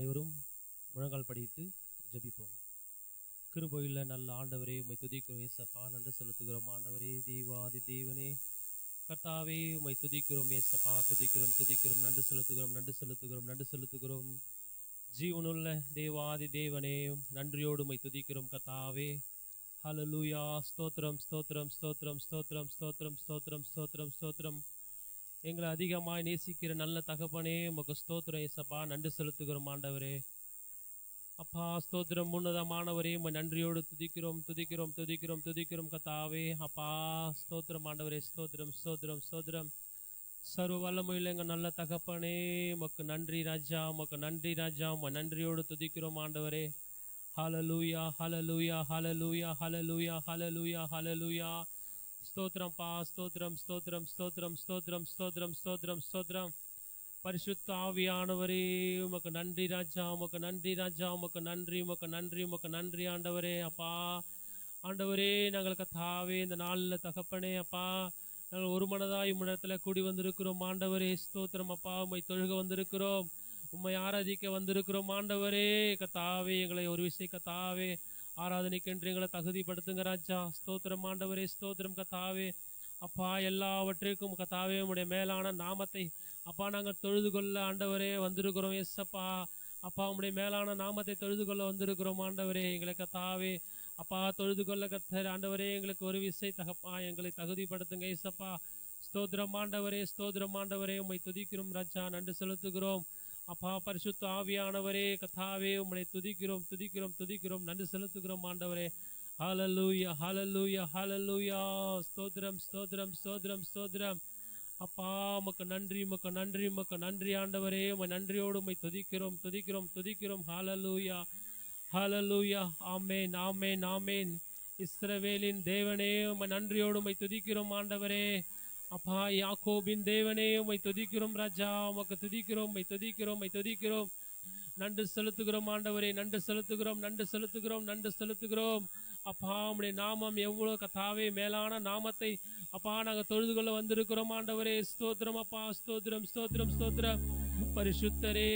அனைவரும் முழங்கால் படியிட்டு ஜெபிப்போம். கிருபையுள்ள நல்ல ஆண்டவரே, உம்மை துதிக்கிறோம் ஏசப்பா, நன்றி செலுத்துகிறோம் ஆண்டவரே. தேவாதி தேவனே கர்த்தாவே, உம்மை துதிக்கிறோம் ஏசப்பா, துதிக்கிறோம், நன்றி செலுத்துகிறோம். ஜீவனுள்ள தேவாதி தேவனே, நன்றியோடு உம்மை துதிக்கிறோம் கர்த்தாவே. ஹல்லேலூயா. ஸ்தோத்திரம். எங்களை அதிகமாய் நேசிக்கிற நல்ல தகப்பனே, உமக்கு ஸ்தோத்திரம் ஏசப்பா, நன்றி செலுத்துகிறோம் ஆண்டவரே. அப்பா ஸ்தோத்திரம். உன்னதமானவரே, உம்மை நன்றியோடு துதிக்கிறோம் கர்த்தாவே. அப்பா ஸ்தோத்திரம் ஆண்டவரே, ஸ்தோத்திரம். சர்வ வல்லமையுள்ள எங்கள் நல்ல தகப்பனே, உமக்கு நன்றி ராஜா, உம்மை நன்றியோடு துதிக்கிறோம் ஆண்டவரே. ஹல்லேலூயா. ஸ்தோத்திரம். பரிசுத்த ஆவியானவரே, உமக்கு நன்றி ராஜா, உமக்கு நன்றி ஆண்டவரே. அப்பா ஆண்டவரே, நாங்கள் கர்த்தாவே இந்த நாளில் தகப்பனே அப்பா, நாங்கள் ஒரு மனதாய் உம்மிடத்தில் கூடி வந்திருக்கிறோம் ஆண்டவரே. ஸ்தோத்திரம் அப்பா, உம்மை தொழுக வந்திருக்கிறோம், உம்மை ஆராதிக்க வந்திருக்கிறோம் ஆண்டவரே. கர்த்தாவே, எங்களை ஒரு விஷயம் கர்த்தாவே ஆராதனைக்கென்று எங்களை தகுதிப்படுத்துங்க ராஜா. ஸ்தோத்திரம் ஆண்டவரே, ஸ்தோத்திரம் கர்த்தாவே. அப்பா எல்லாவற்றிற்கும் கர்த்தாவே உம்முடைய மேலான நாமத்தை அப்பா நாங்கள் தொழுது கொள்ள ஆண்டவரே வந்திருக்கிறோம் ஏசப்பா. அப்பா உம்முடைய மேலான நாமத்தை தொழுது கொள்ள வந்திருக்கிறோம் ஆண்டவரே. எங்களை கர்த்தாவே அப்பா தொழுது கொள்ள கர்த்தர் ஆண்டவரே எங்களுக்கு ஒரு விசை தகப்பா எங்களை தகுதிப்படுத்துங்க ஏசப்பா. ஸ்தோத்திரம் ஆண்டவரே, உம்மை துதிக்கிறோம் ராஜா, நன்றி செலுத்துகிறோம் அப்பா. பரிசுத்த ஆவியானவரே கர்த்தாவே, உம்மை துதிக்கிறோம், நன்றி செலுத்துகிறோம் ஆண்டவரே. ஹல்லேலூயா. ஸ்தோத்திரம். அப்பா உமக்கு நன்றி ஆண்டவரே. உம்மை நன்றியோடு உம்மை துதிக்கிறோம். ஹல்லேலூயா. ஆமென். இஸ்ரவேலின் தேவனே, உம்மை நன்றியோடு உம்மை துதிக்கிறோம் ஆண்டவரே. அப்பா யாக்கோபின் தேவனே, உம்மை துதிக்கிறோம் ராஜா, உமக்கு துதிக்கிறோம். நன்றி செலுத்துகிறோம் ஆண்டவரே, நன்றி செலுத்துகிறோம். அப்பா உம்முடைய நாமம் எவ்வளவு கர்த்தாவே மேலான நாமத்தை அப்பா நாங்கள் தொழுது கொள்ள வந்திருக்கிறோம் ஆண்டவரே. ஸ்தோத்திரம் அப்பா, ஸ்தோத்திரம். பரிசுத்தரே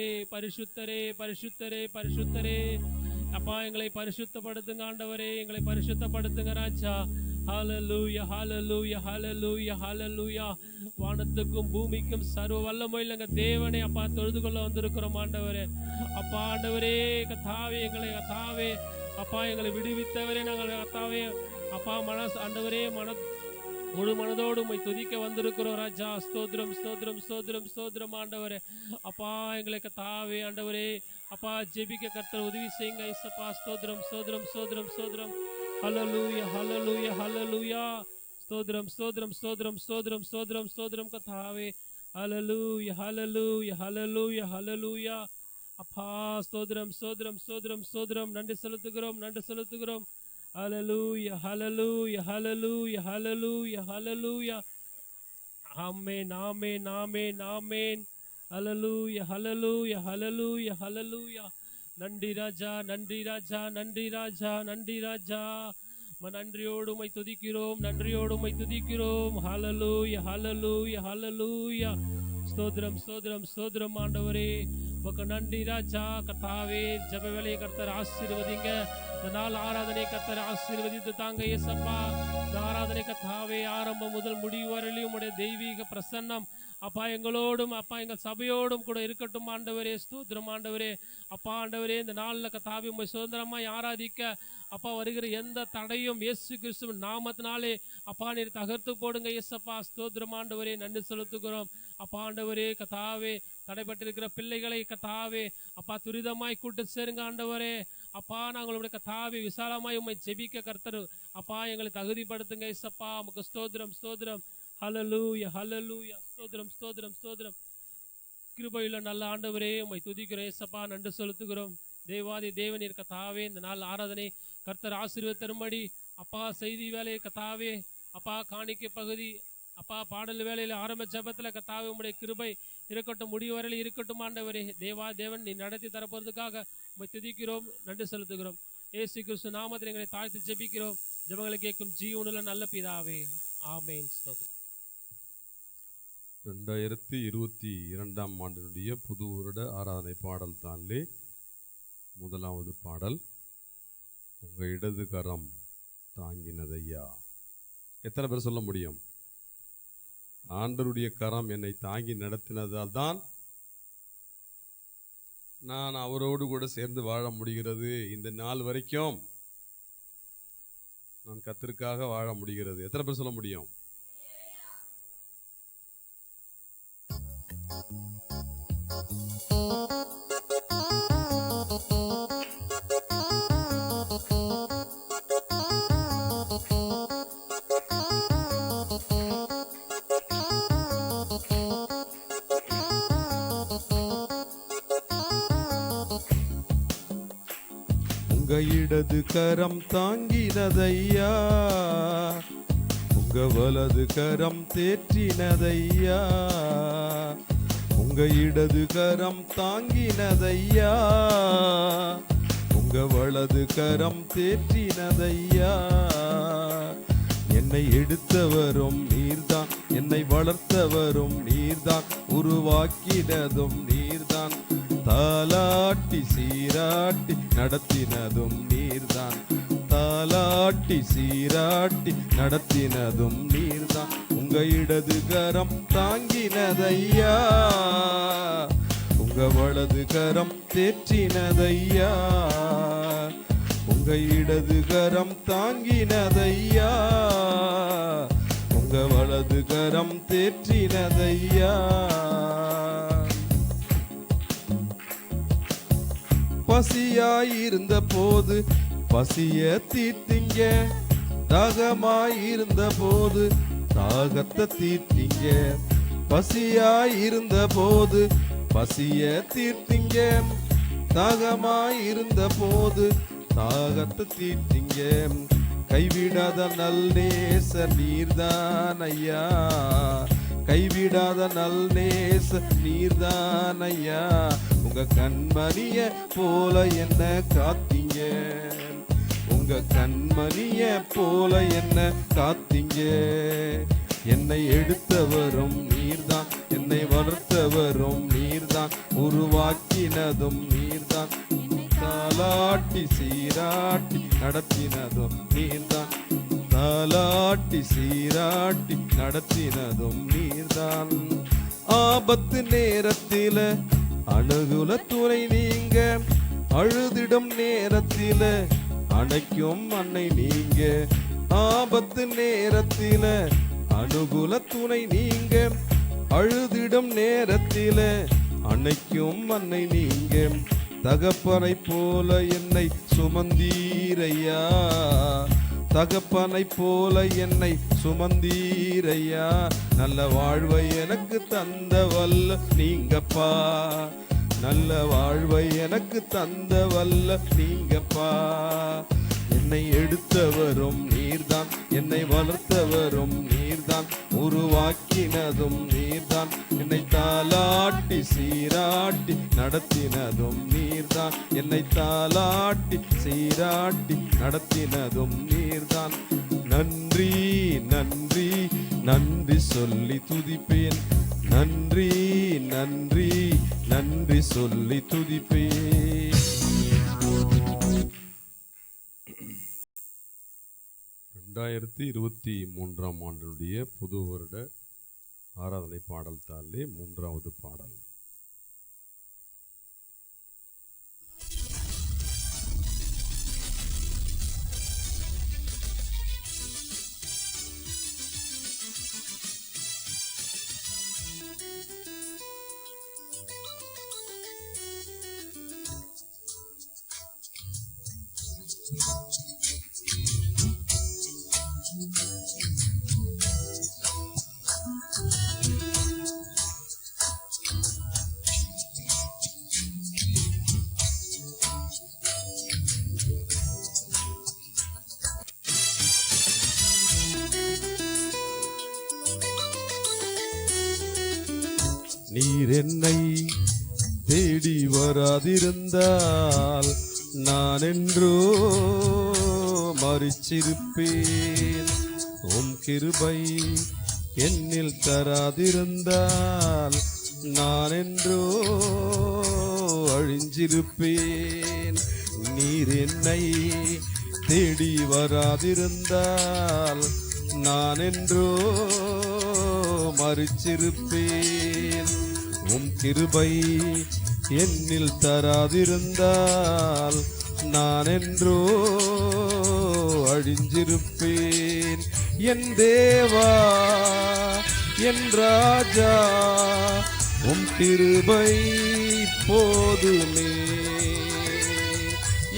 அப்பா எங்களை பரிசுத்தப்படுத்துங்க ஆண்டவரே, எங்களை பரிசுத்தப்படுத்துங்க ராஜா. ஹல்லேலூயா. வானத்துக்கும் பூமிக்கும் சர்வ வல்லமையுள்ள தேவனே அப்பா தொழுது கொள்ள வந்திருக்கிறோம் ஆண்டவரே. அப்பா ஆண்டவரே கர்த்தாவே, எங்களை கர்த்தாவே அப்பா எங்களை விடுவித்தவரே, நாங்கள் கர்த்தாவே அப்பா ஆண்டவரே முழு மனதோடு உம்மை துதிக்க வந்திருக்கிறோம் ராஜா. ஸ்தோத்திரம் ஆண்டவரே. அப்பா எங்களை கர்த்தாவே ஆண்டவரே அப்பா ஜெபிக்க கர்த்தர் உதவி செய்யுங்க இயேசப்பா. ஸ்தோத்திரம். ஹல்லேலூயா. ஸ்தோத்திரம் கர்த்தாவே. ஹல்லேலூயா. அப்பா ஸ்தோத்திரம். நன்றி செலுத்துகிறோம். ஹல்லேலூயா. ஆமென். ஹல்லேலூயா. நன்றி ராஜா. நன்றியோடு உம்மை துதிக்கிறோம். ஹல்லேலூயா. ஸ்தோத்திரம் ஆண்டவரே, உமக்கு நன்றி ராஜா. கர்த்தாவே ஜெப வேளையை கர்த்தர் ஆசீர்வதிங்க. இந்த நாள் ஆராதனை கர்த்தர் ஆசீர்வதித்து தாங்க இயேசப்பா. இந்த ஆராதனை கர்த்தாவே ஆரம்பம் முதல் முடிவு வரையிலும் உம்முடைய தெய்வீக பிரசன்னம் அப்பா எங்களோடும் அப்பா எங்கள் சபையோடும் கூட இருக்கட்டும் ஆண்டவரே. ஸ்தோத்திரம் ஆண்டவரே. அப்பா ஆண்டவரே, இந்த நாளில் கர்த்தாவே உம்மை சுதந்திரமாய் ஆராதிக்க அப்பா வருகிற எந்த தடையும் இயேசு கிறிஸ்துவின் நாமத்தினாலே அப்பா நீர் தகர்த்து போடுங்க இயேசப்பா. ஸ்தோத்திரம் ஆண்டவரே, நன்றி செலுத்துகிறோம் அப்பா ஆண்டவரே. கர்த்தாவே தடைப்பட்டிருக்கிற பிள்ளைகளை கர்த்தாவே அப்பா துரிதமாய் கூட்டு சேருங்க ஆண்டவரே. அப்பா நாங்களுடைய கர்த்தாவே விசாலமாய் உம்மை ஜெபிக்க கர்த்தர் அப்பா எங்களை தகுதிப்படுத்துங்க இயேசப்பா. உமக்கு ஸ்தோத்திரம். ஹல்லேலூயா. ஸ்தோத்திரம். கிருபையுள்ள நல்ல ஆண்டவரே, உம்மை துதிக்கிறோம் இயேசப்பா, நன்றி செலுத்துகிறோம். தேவாதி தேவனீர் கர்த்தாவே, இந்த நாள் ஆராதனை கர்த்தர் ஆசீர்வாதம் தரும்படி அப்பா செய்தி வேலையை கர்த்தாவே அப்பா காணிக்கை பகுதி அப்பா பாடல் வேலையில் ஆரம்ப ஜெபத்தில் கர்த்தாவே உம்முடைய கிருபை இருக்கட்டும், முடிவு வரையில் இருக்கட்டும் ஆண்டவரே. தேவன் நீ நடத்தி தரப்போறதுக்காக உம்மை துதிக்கிறோம், நன்றி செலுத்துகிறோம். இயேசு கிறிஸ்து நாமத்தில் எங்களை தாழ்த்தி ஜெபிக்கிறோம். ஜெபங்களை கேட்கும் ஜீவனுள்ள நல்ல பிதாவே, ஆமென். 2022 ஆண்டினுடைய புது வருட ஆராதனை பாடல் தானிலே முதலாவது பாடல், உங்க இடது கரம் தாங்கினதையா. எத்தனை பேர் சொல்ல முடியும்? ஆண்டவருடைய கரம் என்னை தாங்கி நடத்தினதால் தான் நான் அவரோடு கூட சேர்ந்து வாழ முடிகிறது. இந்த நாள் வரைக்கும் நான் கர்த்தருக்காக வாழ முடிகிறது. எத்தனை பேர் சொல்ல முடியும்? உங்க இடது கரம் தாங்கினதையா, உங்க வலது கரம் தேற்றினதையா. உங்க இடது கரம் தாங்கினதையா, உங்க வலது கரம் தேற்றினதையா. என்னை எடுத்தவரும் நீர்தான், என்னை வளர்த்தவரும் நீர்தான், உருவாக்கினதும் நீர்தான், தாலாட்டி சீராட்டி நடத்தினதும் நீர்தான், தாலாட்டி சீராட்டி நடத்தினதும் நீர்தான். உங்க இடது கரம் தாங்கினதையா, உங்க வலது கரம் தேற்றினதையா. உங்க இடது கரம் தாங்கினதையா, உங்க வலது கரம் தேற்றினதையா. பசியாயிருந்த போது பசிய தீர்த்தீங்க, தாகமாயிருந்த போது தாகத்தை தீர்த்தீங்க. பசியாயிருந்த போது பசிய தீர்த்தீங்க, தாகமாயிருந்த போது தாகத்தை தீர்த்தீங்க. கைவிடாத நல்லேச நீர்தான் ஐயா, கைவிடாத நல்லேச நீர்தான் ஐயா. உங்க கண்மணிய போல என்ன காத்தீங்க, உங்க கண்மணிய போல என்ன காத்தீங்க. என்னை எடுத்தவரும் நீர்தான், என்னை வளர்த்தவரும் நீர்தான், உருவாக்கினதும் நீர்தான், தாலாட்டி சீராட்டி நடத்தினதும் நீர்தான், தாலாட்டி சீராட்டி நடத்தினதும் நீர்தான். ஆபத்து நேரத்தில அணுகுல துணை நீங்க, அழுதிடும் நேரத்தில அணைக்கும் அன்னை நீங்க. ஆபத்து நேரத்தில அணுகுல துணை நீங்க, அழுதிடும் நேரத்தில அணைக்கும் அன்னை நீங்க. தகப்பனை போல என்னை சுமந்தீரையா, தகப்பனை போல என்னை சுமந்தீரையா. நல்ல வாழ்வை எனக்கு தந்த வல்ல நீங்கப்பா, நல்ல வாழ்வை எனக்கு தந்த வல்ல நீங்கப்பா. என்னை எடுத்தவரும் நீர்தான், என்னை வளர்த்தவரும் நீர்தான், உருவாக்கினதும் நீர்தான், என்னை தாலாட்டி சீராட்டி நடத்தினதும் நீர்தான், என்னை தாலாட்டி சீராட்டி நடத்தினதும் நீர்தான். நன்றி நன்றி நன்றி சொல்லி துதிப்பேன், நன்றி நன்றி நன்றி சொல்லி துதிப்பேன். 2023ஆம் ஆண்டினுடைய புது வருட ஆராதனை பாடல் தாளிலே 3வது பாடல். நீர் என்னை தேடி வராதிருந்தால் நான் என்றோ மரிச்சிருப்பேன். உம் கிருபை என்னில் தராதிருந்தால் நான் என்றோ அழிஞ்சிருப்பேன். நீர் என்னை தேடி வராதிருந்தால் நான் என்றோ மரிச்சிருப்பேன். உம் கிருபை என்னில் தராதிருந்தால் நான் என்றோ அழிஞ்சிருப்பேன். என் தேவா என் ராஜா உம் கிருபை போதுமே.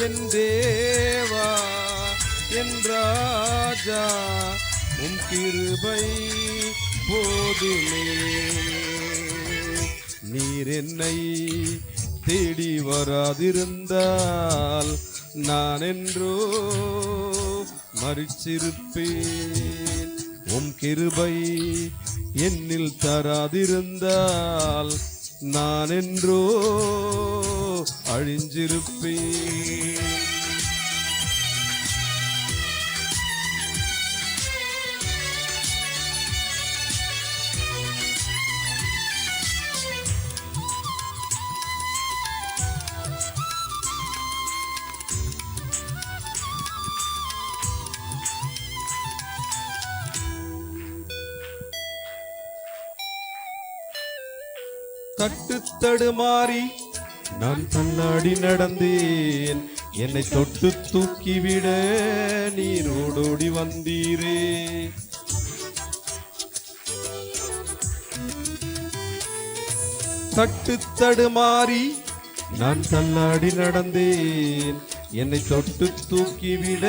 என் தேவா என் ராஜா உம் கிருபை போதுமே. நீர் என்னை தேடி வராதிருந்தால் நான் என்றோ மரிச்சிருப்பேன். உம் கிருபை என்னில் தராதிருந்தால் நான் என்றோ அழிஞ்சிருப்பேன். தட்டுத்தடுமாறி நான் தள்ளாடி நடந்தேன். என்னை தொட்டு தூக்கிவிட நீர் ஓடோடி வந்தீரே. தட்டுத்தடுமாறி நான் தள்ளாடி நடந்தேன். என்னை தொட்டு தூக்கிவிட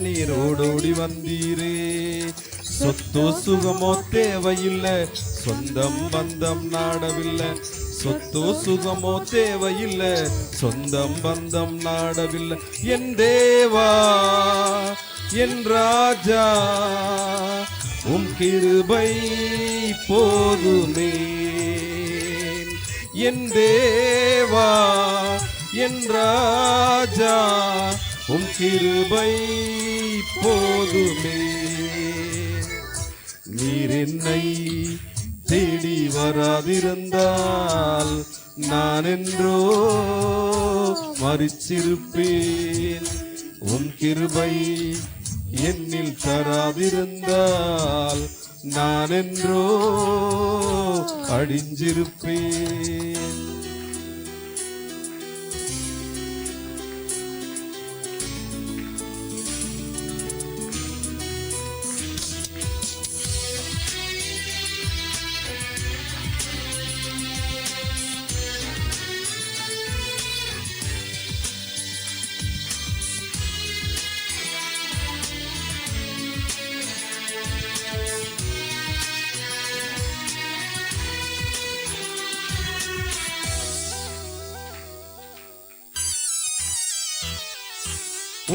நீர் ஓடோடி வந்தீரே. சொத்தோ சுகமோ தேவையில்லை, சொந்தம் பந்தம் நாடவில்லை. சொத்தோ சுகமோ தேவையில்லை, சொந்தம் பந்தம் நாடவில்லை. என் தேவா என் ராஜா உம் கிருபை போதுமே. என் தேவா என் ராஜா உம் கிருபை போதுமே. நீர் என்னை தேடி வராதிருந்தால் நான் என்றோ மரிச்சிருப்பேன். உம் கிருபை என்னில் தராதிருந்தால் நான் என்றோ அழிஞ்சிருப்பேன்.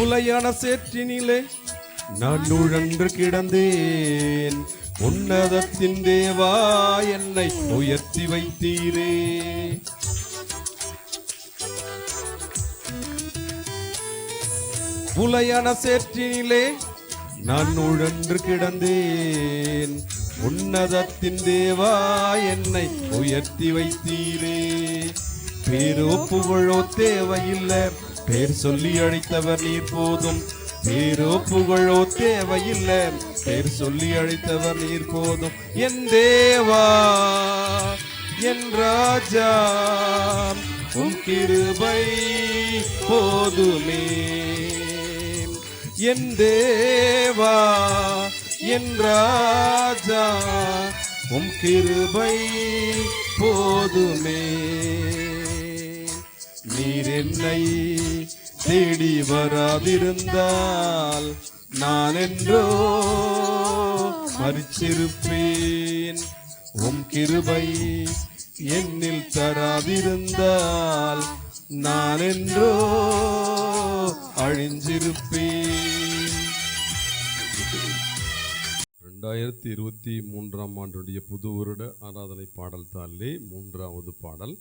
உலையான சேற்றினிலே நான் உழன்று கிடந்தேன். உன்னதத்தின் தேவா என்னை உயர்த்தி வைத்தீரே. உலையான சேற்றினிலே நான் உழன்று கிடந்தேன். உன்னதத்தின் தேவா என்னை உயர்த்தி வைத்தீரே. பேரோ புகழோ தேவையில்லை, பேர் சொல்லி அழைத்தவர் நீர் போதும். பேரோ புகழோ தேவையில்லை, பேர் சொல்லி அழைத்தவர் நீர் போதும். என் தேவா என் ராஜா உம் கிருபை போதுமே. என் தேவா என் ராஜா உம் கிருபை போதுமே. நீர் என்னை தேடி வராதிருந்தால் நான் என்றோ மரிச்சிருப்பேன். உம் கிருபை என்னில் தராதிருந்தால் நான் என்றோ அழிஞ்சிருப்பேன். 2023 ஆண்டுடைய புது வருட ஆராதனை பாடல் தாளிலே 3வது பாடல்.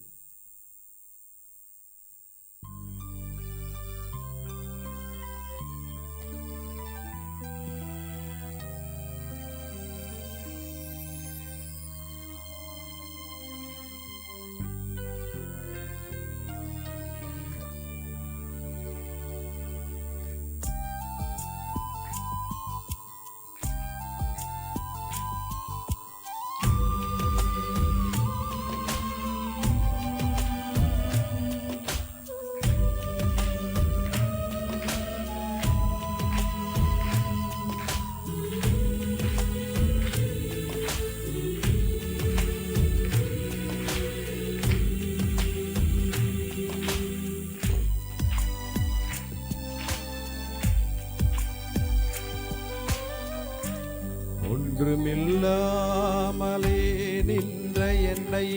ஒன்றுமில்லாமலே நின்ற என்னை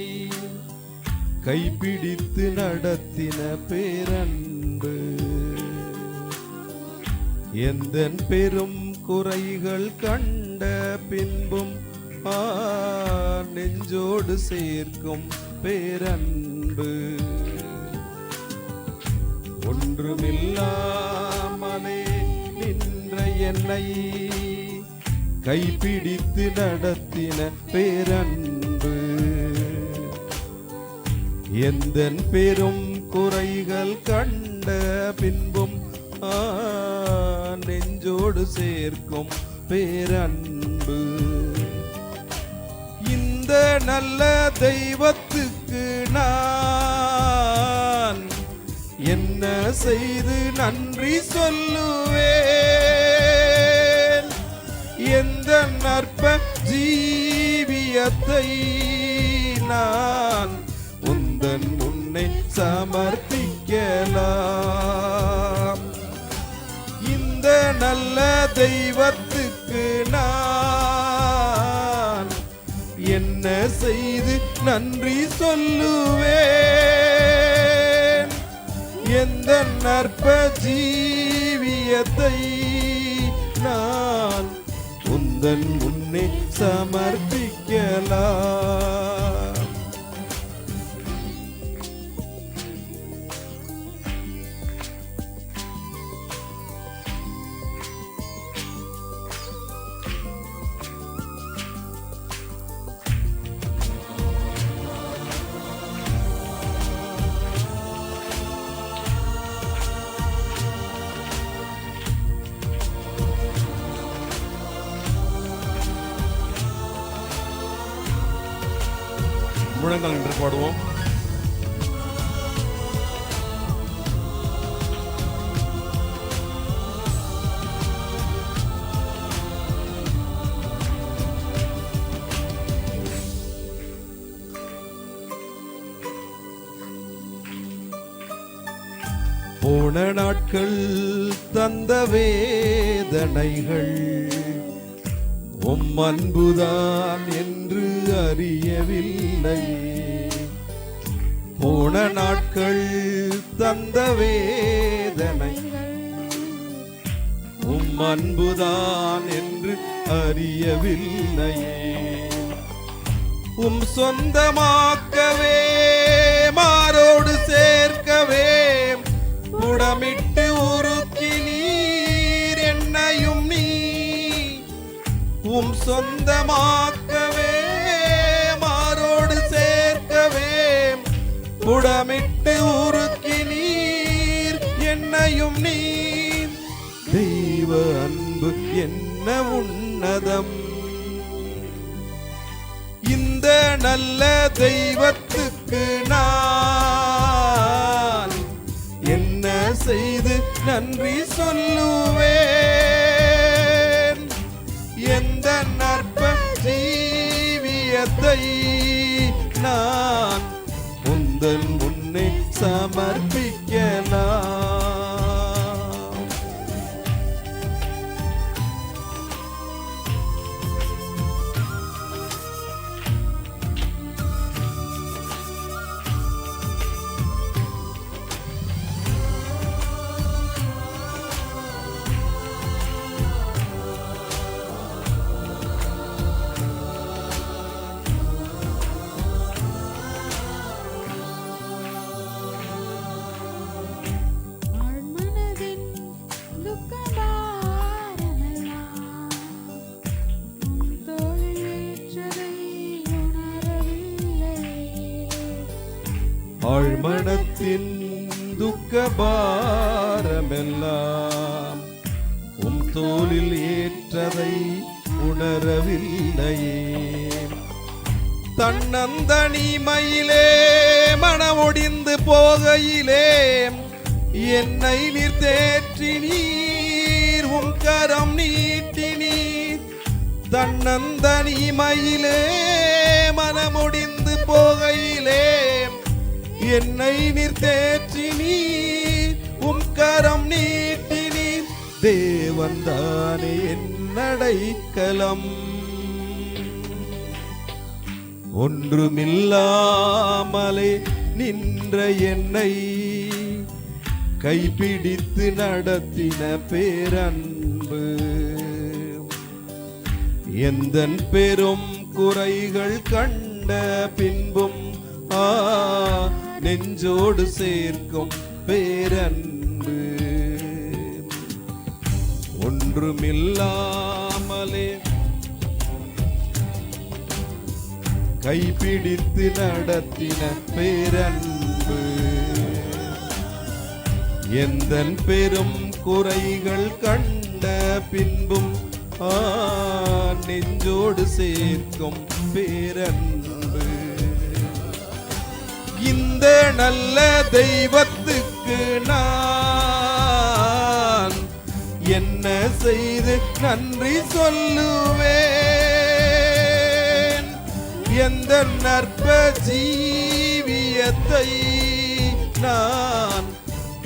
கைப்பிடித்து நடத்தின பேரன்பு எந்தன் பெரும் குறைகள் கண்ட பின்பும் நெஞ்சோடு சேர்க்கும் பேரன்பு ஒன்றுமில்லாமலே நின்ற என்னை கைப்பிடித்து நடத்தின பேரன்பு எந்தன் பெரும் குறைகள் கண்ட பின்பும் நெஞ்சோடு சேர்க்கும் பேரன்பு இந்த நல்ல தெய்வத்துக்கு நான் என்ன செய்து நன்றி சொல்லுவேன் எந்த நற்ப ஜீவியத்தை நான் உந்தன் முன்னே சமர்ப்பிக்கலாம் இந்த நல்ல தெய்வத்துக்கு நான் என்ன செய்து நன்றி சொல்லுவேன் எந்த நற்ப ஜீவியத்தை நான் உந்தன் முன்னே சமர்ப்பிக்கலாம் முழங்கால் நின்று பாடுவோம். போன நாட்கள் தந்த வேதனைகள் உம் அன்புதான் என்று அறியவில்லை. போன நாட்கள் தந்த வேதனைகள் உம் அன்புதான் என்று அறியவில்லையே. உம் சொந்தமாக்கவே மாரோடு சேர்க்கவே புடமிட்டு உருக்கி நீர் என்னையும் நீ உம் சொந்தமாக்கவே மாரோடு சேர்க்கவே புடமிட்டு உருக்கி நீர் என்னையும் நீர். தெய்வ அன்பு என்ன உன்னதம், இந்த நல்ல தெய்வத்துக்கு நான் என்ன செய்து நன்றி சொல்லுவேன். எந்த நற்ப ஜீவியத்தை நான் உந்தன் முன்னே சமர்ப்பிக்கலாம். ஆழ்மனத்தின் துக்க பாரமெல்லாம் உம் தோளில் ஏற்றதை உணரவில்லையே. தன்னந்தனிமையிலே மனமொடிந்து போகையிலே என்னை நீர் தேற்றி நீர் உம் கரம் நீட்டி நீர். தன்னந்தனிமையிலே மனமொடிந்து போகையிலே என்னை நீர் தேற்றி நீர் உம் கரம் நீட்டி நீர். தேவன்தானே என் அடைக்கலம், ஒன்றுமில்லாமலே நின்ற என்னை கைப்பிடித்து நடத்தின பேரன்பு, எந்தன் பெரும் குறைகள் கண்ட பின்பும் நெஞ்சோடு சேர்க்கும் பேரன்பு, ஒன்றுமில்லாமலே கைப்பிடித்து நடத்தின பேரன்பு, எந்தன் பெரும் குறைகள் கண்ட பின்பும் நெஞ்சோடு சேர்க்கும் பேரன்பு. இந்த நல்ல தெய்வத்துக்கு நான் என்ன செய்து நன்றி சொல்லுவேன்? எந்த நற்ப ஜீவியத்தை நான்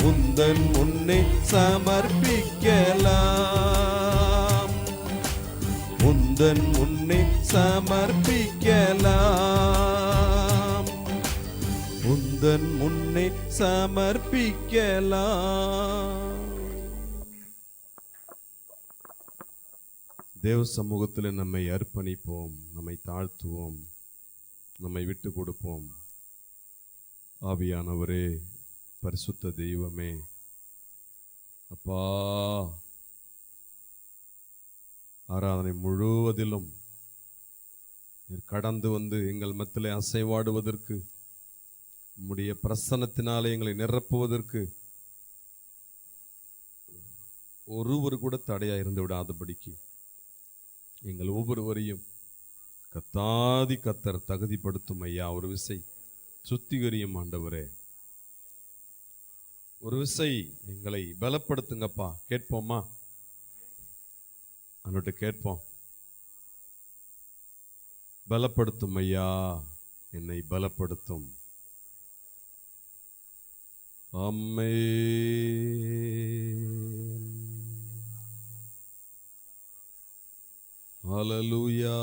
உந்தன் முன்னே சமர்ப்பிக்கலாம், உந்தன் முன்னே சமர்ப்பிக்கலாம், உந்தன் முன்னே சமர்ப்பிக்கலாம். தேவ சமூகத்தில் நம்மை அர்ப்பணிப்போம், நம்மை தாழ்த்துவோம், நம்மை விட்டு கொடுப்போம். ஆவியானவரே, பரிசுத்த தெய்வமே, அப்பா, ஆராதனை முழுவதிலும் நீர் கடந்து வந்து எங்கள் மத்தியிலே அசைவாடுவதற்கு, உம்முடைய பிரசன்னத்தினாலே எங்களை நிரப்புவதற்கு ஒருவர் கூட தடையா இருந்து விடாதபடிக்கு எங்கள் ஒவ்வொருவரையும் கத்தாதி கத்தர் தகுதிப்படுத்தும் ஐயா. ஒரு விசை சுத்திகரியும் ஆண்டவரே, ஒரு விசை எங்களை பலப்படுத்துங்கப்பா. கேட்போமா? அவன்கிட்ட கேட்போம். பலப்படுத்தும் ஐயா, என்னை பலப்படுத்தும். ஆமென். ஹல்லேலூயா,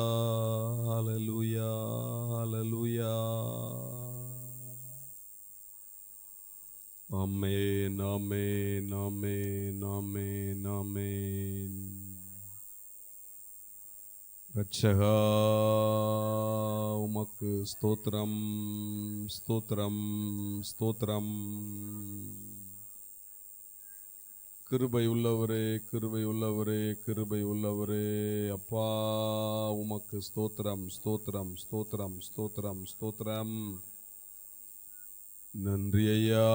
ஹல்லேலூயா, ஹல்லேலூயா. ஆமென், ஆமென், ஆமென், ஆமென், ஆமென். ரட்சகா, உமக்கு ஸ்தோத்திரம், ஸ்தோத்திரம், ஸ்தோத்திரம். கிருபை உள்ளவரே, கிருபை உள்ளவரே, கிருபை உள்ளவரே, அப்பா உமக்கு ஸ்தோத்திரம், ஸ்தோத்திரம், ஸ்தோத்திரம், ஸ்தோத்திரம், ஸ்தோத்திரம். நன்றி ஐயா,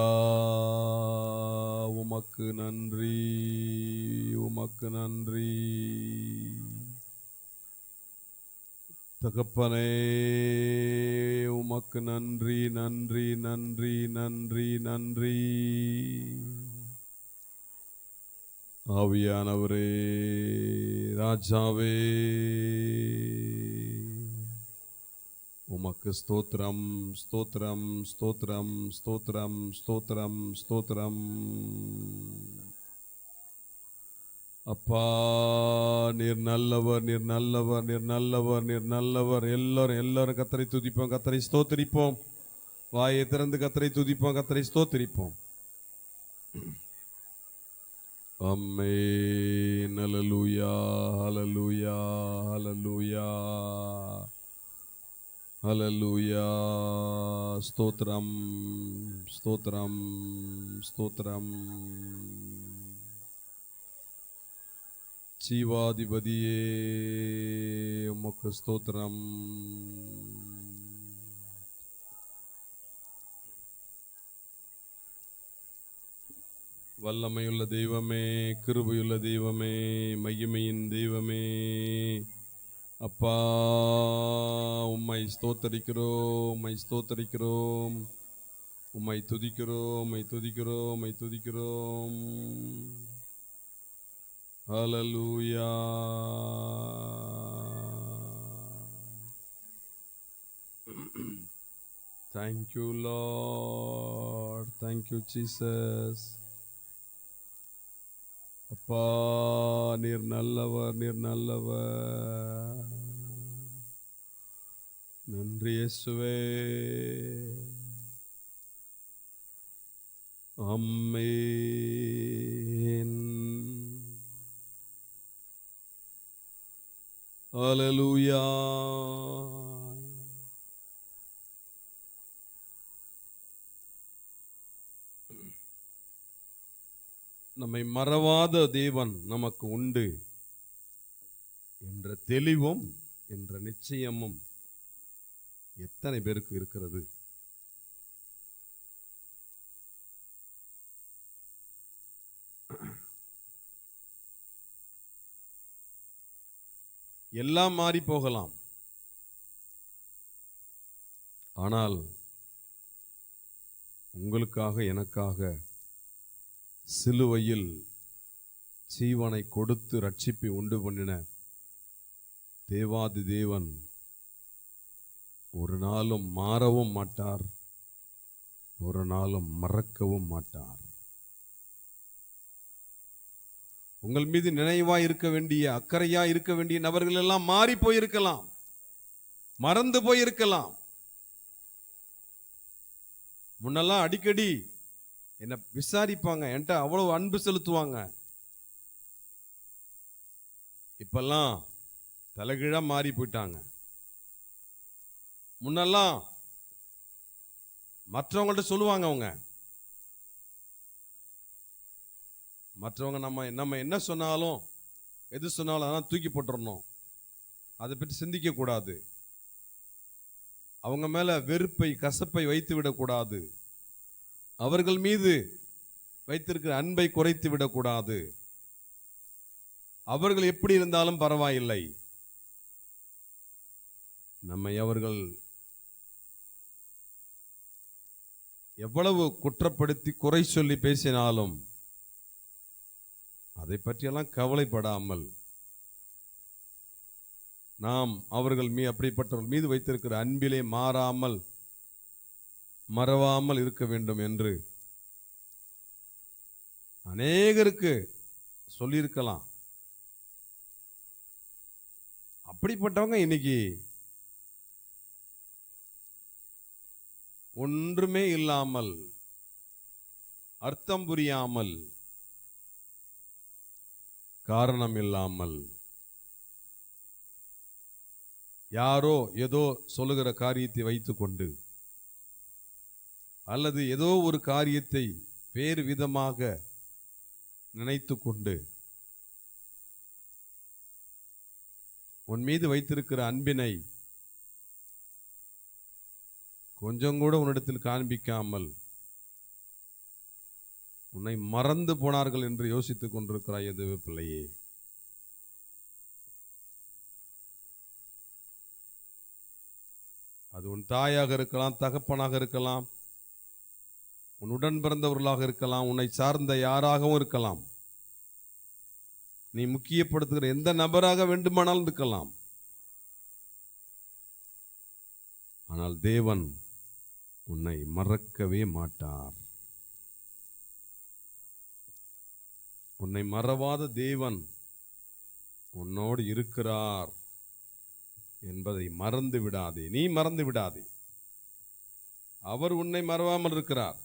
உமக்கு நன்றி, உமக்கு நன்றி. தகப்பனே, உமக்கு நன்றி, நன்றி, நன்றி, நன்றி, நன்றி. ஆவியானவரே, ராஜாவே, உமக்கு ஸ்தோத்திரம், ஸ்தோத்திரம், ஸ்தோத்திரம், ஸ்தோத்திரம், ஸ்தோத்திரம், ஸ்தோத்திரம். அப்பா, நீர் நல்லவர், நீர் நல்லவர், நீர் நல்லவர், நீர் நல்லவர். எல்லாரும் கத்தரை துதிப்போம், கத்தரை ஸ்தோத்திரிப்போம். வாயை திறந்து கத்தரை துதிப்போம், கத்தரை ஸ்தோத்திரிப்போம். ஆமென். ஹல்லேலூயா, ஹல்லேலூயா, ஹல்லேலூயா, ஹல்லேலூயா. ஸ்தோத்திரம், ஸ்தோத்திரம், ஸ்தோத்திரம். ஜீவாதிபதியே, உமக்கு ஸ்தோத்திரம். வல்லமையுள்ள தெய்வமே, கிருபையுள்ள தெய்வமே, மகிமையின் தெய்வமே, அப்பா உம்மை ஸ்தோத்தரிக்கிறோம், உம்மை ஸ்தோத்தரிக்கிறோம், உம்மை துதிக்கிறோம், உம்மை துதிக்கிறோம், உம்மை துதிக்கிறோம். ஹல்லேலூயா. Thank you, Lord. Thank you, Jesus. அப்பா, நீர் நல்லவர், நீர் நல்லவர். நன்றி இயேசுவே. ஆமென். ஹல்லேலூயா. நம்மை மறவாத தேவன் நமக்கு உண்டு என்ற தெளிவும் என்ற நிச்சயமும் எத்தனை பேருக்கு இருக்கிறது? எல்லாம் மாறி போகலாம், ஆனால் உங்களுக்காக எனக்காக சிலுவையில் ஜீவனை கொடுத்து ரட்சிப்பை உண்டு பண்ணின தேவாதி தேவன் ஒரு நாளும் மாறவும் மாட்டார், ஒரு நாளும் மறக்கவும் மாட்டார். உங்கள் மீது நினைவாய் இருக்க வேண்டிய, அக்கறையாய் இருக்க வேண்டிய நபர்கள் எல்லாம் மாறி போயிருக்கலாம், மறந்து போயிருக்கலாம். முன்னெல்லாம் அடிக்கடி என்ன விசாரிப்பாங்க, என்கிட்ட அவ்வளவு அன்பு செலுத்துவாங்க. இப்பெல்லாம் தலைகீழா மாறி போயிட்டாங்க. முன்னெல்லாம் மற்றவங்கள்ட்ட சொல்லுவாங்க, அவங்க மற்றவங்க நம்ம என்ன சொன்னாலும் எது சொன்னாலும் அதெல்லாம் தூக்கி போட்டுறணும், அதை பற்றி சிந்திக்க கூடாது, அவங்க மேல வெறுப்பை கசப்பை வைத்து விடக்கூடாது, அவர்கள் மீது வைத்திருக்கிற அன்பை குறைத்து விடக்கூடாது, அவர்கள் எப்படி இருந்தாலும் பரவாயில்லை, நம்மை அவர்கள் எவ்வளவு குற்றப்படுத்தி குறை சொல்லி பேசினாலும் அதை பற்றியெல்லாம் கவலைப்படாமல் நாம் அவர்கள் அப்படிப்பட்டவர்கள் மீது வைத்திருக்கிற அன்பிலே மாறாமல் மறவாமல் இருக்க வேண்டும் என்று அநேகருக்கு சொல்லியிருக்கலாம். அப்படிப்பட்டவங்க இன்னைக்கு ஒன்றுமே இல்லாமல், அர்த்தம் புரியாமல், காரணம் இல்லாமல், யாரோ ஏதோ சொல்லுகிற காரியத்தை வைத்துக்கொண்டு அல்லது ஏதோ ஒரு காரியத்தை வேறு விதமாக நினைத்து கொண்டு உன் மீது வைத்திருக்கிற அன்பினை கொஞ்சம் கூட உன்னிடத்தில் காண்பிக்காமல் உன்னை மறந்து போனார்கள் என்று யோசித்துக் கொண்டிருக்கிறாய் தேவ பிள்ளையே. அது உன் தாயாக இருக்கலாம், தகப்பனாக இருக்கலாம், உன் உடன் பிறந்தவர்களாக இருக்கலாம், உன்னை சார்ந்த யாராகவும் இருக்கலாம், நீ முக்கியப்படுத்துகிற எந்த நபராக வேண்டுமானாலும் இருக்கலாம். ஆனால் தேவன் உன்னை மறக்கவே மாட்டார். உன்னை மறவாத தேவன் உன்னோடு இருக்கிறார் என்பதை மறந்து விடாதே, நீ மறந்து விடாதே. அவர் உன்னை மறவாமல் இருக்கிறார்.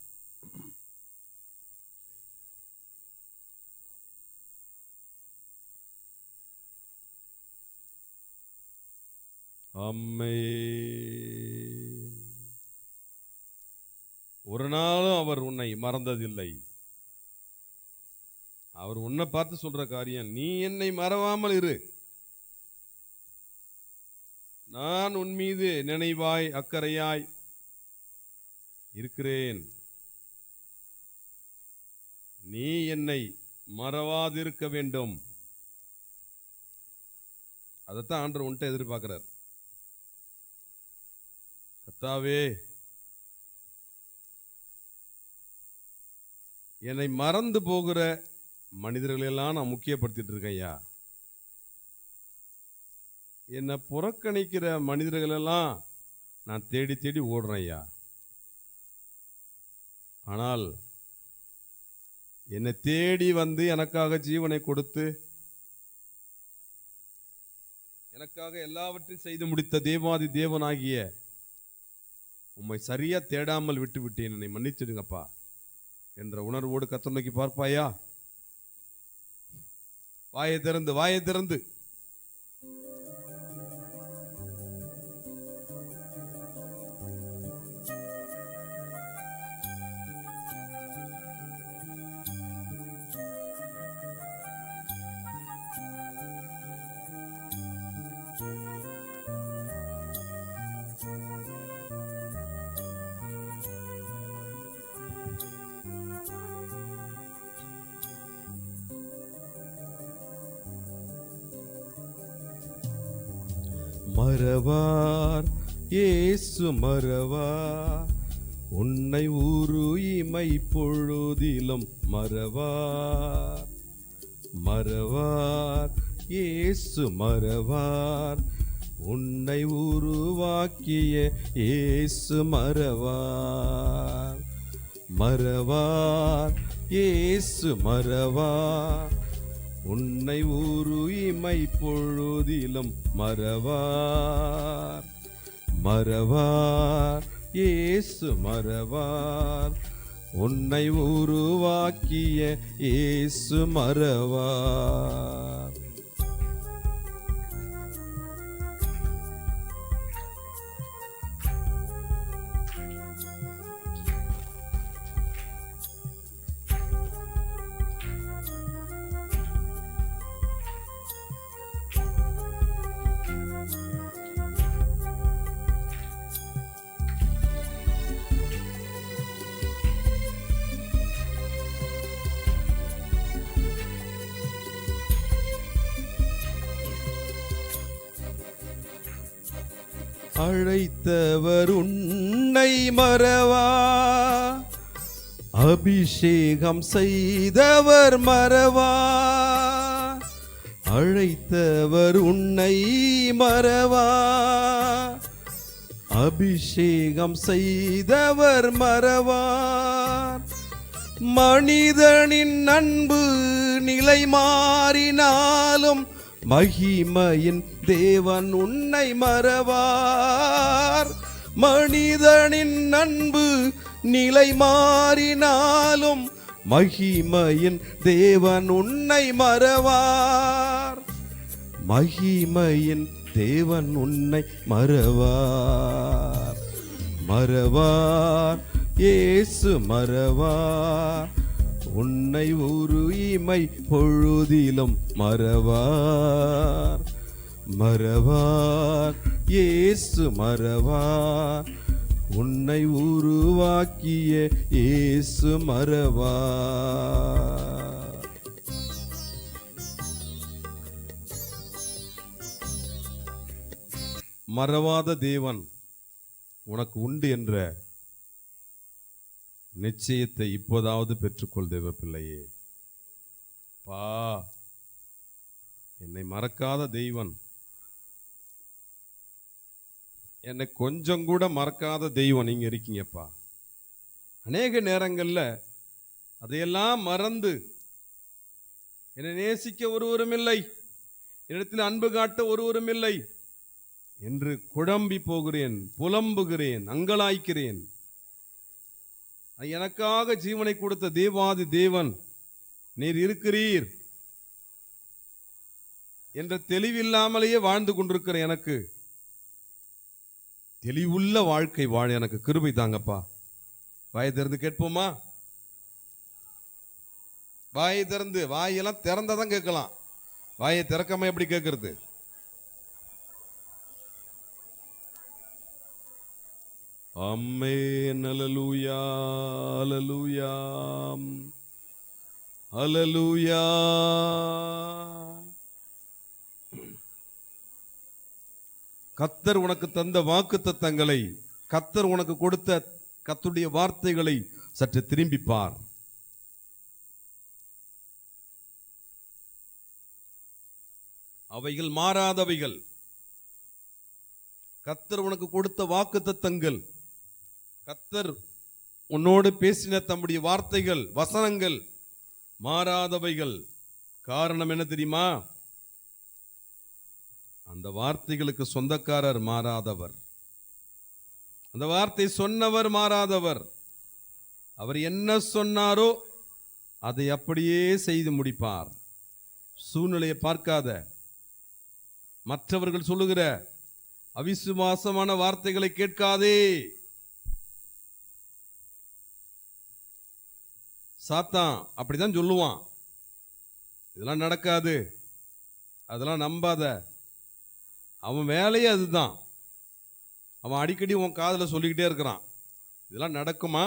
அம்மே, ஒரு நாளும் அவர் உன்னை மறந்ததில்லை. அவர் உன்னை பார்த்து சொல்ற காரியம், நீ என்னை மறவாமல் இரு, நான் உன் மீது நினைவாய் அக்கறையாய் இருக்கிறேன், நீ என்னை மறவாதிருக்க வேண்டும். அதைத்தான் ஆண்டவர் உன்கிட்ட எதிர்பார்க்கிறார். கர்த்தாவே, என்னை மறந்து போகிற மனிதர்களெல்லாம் நான் முக்கியப்படுத்திட்டு இருக்கேன் ஐயா. என்னை புறக்கணிக்கிற மனிதர்களெல்லாம் நான் தேடி தேடி ஓடுறேன் ஐயா. ஆனால் என்னை தேடி வந்து எனக்காக ஜீவனை கொடுத்து எனக்காக எல்லாவற்றையும் செய்து முடித்த தேவாதி தேவனாகிய உம்மை சரியா தேடாமல் விட்டு விட்டேன், என்னை மன்னிச்சிடுங்கப்பா என்ற உணர்வோடு கர்த்தரை நோக்கி பார்ப்பாயா? வாயை திறந்து வாயை திறந்து மறவார் இயேசு மறவார் உன்னை உருயிமை பொழுதிலும் மறவார். மறவார் இயேசு மறவார் உன்னை உருவாக்கிய இயேசு மறவார். மறவார் இயேசு மறவார் உன்னை உருயிமை பொழுதிலும் மறவார். மறவார் இயேசு மறவார் உன்னை உருவாக்கிய இயேசு மறவார். அழைத்தவர் உன்னை மறவா, அபிஷேகம் செய்தவர் மறவா. அழைத்தவர் உன்னை மறவா, அபிஷேகம் செய்தவர் மறவார். மனிதனின் அன்பு நிலை மாறினாலும் மகிமையின் தேவன் உன்னை மறவார். மனிதனின் அன்பு நிலை மாறினாலும் மகிமையின் தேவன் உன்னை மறவார். மகிமையின் தேவன் உன்னை மறவார். மறவார் இயேசு மறவார் உன்னை உருயிமை பொழுதிலும் மறவார். மறவார் இயேசு மறவார் உன்னை உருவாக்கிய இயேசு மறவார். மறவாத தேவன் உனக்கு உண்டு என்ற நிச்சயத்தை இப்போதாவது பெற்றுக்கொள் தேவ பிள்ளையே. பா, என்னை மறக்காத தெய்வன், என்னை கொஞ்சம் கூட மறக்காத தெய்வம் நீங்க இருக்கீங்கப்பா. அநேக நேரங்கள்ல அதையெல்லாம் மறந்து என்னை நேசிக்க ஒருவரும் இல்லை, என்னிடத்தில் அன்பு காட்ட ஒருவரும் இல்லை என்று குழம்பி போகிறேன், புலம்புகிறேன், அங்கலாய்க்கிறேன். எனக்காக ஜீவனை கொடுத்த தேவாதி தேவன் நீர் இருக்கிறீர் என்ற தெளிவில்லாமலேயே வாழ்ந்து கொண்டிருக்கிற எனக்கு தெளிவுள்ள வாழ்க்கை வாழ எனக்கு கிருபை தாங்கப்பா. வாயை திறந்து கேட்போமா? வாயை திறந்து, வாயெல்லாம் திறந்தாதான் கேட்கலாம், வாயை திறக்காம எப்படி கேட்கறது? ஆமென். அல்லேலூயா, அல்லேலூயா, அல்லேலூயா. கர்த்தர் உனக்கு தந்த வாக்குத்தத்தங்களை, கர்த்தர் உனக்கு கொடுத்த கர்த்தருடைய வார்த்தைகளை சற்று திரும்பி பார். அவைகள் மாறாதவைகள். கர்த்தர் உனக்கு கொடுத்த வாக்குத்தத்தங்கள், கர்த்தர் உன்னோடு பேசின தம்முடைய வார்த்தைகள், வசனங்கள் மாறாதவைகள். காரணம் என்ன தெரியுமா? அந்த வார்த்தைகளுக்கு சொந்தக்காரர் மாறாதவர், அந்த வார்த்தை சொன்னவர் மாறாதவர். அவர் என்ன சொன்னாரோ அதை அப்படியே செய்து முடிப்பார். சூழ்நிலையை பார்க்காத, மற்றவர்கள் சொல்லுகிற அவிசுவாசமான வார்த்தைகளை கேட்காதே. சாத்தான் அப்படிதான் சொல்லுவான், இதெல்லாம் நடக்காது, அதெல்லாம் நம்பாத. அவன் வேலையே அதுதான். அவன் அடிக்கடி உன் காதுல சொல்லிக்கிட்டே இருக்கிறான், இதெல்லாம் நடக்குமா,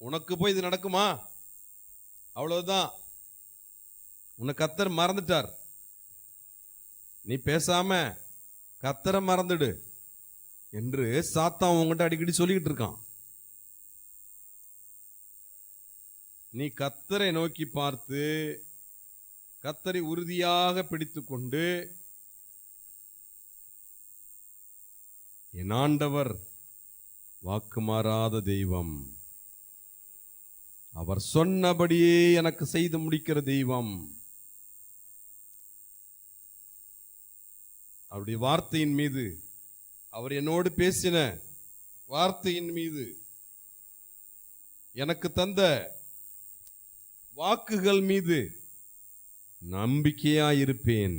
உனக்கு போய் இது நடக்குமா, அவ்வளவுதான், உன்னை கர்த்தர் மறந்துட்டார், நீ பேசாம கர்த்தரை மறந்துடு என்று சாத்தான் உங்ககிட்ட அடிக்கடி சொல்லிக்கிட்டு இருக்கான். நீ கர்த்தரை நோக்கி பார்த்து கர்த்தரை உறுதியாக பிடித்துக்கொண்டு, என் ஆண்டவர் வாக்கு மாறாத தெய்வம், அவர் சொன்னபடியே எனக்கு செய்து முடிக்கிற தெய்வம், அவருடைய வார்த்தையின் மீது, அவர் என்னோடு பேசின வார்த்தையின் மீது, எனக்கு தந்த வாக்குகள் மீது நம்பிக்கையாயிருப்பேன்,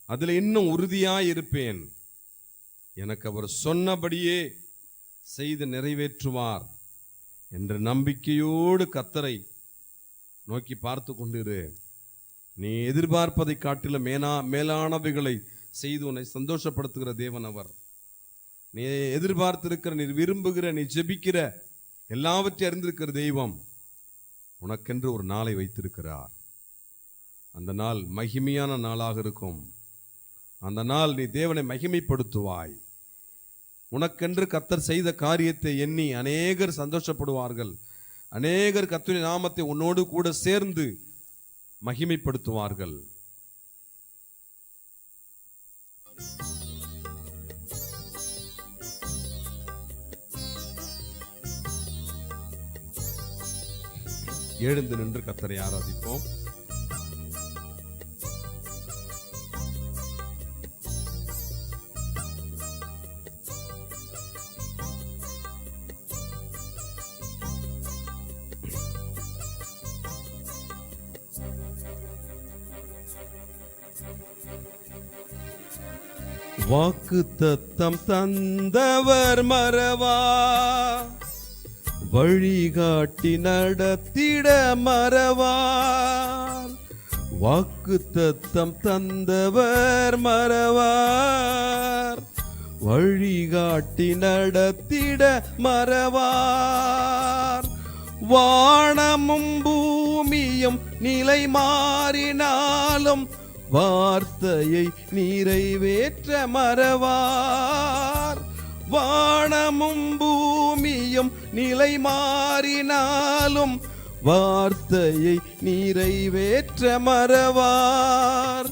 அதில் இன்னும் உறுதியாயிருப்பேன். எனக்கு அவர் சொன்னபடியே செய்து நிறைவேற்றுவார் என்ற நம்பிக்கையோடு கர்த்தரை நோக்கி பார்த்து கொண்டிரு. நீ எதிர்பார்ப்பதை காட்டிலும் மேலானவைகளை செய்து உன்னை சந்தோஷப்படுத்துகிற தேவன் அவர். நீ எதிர்பார்த்திருக்கிற, நீ விரும்புகிற, நீ ஜெபிக்கிற எல்லாவற்றையும் அறிந்திருக்கிற தெய்வம் உனக்கென்று ஒரு நாளை வைத்திருக்கிறார். அந்த நாள் மகிமையான நாளாக இருக்கும். அந்த நாள் நீ தேவனை மகிமைப்படுத்துவாய். உனக்கென்று கர்த்தர் செய்த காரியத்தை எண்ணி அநேகர் சந்தோஷப்படுவார்கள். அநேகர் கர்த்தருடைய நாமத்தை உன்னோடு கூட சேர்ந்து மகிமைப்படுத்துவார்கள். எழுந்து நின்று கர்த்தரை ஆராதிப்போம். வாக்கு தத்தம் தந்தவர் மறவா, வழிகாட்டி நடத்திட மறவார். வாக்கு தத்தம் தந்தவர் மறவார், வழிகாட்டி நடத்திட மறவார். வானமும் பூமியும் நிலை மாறினாலும் வார்த்தையை நிறைவேற்ற மறவார். வானமும் பூமியும் நிலை மாறினாலும் வார்த்தையை நிறைவேற்ற மறவார்.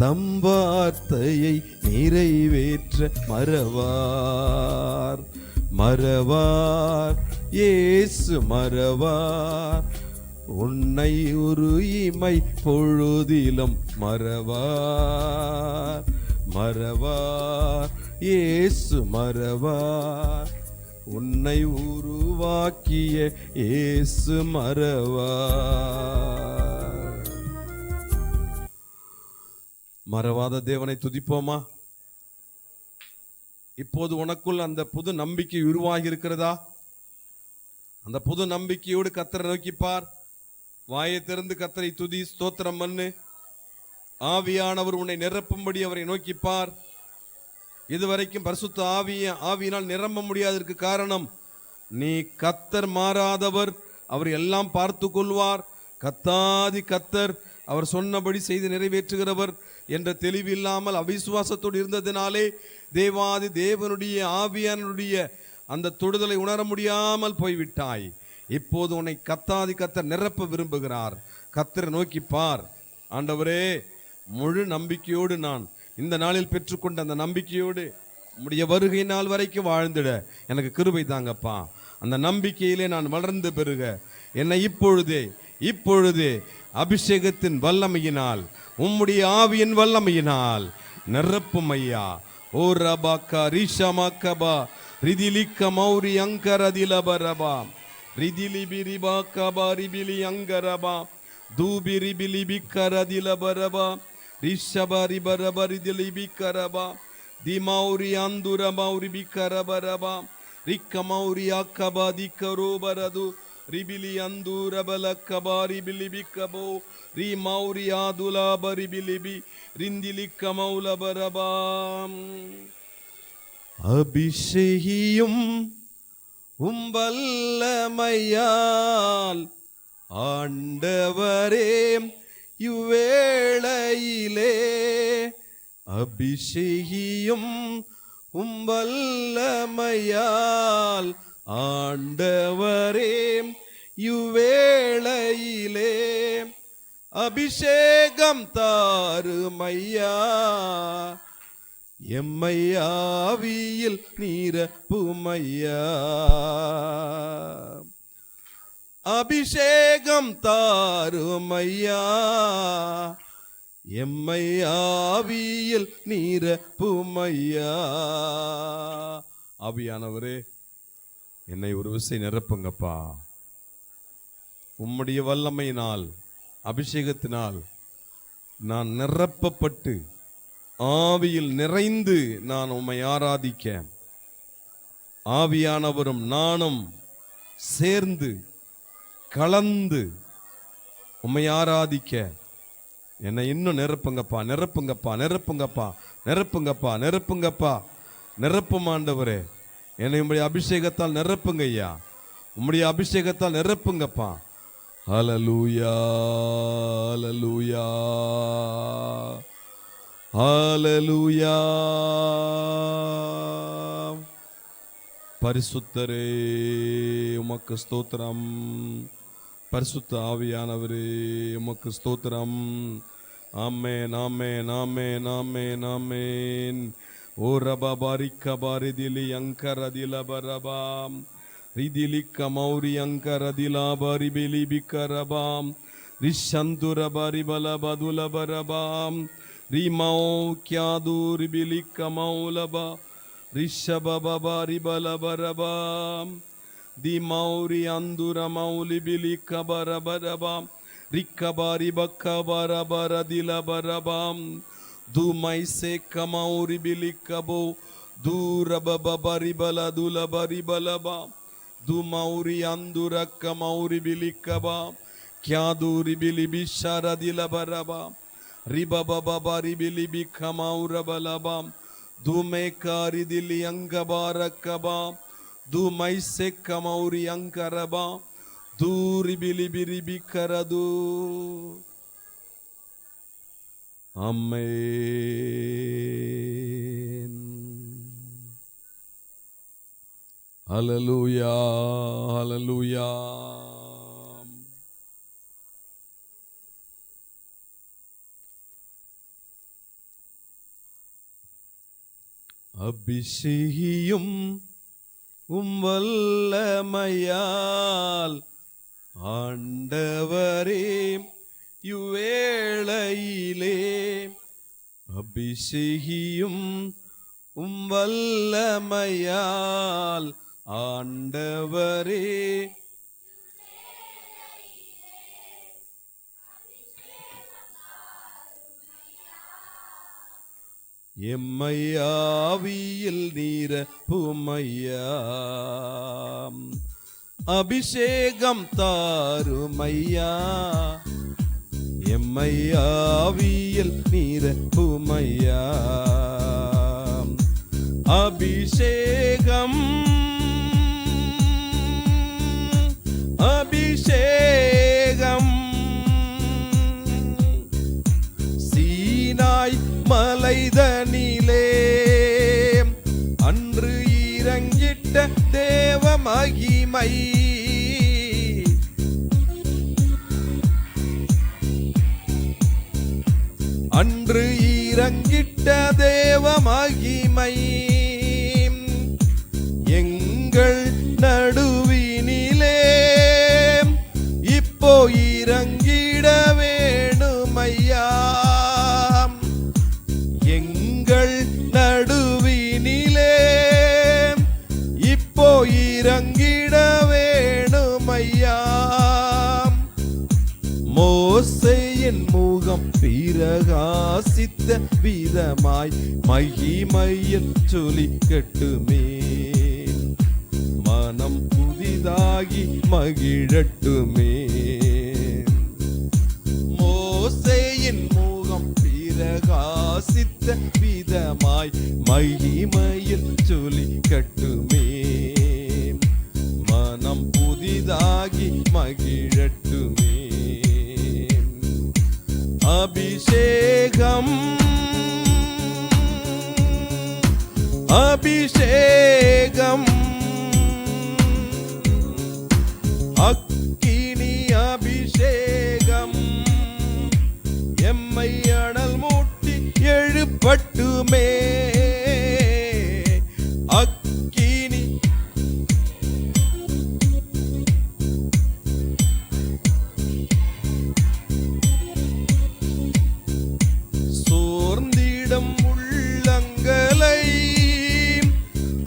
தம் வார்த்தையை நிறைவேற்ற மறவார். மறவார், இயேசு மறவார். உன்னை ஒரு இமை பொழுதிலும் மறவார். மறவார், இயேசு மறவார். உன்னை உருவாக்கிய இயேசு மறவார். மறவாத தேவனை துதிப்போமா? இப்போது உனக்குள் அந்த புது நம்பிக்கை உருவாகி இருக்கிறதா? அந்த புது நம்பிக்கையோடு கர்த்தரை நோக்கிப்பார். வாயை திறந்து கர்த்தரை துதி, ஸ்தோத்திரம் பண்ணு. ஆவியானவர் உன்னை நிரப்பும்படி அவரை நோக்கிப்பார். இதுவரைக்கும் பரிசுத்த ஆவியினால் நிரம்ப முடியாததற்கு காரணம், நீ கர்த்தர் மாறாதவர், அவர் எல்லாம் பார்த்து கொள்வார், கத்தாதி கர்த்தர், அவர் சொன்னபடி செய்து நிறைவேற்றுகிறவர் என்ற தெளிவு இல்லாமல் அவிசுவாசத்தோடு இருந்ததினாலே தேவாதி தேவனுடைய ஆவியானுடைய அந்த தொடுதலை உணர முடியாமல் போய்விட்டாய். இப்போது உன்னை கத்தாதி கர்த்தர் நிரப்ப விரும்புகிறார். கர்த்தரை நோக்கி பார். ஆண்டவரே, முழு நம்பிக்கையோடு நான் இந்த நாளில் பெற்றுக்கொண்ட அந்த நம்பிக்கையோடு உம்முடைய வருகை நாள் வரைக்கும் வாழ்ந்திட எனக்கு கிருபை தாங்கப்பா. அந்த நம்பிக்கையிலே நான் வளர்ந்து பெறுக என்னை இப்பொழுதே அபிஷேகத்தின் வல்லமையினால் உம்முடைய ஆவியின் வல்லமையினால் நிரப்பும் ஐயா. ஓ ரபாக்கா ரிஷமக்கபா ரிதிலிக்க மௌரி அங்கரதிலபரபா ரிதிலிபிரிபாக்கபா ரிபிலி அங்கரபா தூபிரிபிலிபிக்கரதிலபரபா ரிஷபரிபரபா ரிதிலிபிக்கரபா திமௌரி அந்துர மௌரி பிக்கரபரபா ரிக்க மௌரி அக்கபா திக்கரோபரது ரிபிலி அந்தூர பலக்கபா ரிபிலிபிக்கபோ ரி மௌரி ஆதுலாப ரிபிலிபி ரிந்திலிக்க மௌலபரபாம். அபிஷேகியும் வல்லமையால் ஆண்டவரே இவ்வேளையிலே அபிஷேகியும் வல்லமையால் ஆண்டவரே இவ்வேளையிலே அபிஷேகம் தாருமையா எம்மையாவியில் நீரப்புமையா அபிஷேகம் தாருமையா எம்மையாவியில் நீரப்புமையா. ஆவியானவரே என்னை ஒரு விசை நிரப்புங்கப்பா. உம்முடைய வல்லமையினால் அபிஷேகத்தினால் நான் நிரப்பப்பட்டு ஆவியில் நிறைந்து நான் உம்மை ஆராதிக்க ஆவியானவரும் நானும் சேர்ந்து கலந்து உம்மை ஆராதிக்க என்னை இன்னும் நிரப்புங்கப்பா நிரப்புங்கப்பா நிரப்புங்கப்பா நிரப்புங்கப்பா நிரப்புங்கப்பா. நிரப்பும் ஆண்டவரே, என்னை உம்முடைய அபிஷேகத்தால் நிரப்புங்க ஐயா. உம்முடைய அபிஷேகத்தால் நிரப்புங்கப்பா. ஹல்லேலூயா ஹல்லேலூயா ஹல்லேலூயா. பரிசுத்தரே உமக்கு ஸ்தோத்திரம். பரிசுத்த ஆவியானவரே உமக்கு ஸ்தோத்திரம். ஆமென் ஆமென் ஆமென் ஆமென் ஆமென். ஓ ரபபாரிக்க பாரிதிலி அங்கரதில பரபாம் ரிதிலிக்க மௌரி அங்கரதிலா பரிபிலி பிக்கரபாம் ரிஷந்துர பரிபல பதுல பரபாம் ரிமௌ கியாது ரிபிலிக்க மௌலபா ரிஷபபா ரிபல பரபாம் தி மௌரி அந்துர மௌலி பிலிக்க பரபரபாம் ரிக்கபாரி பக்கபரபரதில பரபாம் துமை சேக்க மௌரி பிலிக்கபோ தூரபபரிபல துலபரிபலபாம் துமௌரி அந்துரக்க மௌரி பிலிக்கபாம் கியாதூரி பிலிபி ஷரதிலபரபாம் ரிபபபரி பிலிபி கமௌரபலபாம் துமே காரிதிலி அங்கபாரக்கபாம் துமை சேக்க மௌரி அங்கரபாம் தூரி பிலிபிரிபி கரது. ஆமென். ஹல்லேலூயா ஹல்லேலூயா. அபிஷேகியும் வல்லமையால் ஆண்டவரே இவ்வேளையிலே அபிஷேகியும் வல்லமையால் ஆண்டவரே எம்மையாவியில் நீரப்புமையா அபிஷேகம் தாருமையா எம்மையாவியில் நீரப்புமையா அபிஷேகம் அபிஷேகம் சீனாய் மலைதனிலே அன்று இறங்கிட்ட தேவ மகிமை அன்று இறங்கிட்ட தேவ மகிமை எங்கள் நடுவினிலே இப்போ இறங்கிட வேணுமையா இறங்கிட வேணுமையா. மோசேயின் முகம் பிரகாசித்த விதமாய் மகிமையில் சொலிக்கட்டுமே. மனம் புதிதாகி மகிழட்டுமே. மோசேயின் முகம் பிரகாசித்த விதமாய் மகிமையில் சொலிக்கட்டுமே. மனம் புதிதாகி மகிழட்டுமே. அபிஷேகம் அபிஷேகம் அக்கினி அபிஷேகம் எம்மை அனல் மூட்டி எழுப்பட்டுமே. அக்கினி சோர்ந்திடம் உள்ளங்களை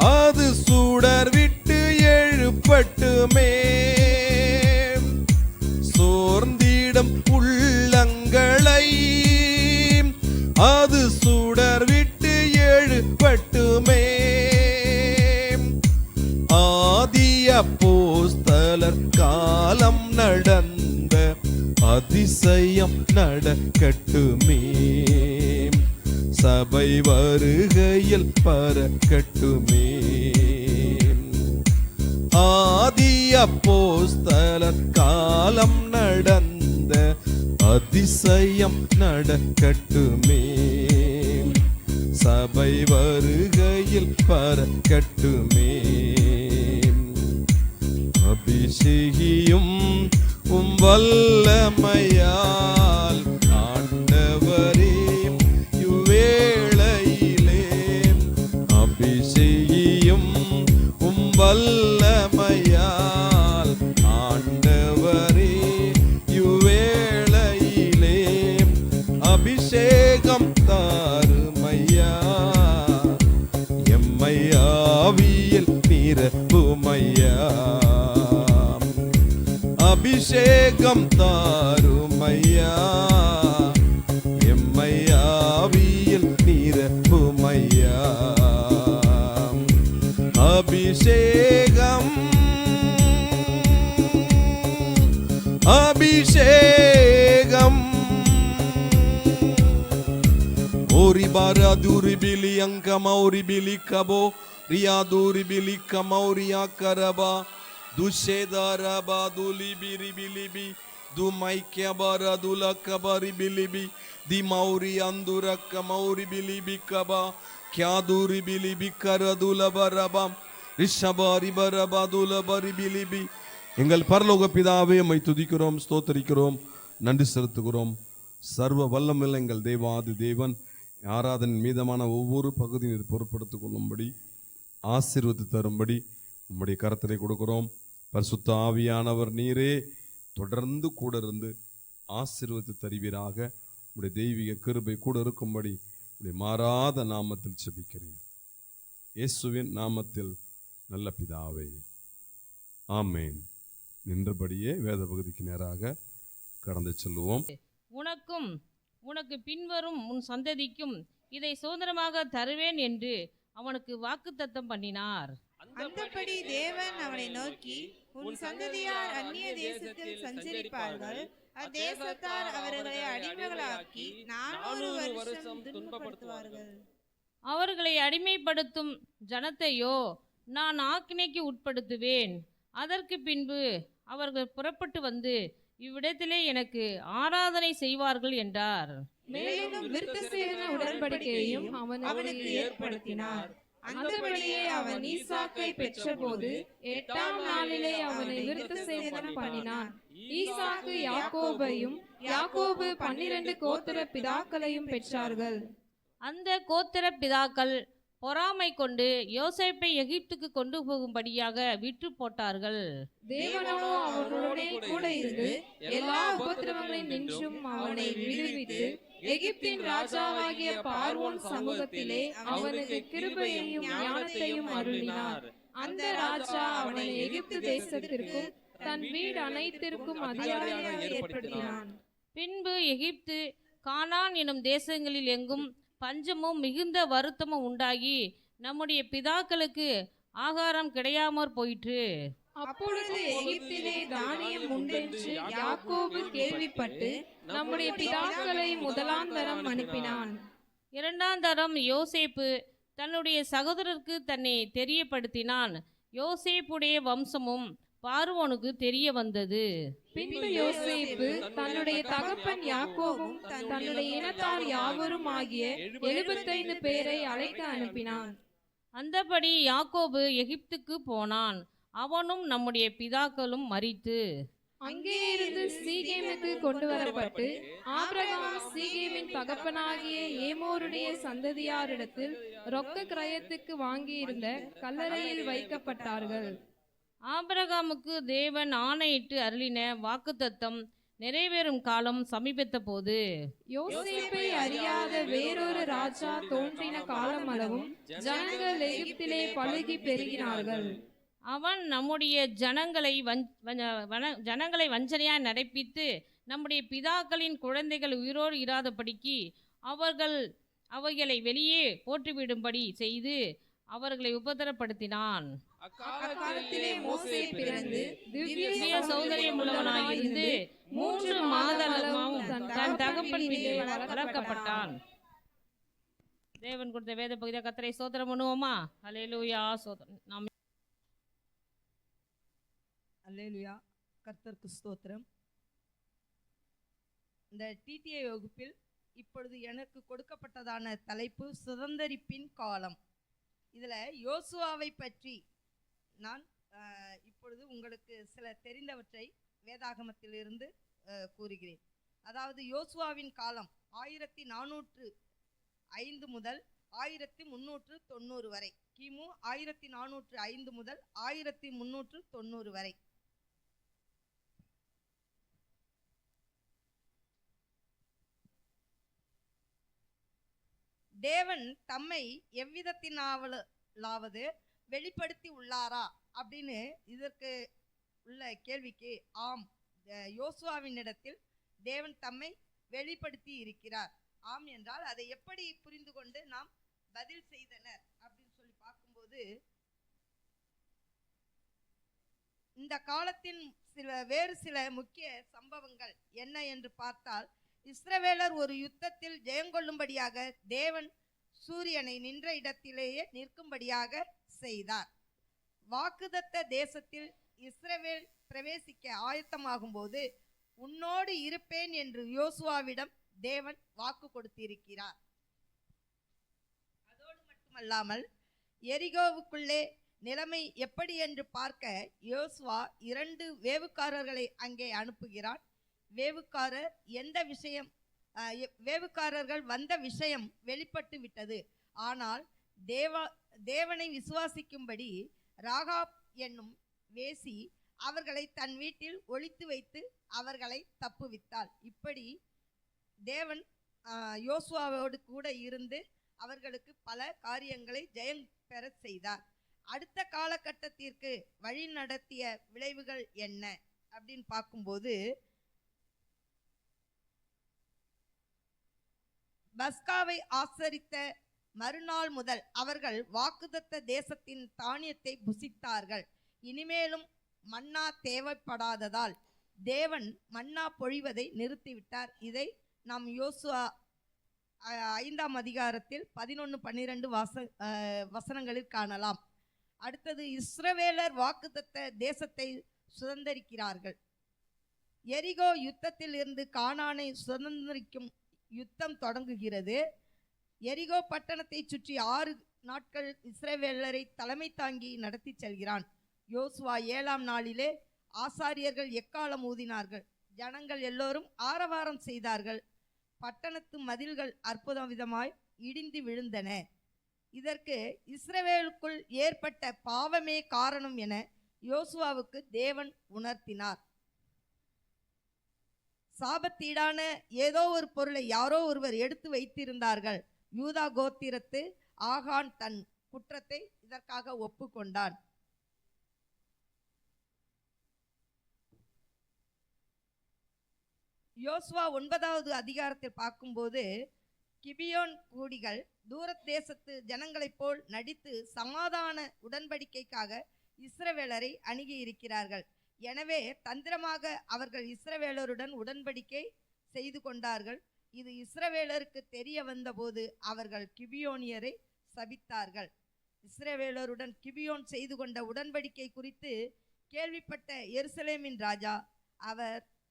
அது சுடர் விட்டு எழுப்பட்டுமே. சோர்ந்திடம் உள்ளங்களை அது சுடர் விட்டு எழுப்பட்டுமே. ஆதி அப்போஸ்தலர் காலம் நடந்த அதிசயம் நடக்கட்டுமே. சபை வருகையில் பறக்கட்டுமே. ஆதி அப்போஸ்தலர் காலம் நடந்த அதிசயம் நடக்கட்டுமே. சபை வருகையில் பறக்கட்டுமே. அபிஷேகியும் வல்லமையால் ஆண்டவரே இவ்வேளையிலே. அபிஷேகியும் வல்லமையால் ஆண்டவரே இவ்வேளையிலே. அபிஷேகம் தாருமையா. எம்மை ஆவியில் நிரப்புமையா. அபிஷேகம் தாருமையா. எம்மை ஆவியில் நிரப்புமையா. அபிஷேகம் அபிஷேகம் ஓரிபாரா தூரிபிலி அங்கமௌரிபிலி கபோ ரியா தூரிபிலி கமௌரியா கரபா துஷேதாரபா துலிபிரிபிலிபி துமைக்யபாரா துலக்கபரிபிலிபி திமௌரி அந்துரக்க மௌரிபிலிபி கபா கியாதூரிபிலிபி கரதுலபரபாம் ரிஷபாரிபரபாதுலபரிபிலிபி. எங்கள் பரலோக பிதாவே, உம்மை துதிக்கிறோம், ஸ்தோத்தரிக்கிறோம், நன்றி செலுத்துகிறோம். சர்வ வல்லமையுள்ள எங்கள் தேவாதி தேவன், ஆராதனை மீதமான ஒவ்வொரு பகுதியும் பொறுப்படுத்திக் கொள்ளும்படி ஆசீர்வதி தரும்படி உம்முடைய கரத்திலே கொடுக்கிறோம். பரிசுத்த ஆவியானவர் நீரே தொடர்ந்து கூட இருந்து ஆசீர்வதி தருவீராக. உம்முடைய தெய்வீக கிருபை கூட இருக்கும்படி உம்முடைய மாறாத நாமத்தில் ஜெபிக்கிறேன், இயேசுவின் நாமத்தில் நல்ல பிதாவே, ஆமேன். நின்றபடியே வேத பகுதிக்கு நேராக கடந்து செல்லுவோம். உனக்கும் உனக்கு பின்வரும் உன் சந்ததிக்கும் இதை சுதந்திரமாக தருவேன் என்று அவனுக்கு வாக்குத்தத்தம் பண்ணினார். அந்தபடி தேவன் அவனை நோக்கி, உன் சந்ததியார் அந்நிய தேசத்தில் சஞ்சரிப்பார்கள், அத்தேசத்தார் அவர்களை அடிமைகளாக்கி 400 வருஷம் துன்பப்படுத்துவார்கள். அவர்களை அடிமைப்படுத்தும் ஜனத்தையோ நான் ஆக்கினைக்கு உட்படுத்துவேன். அதற்கு பின்பு அவர்கள் புறப்பட்டு வந்து இவ்விடத்திலே எனக்கு ஆராதனை செய்வார்கள் என்றார். மேலும் விருத்தசேதன உடன்படிக்கையையும் அவனுக்கு ஏற்படுத்தினார். அந்தபடியே அவன் ஈசாக்கை பெற்றபோது 8ஆம் நாளிலே அவனை விருத்தசேதனம் பண்ணினான். ஈசாக்கு யாக்கோபையும், யாக்கோபு 12 கோத்திர பிதாக்களையும் பெற்றார்கள். அந்த கோத்திர பிதாக்கள் பொறாமை கொண்டு யோசேப்பை எகிப்துக்கு கொண்டு போகும்படியாக விற்று போட்டார்கள். தேவனோ அவனுடனே கூட இருந்து எல்லா உபத்திரவங்களில் நின்றும் அவனை விடுவித்து எகிப்தின் ராஜாவாகிய பார்வோன் சமூகத்திலே அவனுக்கு கிருபையையும் ஞானத்தையும் அருளினார். அந்த ராஜா அவனை எகிப்து தேசத்திற்கும் தன் வீடு அனைத்திற்கும் அதிகாரியாக ஏற்படுத்தினான். பின்பு எகிப்து கானான் எனும் தேசங்களில் எங்கும் பஞ்சமும் மிகுந்த வருத்தமும் உண்டாகி நம்முடைய பிதாக்களுக்கு ஆகாரம் கிடையாமற் போயிற்று. அப்பொழுது எகிப்திலே தானியம் உண்டென்று யாக்கோபு கேள்விப்பட்டு நம்முடைய பிதாக்களை முதலாந்தரம் அனுப்பினான். இரண்டாம் தரம் யோசேப்பு தன்னுடைய சகோதரருக்கு தன்னை தெரியப்படுத்தினான். யோசேப்புடைய வம்சமும் பார்வோனுக்கு தெரிய வந்தது. பின்பு யோசேப்பு தன்னுடைய தகப்பன் யாக்கோபும் தன்னுடைய இனத்தார் யாவரும் ஆகிய 75 பேரை அழைக்க அனுப்பினான். அந்தபடி யாக்கோபு எகிப்துக்கு போனான். அவனும் நம்முடைய பிதாக்களும் மரித்து அங்கே இருந்து சீகேமுக்கு கொண்டு வரப்பட்டு ஆபிரகாம் சீகேமின் தகப்பனாகிய ஏமோருடைய சந்ததியாரிடத்தில் ரொக்க கிரயத்துக்கு வாங்கியிருந்த கல்லறையில் வைக்கப்பட்டார்கள். ஆபிரகாமுக்கு தேவன் ஆணையிட்டு அருளின வாக்குத்தத்தம் நிறைவேறும் காலம் சமீபத்த போது யோசேப்பை அறியாத வேறொரு ராஜா தோன்றின காலமளவும் ஜனங்கள் எகிப்திலே பலுகி பெருகினார்கள். அவன் நம்முடைய ஜனங்களை வஞ்சனையாய் நடப்பித்து நம்முடைய பிதாக்களின் குழந்தைகள் உயிரோடு இராதபடிக்கு அவைகளை வெளியே போட்டுவிடும்படி செய்து அவர்களை உபத்திரப்படுத்தினான். அக்காலத்திலே மோசே பிறந்து திவ்ய சௌந்தரியம் உள்ளவனாயிருந்து 3 மாதமும் தன் தகப்பன் வீட்டில் வளர்க்கப்பட்டான். தேவன் கொடுத்த வேத பகுதியை கர்த்தரை ஸ்தோத்திரம் பண்ணுவோமா? அல்லேலூயா. நாம் அல்லேலூயா. கர்த்தருக்கு ஸ்தோத்திரம். இந்த டிடிஐ வகுப்பில் இப்பொழுது எனக்கு கொடுக்கப்பட்டதான தலைப்பு சுதந்தரிப்பின் காலம். இதில் யோசுவாவை பற்றி நான் இப்பொழுது உங்களுக்கு சில தெரிந்தவற்றை வேதாகமத்திலிருந்து கூறுகிறேன். அதாவது யோசுவாவின் காலம் 1405 முதல் 1390 வரை, கிமு 1405 முதல் 1390 வரை. தேவன் தம்மை எவ்விதத்தினாவது வெளிப்படுத்தி உள்ளாரா அப்படின்னு இதற்கு உள்ள கேள்விக்கு ஆம், யோசுவாவினிடத்தில் தேவன் தம்மை வெளிப்படுத்தி இருக்கிறார். ஆம் என்றால் அதை எப்படி புரிந்து கொண்டு நாம் பதில் செய்தனர் அப்படின்னு சொல்லி பார்க்கும்போது, இந்த காலத்தின் வேறு சில முக்கிய சம்பவங்கள் என்ன என்று பார்த்தால், இஸ்ரவேலர் ஒரு யுத்தத்தில் ஜெயங்கொள்ளும்படியாக தேவன் சூரியனை நின்ற இடத்திலேயே நிற்கும்படியாக செய்தார். வாக்குதத்த தேசத்தில் இஸ்ரவேல் பிரவேசிக்க ஆயத்தமாகும் போது உன்னோடு இருப்பேன் என்று யோசுவாவிடம் தேவன் வாக்கு கொடுத்திருக்கிறார். அதோடு மட்டுமல்லாமல் எரிகோவுக்குள்ளே நிலைமை எப்படி என்று பார்க்க யோசுவா 2 வேவுக்காரர்களை அங்கே அனுப்புகிறார். வேவுக்காரர்கள் வந்த விஷயம் வெளிப்பட்டு விட்டது. ஆனால் தேவனை விசுவாசிக்கும்படி ராகாப் என்னும் வேசி அவர்களை தன் வீட்டில் ஒளித்து வைத்து அவர்களை தப்புவித்தாள். இப்படி தேவன் யோசுவாவோடு கூட இருந்து அவர்களுக்கு பல காரியங்களை ஜெயம் பெற செய்தார். அடுத்த காலகட்டத்திற்கு வழி நடத்திய விளைவுகள் என்ன அப்படின்னு பார்க்கும்போது, பஸ்காவை ஆசரித்த மறுநாள் முதல் அவர்கள் வாக்குதத்த தேசத்தின் தானியத்தை புசித்தார்கள். இனிமேலும் மன்னா தேவைப்படாததால் தேவன் மன்னா பொழிவதை நிறுத்திவிட்டார். இதை நாம் யோசுவா 5ஆம் அதிகாரத்தில் 11-12 வசனங்களில் காணலாம். அடுத்தது, இஸ்ரவேலர் வாக்குதத்த தேசத்தை சுதந்தரிக்கிறார்கள். எரிகோ யுத்தத்தில் இருந்து கானானை சுதந்தரிக்கும் யுத்தம் தொடங்குகிறது. எரிகோ பட்டணத்தை சுற்றி 6 நாட்கள் இஸ்ரவேலரை தலைமை தாங்கி நடத்தி செல்கிறான். யோசுவா 7ஆம் நாளிலே ஆசாரியர்கள் எக்காலம் ஊதினார்கள். ஜனங்கள் எல்லோரும் ஆரவாரம் செய்தார்கள். பட்டணத்து மதில்கள் அற்புத விதமாய் இடிந்து விழுந்தன. இதற்கு இஸ்ரவேலுக்குள் ஏற்பட்ட பாவமே காரணம் என யோசுவாவுக்கு தேவன் உணர்த்தினார். சாபத்தீடான ஏதோ ஒரு பொருளை யாரோ ஒருவர் எடுத்து வைத்திருந்தார்கள். யூதா கோத்திரத்து ஆகான் தன் குற்றத்தை இதற்காக ஒப்புக்கொண்டான். யோசுவா 9வது அதிகாரத்தில் பார்க்கும்போது கிபியோன் கூடிகள் தூரதேசத்து ஜனங்களைப் போல் நடித்து சமாதான உடன்படிக்கைக்காக இஸ்ரவேலரை அணுகி இருக்கிறார்கள். எனவே தந்திரமாக அவர்கள் இஸ்ரவேலருடன் உடன்படிக்கை செய்து கொண்டார்கள். இது இஸ்ரவேலருக்கு தெரிய வந்தபோது அவர்கள் கிபியோனியரை சபித்தார்கள். இஸ்ரவேலருடன் கிபியோன் செய்து கொண்ட உடன்படிக்கை குறித்து கேள்விப்பட்ட எருசலேமின் ராஜா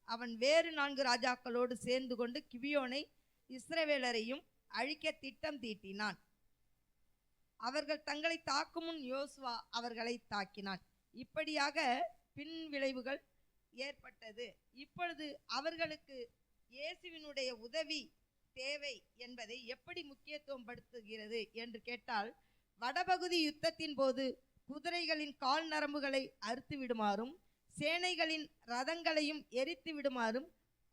அவன் வேறு 4 ராஜாக்களோடு சேர்ந்து கொண்டு கிபியோனை இஸ்ரவேலரையும் அழிக்க திட்டம் தீட்டினான். அவர்கள் தங்களை தாக்கும் முன் யோசுவா அவர்களை தாக்கினான். இப்படியாக பின் விளைவுகள் ஏற்பட்டது. இப்பொழுது அவர்களுக்கு இயேசுவினுடைய உதவி தேவை என்பதை எப்படி முக்கியத்துவம் படுத்துகிறது என்று கேட்டால், வடபகுதி யுத்தத்தின் போது குதிரைகளின் கால் நரம்புகளை அறுத்து விடுமாறும் சேனைகளின் ரதங்களையும் எரித்து விடுமாறும்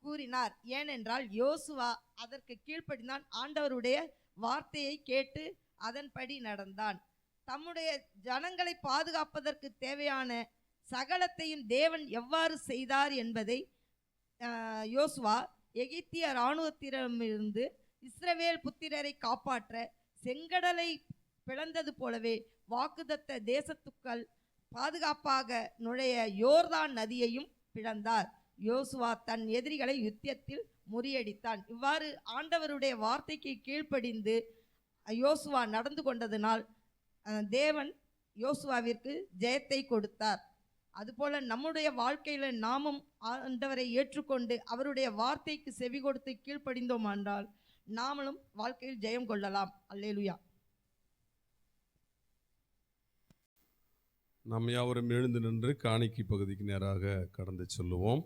கூறினார். ஏனென்றால் யோசுவா அதற்கு கீழ்ப்படிந்தான். ஆண்டவருடைய வார்த்தையை கேட்டு அதன்படி நடந்தான். தம்முடைய ஜனங்களை பாதுகாப்பதற்கு தேவையான சகலத்தையும் தேவன் எவ்வாறு செய்தார் என்பதை யோசுவா எகிப்திய இராணுவத்திடமிருந்து இஸ்ரவேல் புத்திரரை காப்பாற்ற செங்கடலை பிளந்தது போலவே வாக்குதத்த தேசத்துக்கள் பாதுகாப்பாக நுழைய யோர்தான் நதியையும் பிளந்தார். யோசுவா தன் எதிரிகளை யுத்தத்தில் முறியடித்தான். இவ்வாறு ஆண்டவருடைய வார்த்தைக்கு கீழ்ப்படிந்து யோசுவா நடந்து கொண்டதனால் தேவன் யோசுவாவிற்கு ஜெயத்தை கொடுத்தார். அதுபோல நம்முடைய வாழ்க்கையில நாமும் ஆண்டவரை ஏற்றுக்கொண்டு அவருடைய வார்த்தைக்கு செவி கொடுத்து கீழ்ப்படிந்தோம் என்றால் நாமளும் வாழ்க்கையில் ஜெயம் கொள்ளலாம். அல்லேலூயா. நாம் யாவரும் எழுந்து நின்று காணிக்கை பகுதிக்கு நேராக கடந்து சொல்லுவோம்.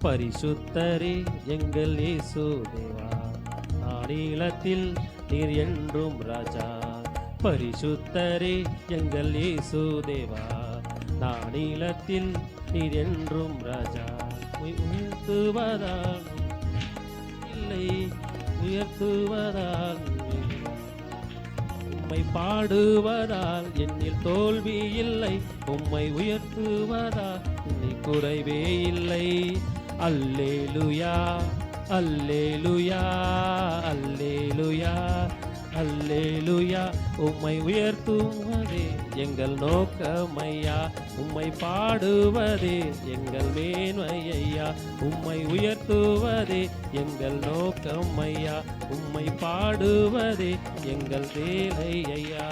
பரிசுத்தரே எங்கள் இயேசு தேவா, நாடீளத்தில் நீர் என்றும் ராஜா. பரிசுத்தரே எங்கள் இயேசு தேவா, நாடீளத்தில் நீர் என்றும் ராஜா. உயர்த்துவதால் இல்லை, உயர்த்துவதால் உம்மை பாடுவதால் என்னில் தோல்வி இல்லை, உம்மை உயர்த்துவதால் என்னில் குறைவே இல்லை. அல்லேலூயா, அல்லேலூயா, அல்லேலூயா, அல்லேலூயா. உம்மை உயர்த்துவதே எங்கள் நோக்கமையா, உம்மை பாடுவதே எங்கள் மேன்மையா. உம்மை உயர்த்துவதே எங்கள் நோக்கமையா, உம்மை பாடுவதே எங்கள் வேலையா.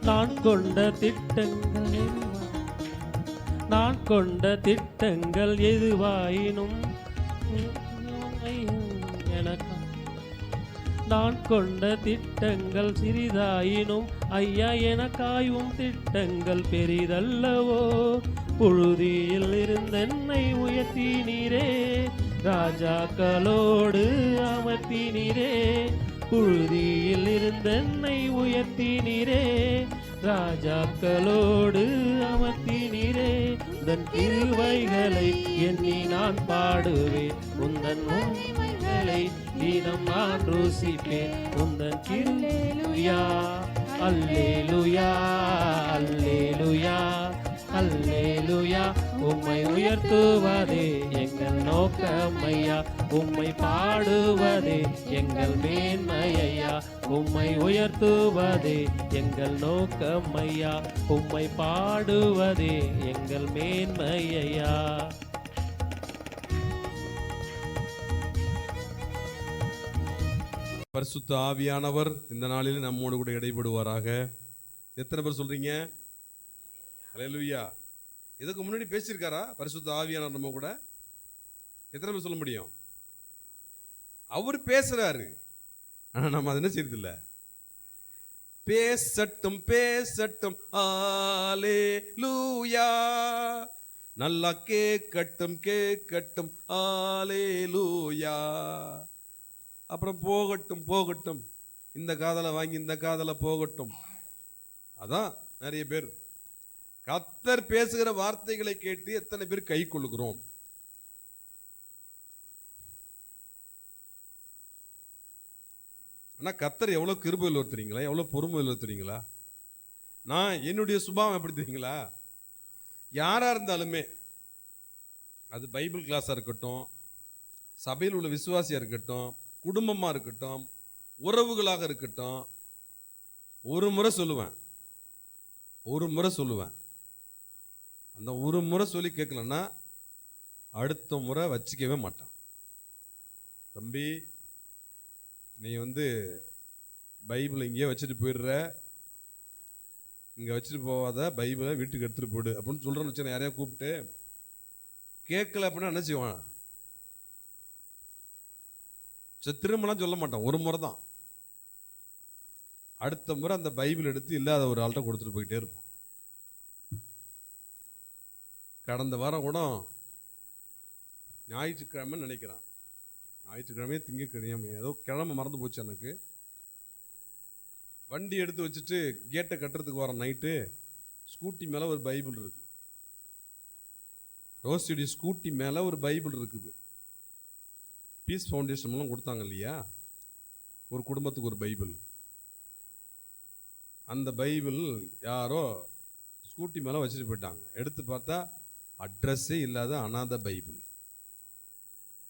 நான் கொண்ட திட்டங்கள் எதுவாயினும் எனக்கு நான் கொண்ட திட்டங்கள் சிறிதாயினும் ஐயா எனக்காயும் திட்டங்கள் பெரிதல்லவோ. புழுதியில் இருந்தென்னை உயர்த்தினீரே, ராஜாக்களோடு அமர்த்தினீரே. புழுதியில் இருந்தென்னை உயர்த்தினீரே, ராஜாக்களோடு அமர்த்தினீரே. உந்தன் கிருபைகளை எண்ணி நான் பாடுவேன், உந்தன் உண்மைகளை தினம் நான் ருசிப்பேன். உந்தன் கிருபையா, அல்லேலூயா, அல்லேலூயா, அல்லேலூயா. உம்மை உயர்த்துவதே எங்கள் நோக்கம் ஐயா, உம்மை பாடுவதே எங்கள் மேன்மையா. உம்மை உயர்த்துவதே எங்கள் நோக்கம் ஐயா, உம்மை பாடுவதே எங்கள் மேன்மையா. பரிசுத்த ஆவியானவர் இந்த நாளில் நம்மோடு கூட இடைபடுவாராக. எத்தனை பேர் சொல்றீங்க அல்லேலூயா? இதுக்கு முன்னாடி பேசியிருக்காரா பரிசுத்த ஆவியானவர் நம்ம கூட? எத்தனை பேர் சொல்ல முடியும்? அவர் பேசுறாரு, ஆனா நம்ம அது என்ன செய்யறதில்ல. பேசட்டும் பேசட்டும் அல்லேலூயா, நல்லா கேட்கட்டும் கேட்கட்டும் அல்லேலூயா. அப்புறம் போகட்டும் போகட்டும், இந்த காதலை வாங்கி இந்த காதலை போகட்டும். அதான் நிறைய பேர் கர்த்தர் பேசுகிற வார்த்தைகளை கேட்டு எத்தனை பேர் கை கொள்ளுகிறோம்? ஆனா கர்த்தர் எவ்வளவு கிருபையில் ஒருத்தரீங்களா, எவ்வளவு பொறுமையில் ஒருத்தரீங்களா? நான் என்னுடைய சுபாவம் எப்படி தெரியுங்களா? யாரா இருந்தாலுமே, அது பைபிள் கிளாஸா இருக்கட்டும், சபையில் உள்ள விசுவாசியா இருக்கட்டும், குடும்பமாக இருக்கட்டும், உறவுகளாக இருக்கட்டும், ஒரு முறை சொல்லுவேன். அந்த ஒரு முறை சொல்லி கேட்கலன்னா அடுத்த முறை வச்சுக்கவே மாட்டான். தம்பி, நீ பைபிள் இங்கேயே வச்சுட்டு போயிடுற, இங்கே வச்சுட்டு போகாத, பைபிளை வீட்டுக்கு எடுத்துகிட்டு போயிடு அப்படின்னு சொல்கிறேன்னு வச்சு யாரையா கூப்பிட்டு கேட்கல அப்படின்னா என்ன செய்வான்? திரும்பலாம் சொல்ல மாட்டான், ஒரு முறை தான். அடுத்த முறை அந்த பைபிள் எடுத்து இல்லாத ஒரு ஆள்கிட்ட கொடுத்துட்டு போயிட்டே இருப்போம். கடந்த வாரம் கூட ஞாயிற்றுக்கிழமை நினைக்கிறான், ஞாயிற்றுக்கிழமையே திங்கக்கிழமை ஏதோ கிழமை மறந்து போச்சு எனக்கு. வண்டி எடுத்து வச்சுட்டு கேட்டை கட்டுறதுக்கு வர நைட்டு ஸ்கூட்டி மேலே ஒரு பைபிள் இருக்கு. ரோஸ்டி ஸ்கூட்டி மேலே ஒரு பைபிள் இருக்குது. பீஸ் ஃபவுண்டேஷன் மூலம் கொடுத்தாங்க இல்லையா, ஒரு குடும்பத்துக்கு ஒரு பைபிள். அந்த பைபிள் யாரோ ஸ்கூட்டி மேலே வச்சுட்டு போயிட்டாங்க. எடுத்து பார்த்தா அட்ரஸே இல்லாத அனாதை பைபிள்.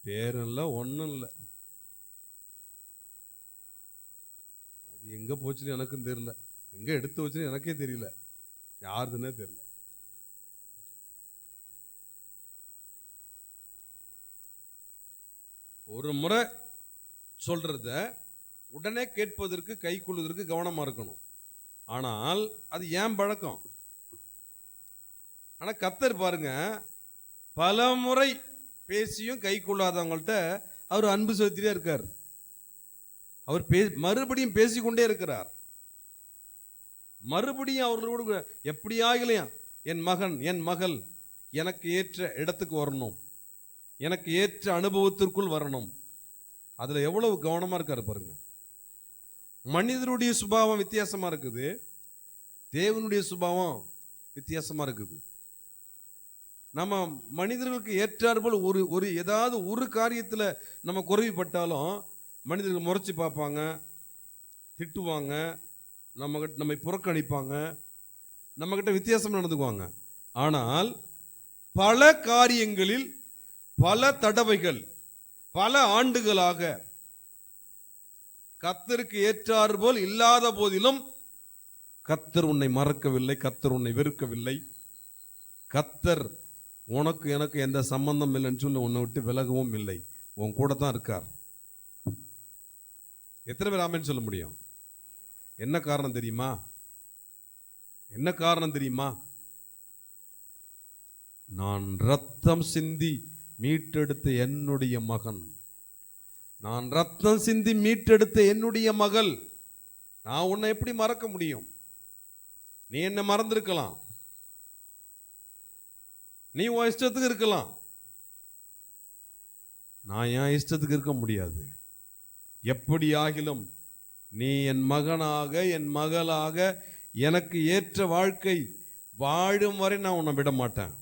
பேரும் இல்லை, ஒன்றும் இல்லை. அது எங்கே போச்சுன்னு எனக்கும் தெரியல, எங்கே எடுத்து வச்சுன்னு எனக்கே தெரியல, யாருதுன்னே தெரியல. ஒரு முறை சொல்றத உடனே கேட்பதற்கு கை கொள்வதற்கு கவனமா இருக்கணும். ஆனால் அது ஏன் பழக்கம்? ஆனா கர்த்தர் பாருங்க, பல முறை பேசியும் கை கொள்ளாதவங்கள்ட்ட அவர் அன்பு செலுத்திட்டே இருக்கார். அவர் மறுபடியும் பேசிக்கொண்டே இருக்கிறார். மறுபடியும் அவர்களோடு எப்படியாகலையும் என் மகன் என் மகள் எனக்கு ஏற்ற இடத்துக்கு வரணும், எனக்கு ஏற்ற அனுபவத்திற்குள் வரணும். அதில் எவ்வளவு கவனமாக இருக்காரு பாருங்க. மனிதனுடைய சுபாவம் வித்தியாசமாக இருக்குது, தேவனுடைய சுபாவம் வித்தியாசமாக இருக்குது. நம்ம மனிதர்களுக்கு ஏற்றாற்போல் ஒரு ஏதாவது ஒரு காரியத்தில் நம்ம குறைவுபட்டாலும் மனிதர்கள் முறைச்சி பார்ப்பாங்க, திட்டுவாங்க, நம்மை புறக்கணிப்பாங்க, நம்மக்கிட்ட வித்தியாசம் நடந்துக்குவாங்க. ஆனால் பல காரியங்களில் பல தடவைகள் பல ஆண்டுகளாக கர்த்தருக்கு ஏற்றாற்போல் இல்லாத போதிலும் கர்த்தர் உன்னை மறக்கவில்லை, கர்த்தர் உன்னை வெறுக்கவில்லை. கர்த்தர் உனக்கு எனக்கு எந்த சம்பந்தம் இல்லைன்னு சொல்லி உன்னை விட்டு விலகவும் இல்லை, உன் கூட தான் இருக்கார். எத்தனை பேர் ஆமென் சொல்ல முடியும்? என்ன காரணம் தெரியுமா? என்ன காரணம் தெரியுமா? நான் ரத்தம் சிந்தி மீட்டெடுத்த என்னுடைய மகன், நான் ரத்தம் சிந்தி மீட்டெடுத்த என்னுடைய மகள். நான் உன்னை எப்படி மறக்க முடியும்? நீ என்ன மறந்திருக்கலாம், நீ உன் இஷ்டத்துக்கு இருக்கலாம், நான் என் இஷ்டத்துக்கு இருக்க முடியாது. எப்படி ஆகிலும் நீ என் மகனாக என் மகளாக எனக்கு ஏற்ற வாழ்க்கை வாழும் வரை நான் உன்னை விட மாட்டேன்,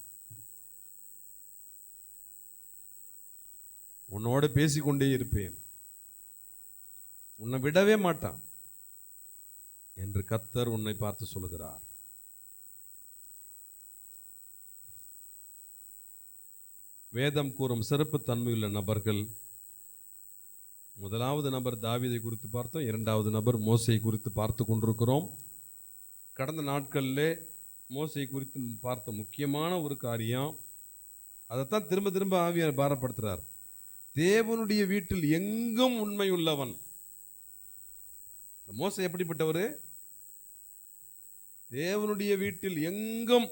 உன்னோடு பேசிக்கொண்டே இருப்பேன், உன்னை விடவே மாட்டான் என்று கர்த்தர் உன்னை பார்த்து சொல்லுகிறார். வேதம் கூறும் சிறப்பு தன்மையுள்ள நபர்கள். முதலாவது நபர் தாவீதை குறித்து பார்த்தோம், இரண்டாவது நபர் மோசேயை குறித்து பார்த்து கொண்டிருக்கிறோம். கடந்த நாட்களிலே மோசேயை குறித்து பார்த்த முக்கியமான ஒரு காரியம், அதைத்தான் திரும்ப திரும்ப ஆவியார் பாரப்படுத்துறார். தேவனுடைய வீட்டில் எங்கும் உண்மை உள்ளவன். மோசே எப்படிப்பட்டவர்? தேவனுடைய வீட்டில் எங்கும்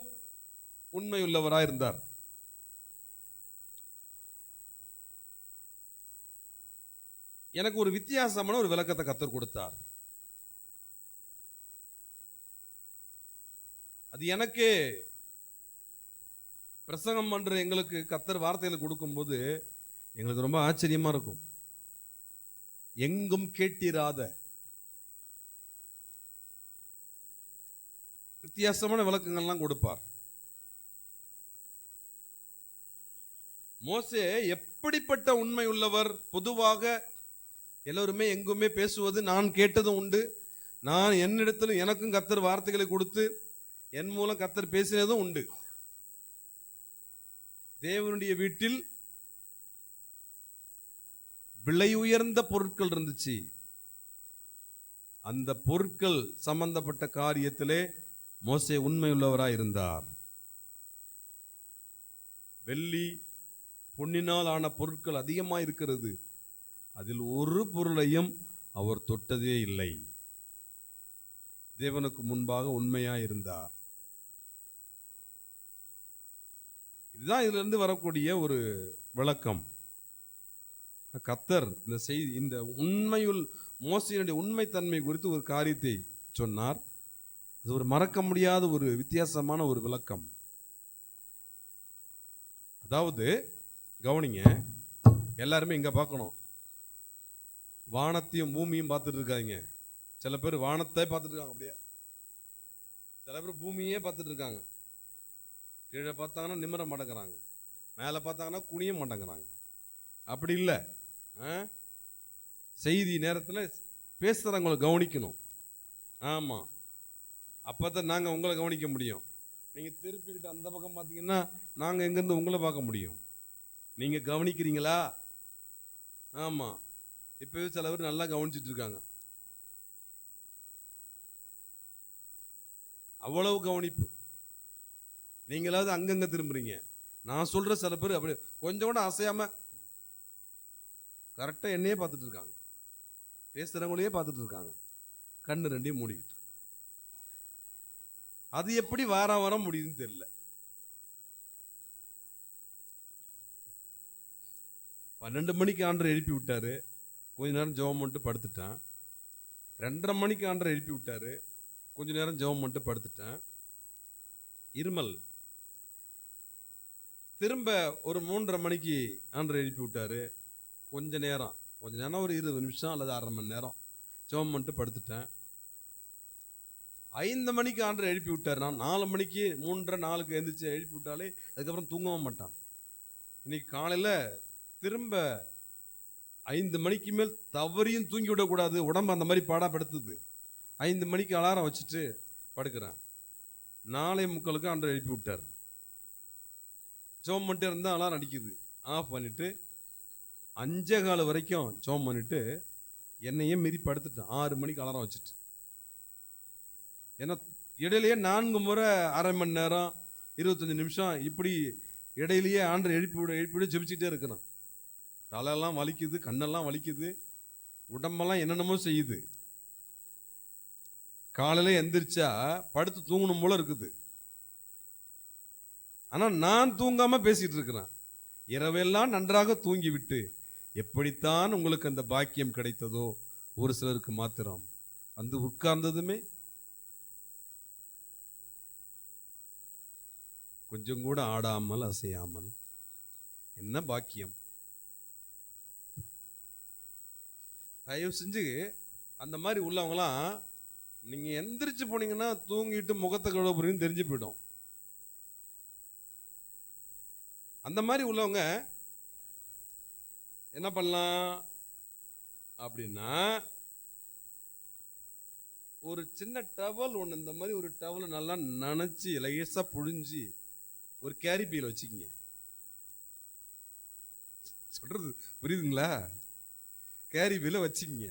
உண்மை உள்ளவராய் இருந்தார். எனக்கு ஒரு வித்தியாசமான ஒரு விளக்கத்தை கர்த்தர் கொடுத்தார். அது எனக்கே பிரசங்கம் பண்ற எங்களுக்கு கர்த்தர் வார்த்தைகளை கொடுக்கும்போது எங்களுக்கு ரொம்ப ஆச்சரியமா இருக்கும். எங்கும் கேட்டிராத வித்தியாசமான விளக்கங்கள்லாம் கொடுப்பார். மோசே எப்படிப்பட்ட உண்மை உள்ளவர்? பொதுவாக எல்லோருமே எங்குமே பேசுவது நான் கேட்டதும் உண்டு. நான் என்னிடத்திலும் எனக்கும் கர்த்தர் வார்த்தைகளை கொடுத்து என் மூலம் கர்த்தர் பேசினதும் உண்டு. தேவனுடைய வீட்டில் விலை உயர்ந்த பொருட்கள் இருந்துச்சு. அந்த பொருட்கள் சம்பந்தப்பட்ட காரியத்திலே மோசே உண்மையுள்ளவராய் இருந்தார். வெள்ளி பொன்னினால் ஆன பொருட்கள் அதிகமாக இருக்கிறது. அதில் ஒரு பொருளையும் அவர் தொட்டதே இல்லை. தேவனுக்கு முன்பாக உண்மையாய் இருந்தார். இதுதான் இதிலிருந்து வரக்கூடிய ஒரு விளக்கம். கர்த்தர் இந்த செய்தி, இந்த உண்மையுள் மோசேயினுடைய உண்மைத்தன்மை குறித்து ஒரு காரியத்தை சொன்னார். அது ஒரு மறக்க முடியாத ஒரு வித்தியாசமான ஒரு விளக்கம். அதாவது கவனிங்க, எல்லாருமே இங்க பார்க்கணும். வானத்தையும் பூமியும் பார்த்துட்டு இருக்காங்க. சில பேர் வானத்தை பார்த்துட்டு இருக்காங்க, அப்படியே. சில பேர் பூமியே பார்த்துட்டு இருக்காங்க. கீழே பார்த்தாங்கன்னா நிமிர மாட்டேங்கிறாங்க, மேலே பார்த்தாங்கன்னா குனிய மாட்டேங்கிறாங்க. அப்படி இல்லை. செய்தி நேரத்தில் பேசுகிறவங்களை கவனிக்கணும். ஆமாம், அப்போ தான் நாங்கள் உங்களை கவனிக்க முடியும். நீங்கள் திருப்பிக்கிட்டு அந்த பக்கம் பார்த்தீங்கன்னா நாங்கள் எங்கேருந்து உங்களை பார்க்க முடியும். நீங்கள் கவனிக்கிறீங்களா? ஆமாம், இப்போவே சில பேர் நல்லா கவனிச்சிட்டு இருக்காங்க. அவ்வளவு கவனிப்பு. நீங்களாவது அங்கங்கே திரும்புறீங்க. நான் சொல்கிற சில பேர் அப்படி கொஞ்சம் கூட அசையாமல் கரெக்டாக என்னையே பார்த்துட்டு இருக்காங்க, பேசுகிறவங்களையே பார்த்துட்டு இருக்காங்க, கண்ணு ரெண்டையும் மூடிக்கிட்டு. அது எப்படி வாரம் வாரம் முடியுதுன்னு தெரியல. 12 மணிக்கு ஆண்டரை எழுப்பி விட்டாரு, கொஞ்ச நேரம் ஜெபம் பண்ணிட்டு படுத்துட்டேன். 2:30 மணிக்கு ஆண்டரை எழுப்பி விட்டாரு, கொஞ்ச நேரம் ஜெபம் பண்ணிட்டு படுத்துட்டேன். இருமல். திரும்ப ஒரு 3:30 மணிக்கு ஆண்டரை எழுப்பி விட்டாரு, கொஞ்ச நேரம் ஒரு 20 நிமிஷம் அல்லது 1/2 மணி நேரம் ஜெபம் பண்ணிட்டு படுத்துட்டேன். 5 மணிக்கு ஆண்டரை எழுப்பி விட்டார். நான் 4 மணிக்கு 3:30 4க்கு எழுந்திரிச்சு எழுப்பி விட்டாலே அதுக்கப்புறம் தூங்கவும் மாட்டான். இன்னைக்கு காலையில் திரும்ப 5 மணிக்கு மேல் தவறியும் தூங்கி விடக்கூடாது, உடம்பு அந்த மாதிரி பாடாப்படுத்துது. 5 மணிக்கு அலாரம் வச்சுட்டு படுக்கிறேன். 4:45 ஆண்டரை எழுப்பி விட்டார். ஜெபம் பண்ணிட்டு இருந்தால் அலாரம் அடிக்குது, ஆஃப் பண்ணிவிட்டு 5:15 வரைக்கும் ஜெபம் பண்ணிவிட்டு என்னையே மீறி படுத்துட்டேன். 6 மணிக்கு அலாரம் வச்சுட்டு. ஏன்னா இடையிலேயே 4 முறை 1/2 மணி நேரம் 25 நிமிஷம் இப்படி இடையிலேயே ஆண்டரை எழுப்பிவிட ஜெபிச்சுட்டே இருக்கணும். தலையெல்லாம் வலிக்குது, கண்ணெல்லாம் வலிக்குது, உடம்பெல்லாம் என்னென்னமோ செய்யுது. காலையில் எந்திரிச்சா படுத்து தூங்கணும் போல இருக்குது. ஆனால் நான் தூங்காமல் பேசிகிட்டு இருக்கிறேன். இரவெல்லாம் நன்றாக தூங்கி விட்டு எப்படித்தான் உங்களுக்கு அந்த பாக்கியம் கிடைத்ததோ ஒரு சிலருக்கு மாத்திரம் வந்து உட்கார்ந்ததுமே கொஞ்சம் கூட ஆடாமல் அசையாமல். என்ன பாக்கியம்! தயவு செஞ்சு அந்த மாதிரி உள்ளவங்களாம் நீங்கள் எந்திரிச்சு போனீங்கன்னா தூங்கிட்டு முகத்தை கழுவ போறீங்கன்னு தெரிஞ்சு போயிடும். அந்த மாதிரி உள்ளவங்க என்ன பண்ணலாம் அப்படின்னா, ஒரு சின்ன டவல் ஒன்று, இந்த மாதிரி ஒரு டவலை நல்லா நனைச்சி லேசாக புழிஞ்சி ஒரு கேரி பையில் வச்சுக்கிங்க. சொல்றது புரியுதுங்களா? கேரி பில்ல வச்சுங்க.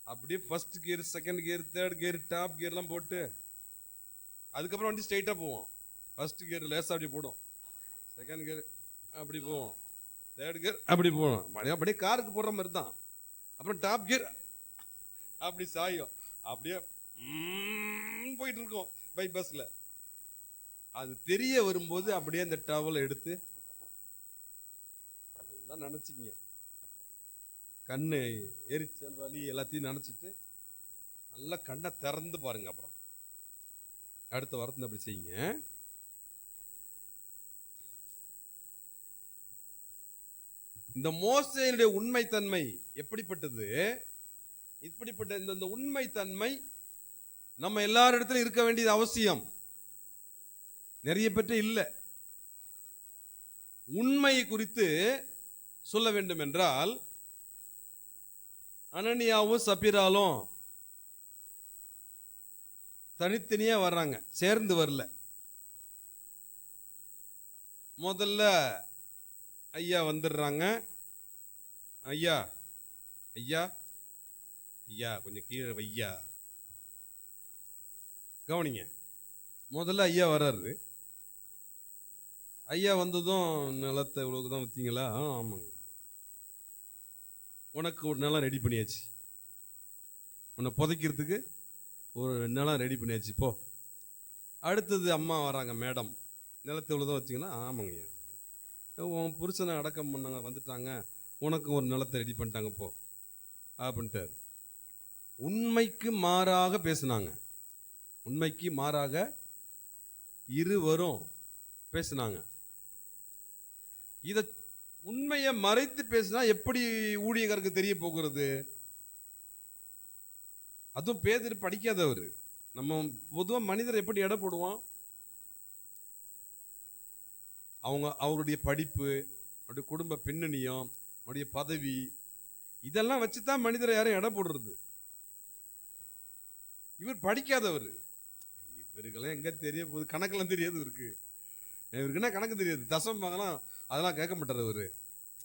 அப்படியே first gear, second gear, third gear, top கியர்லாம் போட்டு அதுக்கப்புறம் வண்டி ஸ்ட்ரைட்டாக போவோம். ஃபர்ஸ்ட் கியர் லேசாக அப்படி போடும், செகண்ட் கியர் அப்படி போவோம், தேர்ட் கியர் அப்படி போவோம். அப்படியே காருக்கு போடுற மாதிரி தான். அப்புறம் டாப் கியர் அப்படி சாயும், அப்படியே போயிட்டு இருக்கோம் பைபாஸில். அது தெரிய வரும்போது அப்படியே அந்த டவலை எடுத்து எல்லாம் நினச்சிங்க, கண்ணு எரிச்சல் வலி எல்லாத்தையும் நினச்சிட்டு நல்லா கண்ணை திறந்து பாருங்க. அப்புறம் அடுத்த வாரத்தில் அப்படி செய்யுங்க. இந்த மோசேயினுடைய உண்மைத்தன்மை எப்படிப்பட்டது? இப்படிப்பட்ட இந்த உண்மைத்தன்மை நம்ம எல்லாரிடத்திலும் இருக்க வேண்டியது அவசியம். நிறைய பேர்ட்ட இல்லை. உண்மை குறித்து சொல்ல வேண்டும் என்றால் அனனியாவும் சப்பீராலும் தனித்தனியா வர்றாங்க, சேர்ந்து வரல. முதல்ல ஐயா வந்துடுறாங்க. ஐயா ஐயா ஐயா கொஞ்சம் கீழே வையா, கவனிங்க. முதல்ல ஐயா வர்றாரு. ஐயா வந்ததும் நிலத்தை இவ்வளவுக்கு தான் விற்றீங்களா? ஆமாங்க. உனக்கு ஒரு நிலம் ரெடி பண்ணியாச்சு, உன்னை புதைக்கிறதுக்கு ஒரு நிலம் ரெடி பண்ணியாச்சு, போ. அடுத்தது அம்மா வராங்க, மேடம், நிலத்தை இவ்வளோதான் வச்சிங்கன்னா? ஆமாங்க. உன் புருஷனை அடக்கம் பண்ணாங்க, வந்துட்டாங்க, உனக்கு ஒரு நிலத்தை ரெடி பண்ணிட்டாங்க, போ அப்படின்ட்டார். உண்மைக்கு மாறாக பேசுனாங்க. உண்மைக்கு மாறாக இருவரும் பேசுனாங்க. இதை உண்மையை மறைத்து பேசினா எப்படி ஊழியக்காரருக்கு தெரிய போகிறது? அதுவும் பேதுரு படிக்காதவர். நம்ம பொதுவாக மனிதர் எப்படி எடை போடுவோம்? அவருடைய படிப்பு, அவருடைய குடும்ப பின்னணியம், அவருடைய பதவி, இதெல்லாம் வச்சுதான் மனிதரை யாரும் எடை போடுறது. இவர் படிக்காதவர். இவருக்கெல்லாம் எங்க தெரிய போகுது? கணக்கெல்லாம் தெரியாது இவருக்கு. இவருக்குன்னா கணக்கு தெரியாது. தசமங்களாம் அதெல்லாம் கேட்க மாட்டார் அவரு.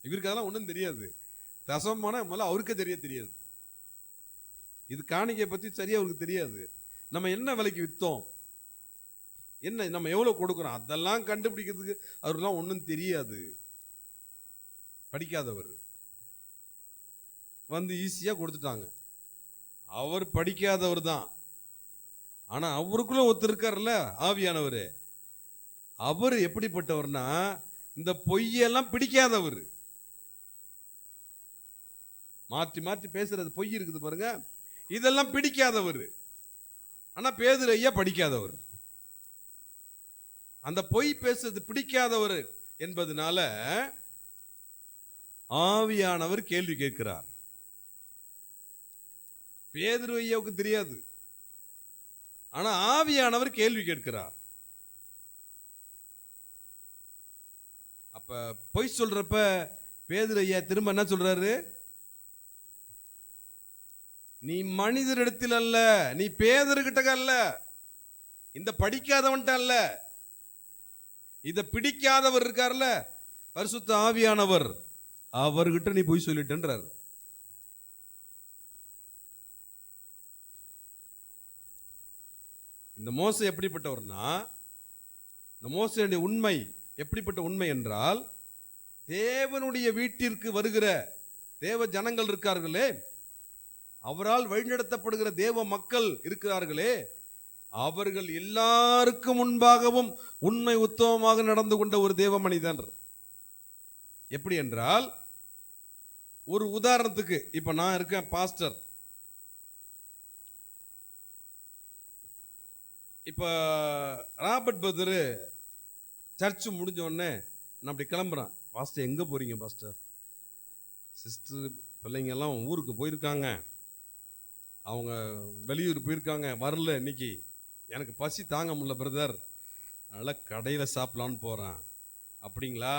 இவருக்கு அதெல்லாம் ஒன்றும் தெரியாது. தசமான முதல்ல அவருக்கே தெரியாது. இது காணிக்கை பற்றி சரியா அவருக்கு தெரியாது. நம்ம என்ன விலைக்கு விற்றோம், என்ன நம்ம எவ்வளோ கொடுக்குறோம், அதெல்லாம் கண்டுபிடிக்கிறதுக்கு அவருக்கெல்லாம் ஒன்றும் தெரியாது. படிக்காதவர் வந்து ஈஸியாக கொடுத்துட்டாங்க. அவர் படிக்காதவர் தான். ஆனால் அவருக்குள்ள ஒருத்தர் இருக்கார்ல, ஆவியானவர். அவர் எப்படிப்பட்டவர்னா இந்த பொய்யெல்லாம் பிடிக்காதவர். மாற்றி மாற்றி பேசுறது பொய் இருக்குது பாருங்க, இதெல்லாம் பிடிக்காதவர். ஆனா பேதுரு ஐயா படிக்காதவர். அந்த பொய் பேசுறது பிடிக்காதவர் என்பதனால ஆவியானவர் கேள்வி கேட்கிறார். பேதுரு ஐயாவுக்கு தெரியாது, ஆனா ஆவியானவர் கேள்வி கேட்கிறார். அப்ப பொய் சொல்றப்ப பேதுரு ஐயா திரும்ப என்ன சொல்றாரு? நீ மனிதரிடத்தில் அல்ல, நீ பேதுருகிட்ட அல்ல, இந்த படிக்காதவன்ட்ட அல்ல, இத பிடிக்காதவர் இருக்கார்ல பரிசுத்த ஆவியானவர், அவர்கிட்ட நீ பொய் சொல்லிட்டன்றார். இந்த மோசே எப்படிப்பட்டவர்னா, இந்த மோசேயுடைய உண்மை எப்படிப்பட்ட உண்மை என்றால், தேவனுடைய வீட்டிற்கு வருகிற தேவ ஜனங்கள் இருக்கார்களே, அவரால் வழிநடத்தப்படுகிற தேவ மக்கள் இருக்கிறார்களே, அவர்கள் எல்லாருக்கும் முன்பாகவும் உண்மை உத்தமமாக நடந்து கொண்ட ஒரு தேவ மனிதன். எப்படி என்றால், ஒரு உதாரணத்துக்கு, இப்ப நான் இருக்கேன் பாஸ்டர். இப்ப ராபர்ட் பர்தர் சர்ச் முடிஞ்ச உடனே நான் அப்படி கிளம்புறேன். பாஸ்டர் எங்க போறீங்க பாஸ்டர்? சிஸ்டர் பிள்ளைங்க எல்லாம் ஊருக்கு போயிருக்காங்க, அவங்க வெளியூர் போயிருக்காங்க, வரல இன்னைக்கு, எனக்கு பசி தாங்க முடியல பிரதர், அதனால் கடையில் சாப்பிட்லான்னு போகிறேன். அப்படிங்களா?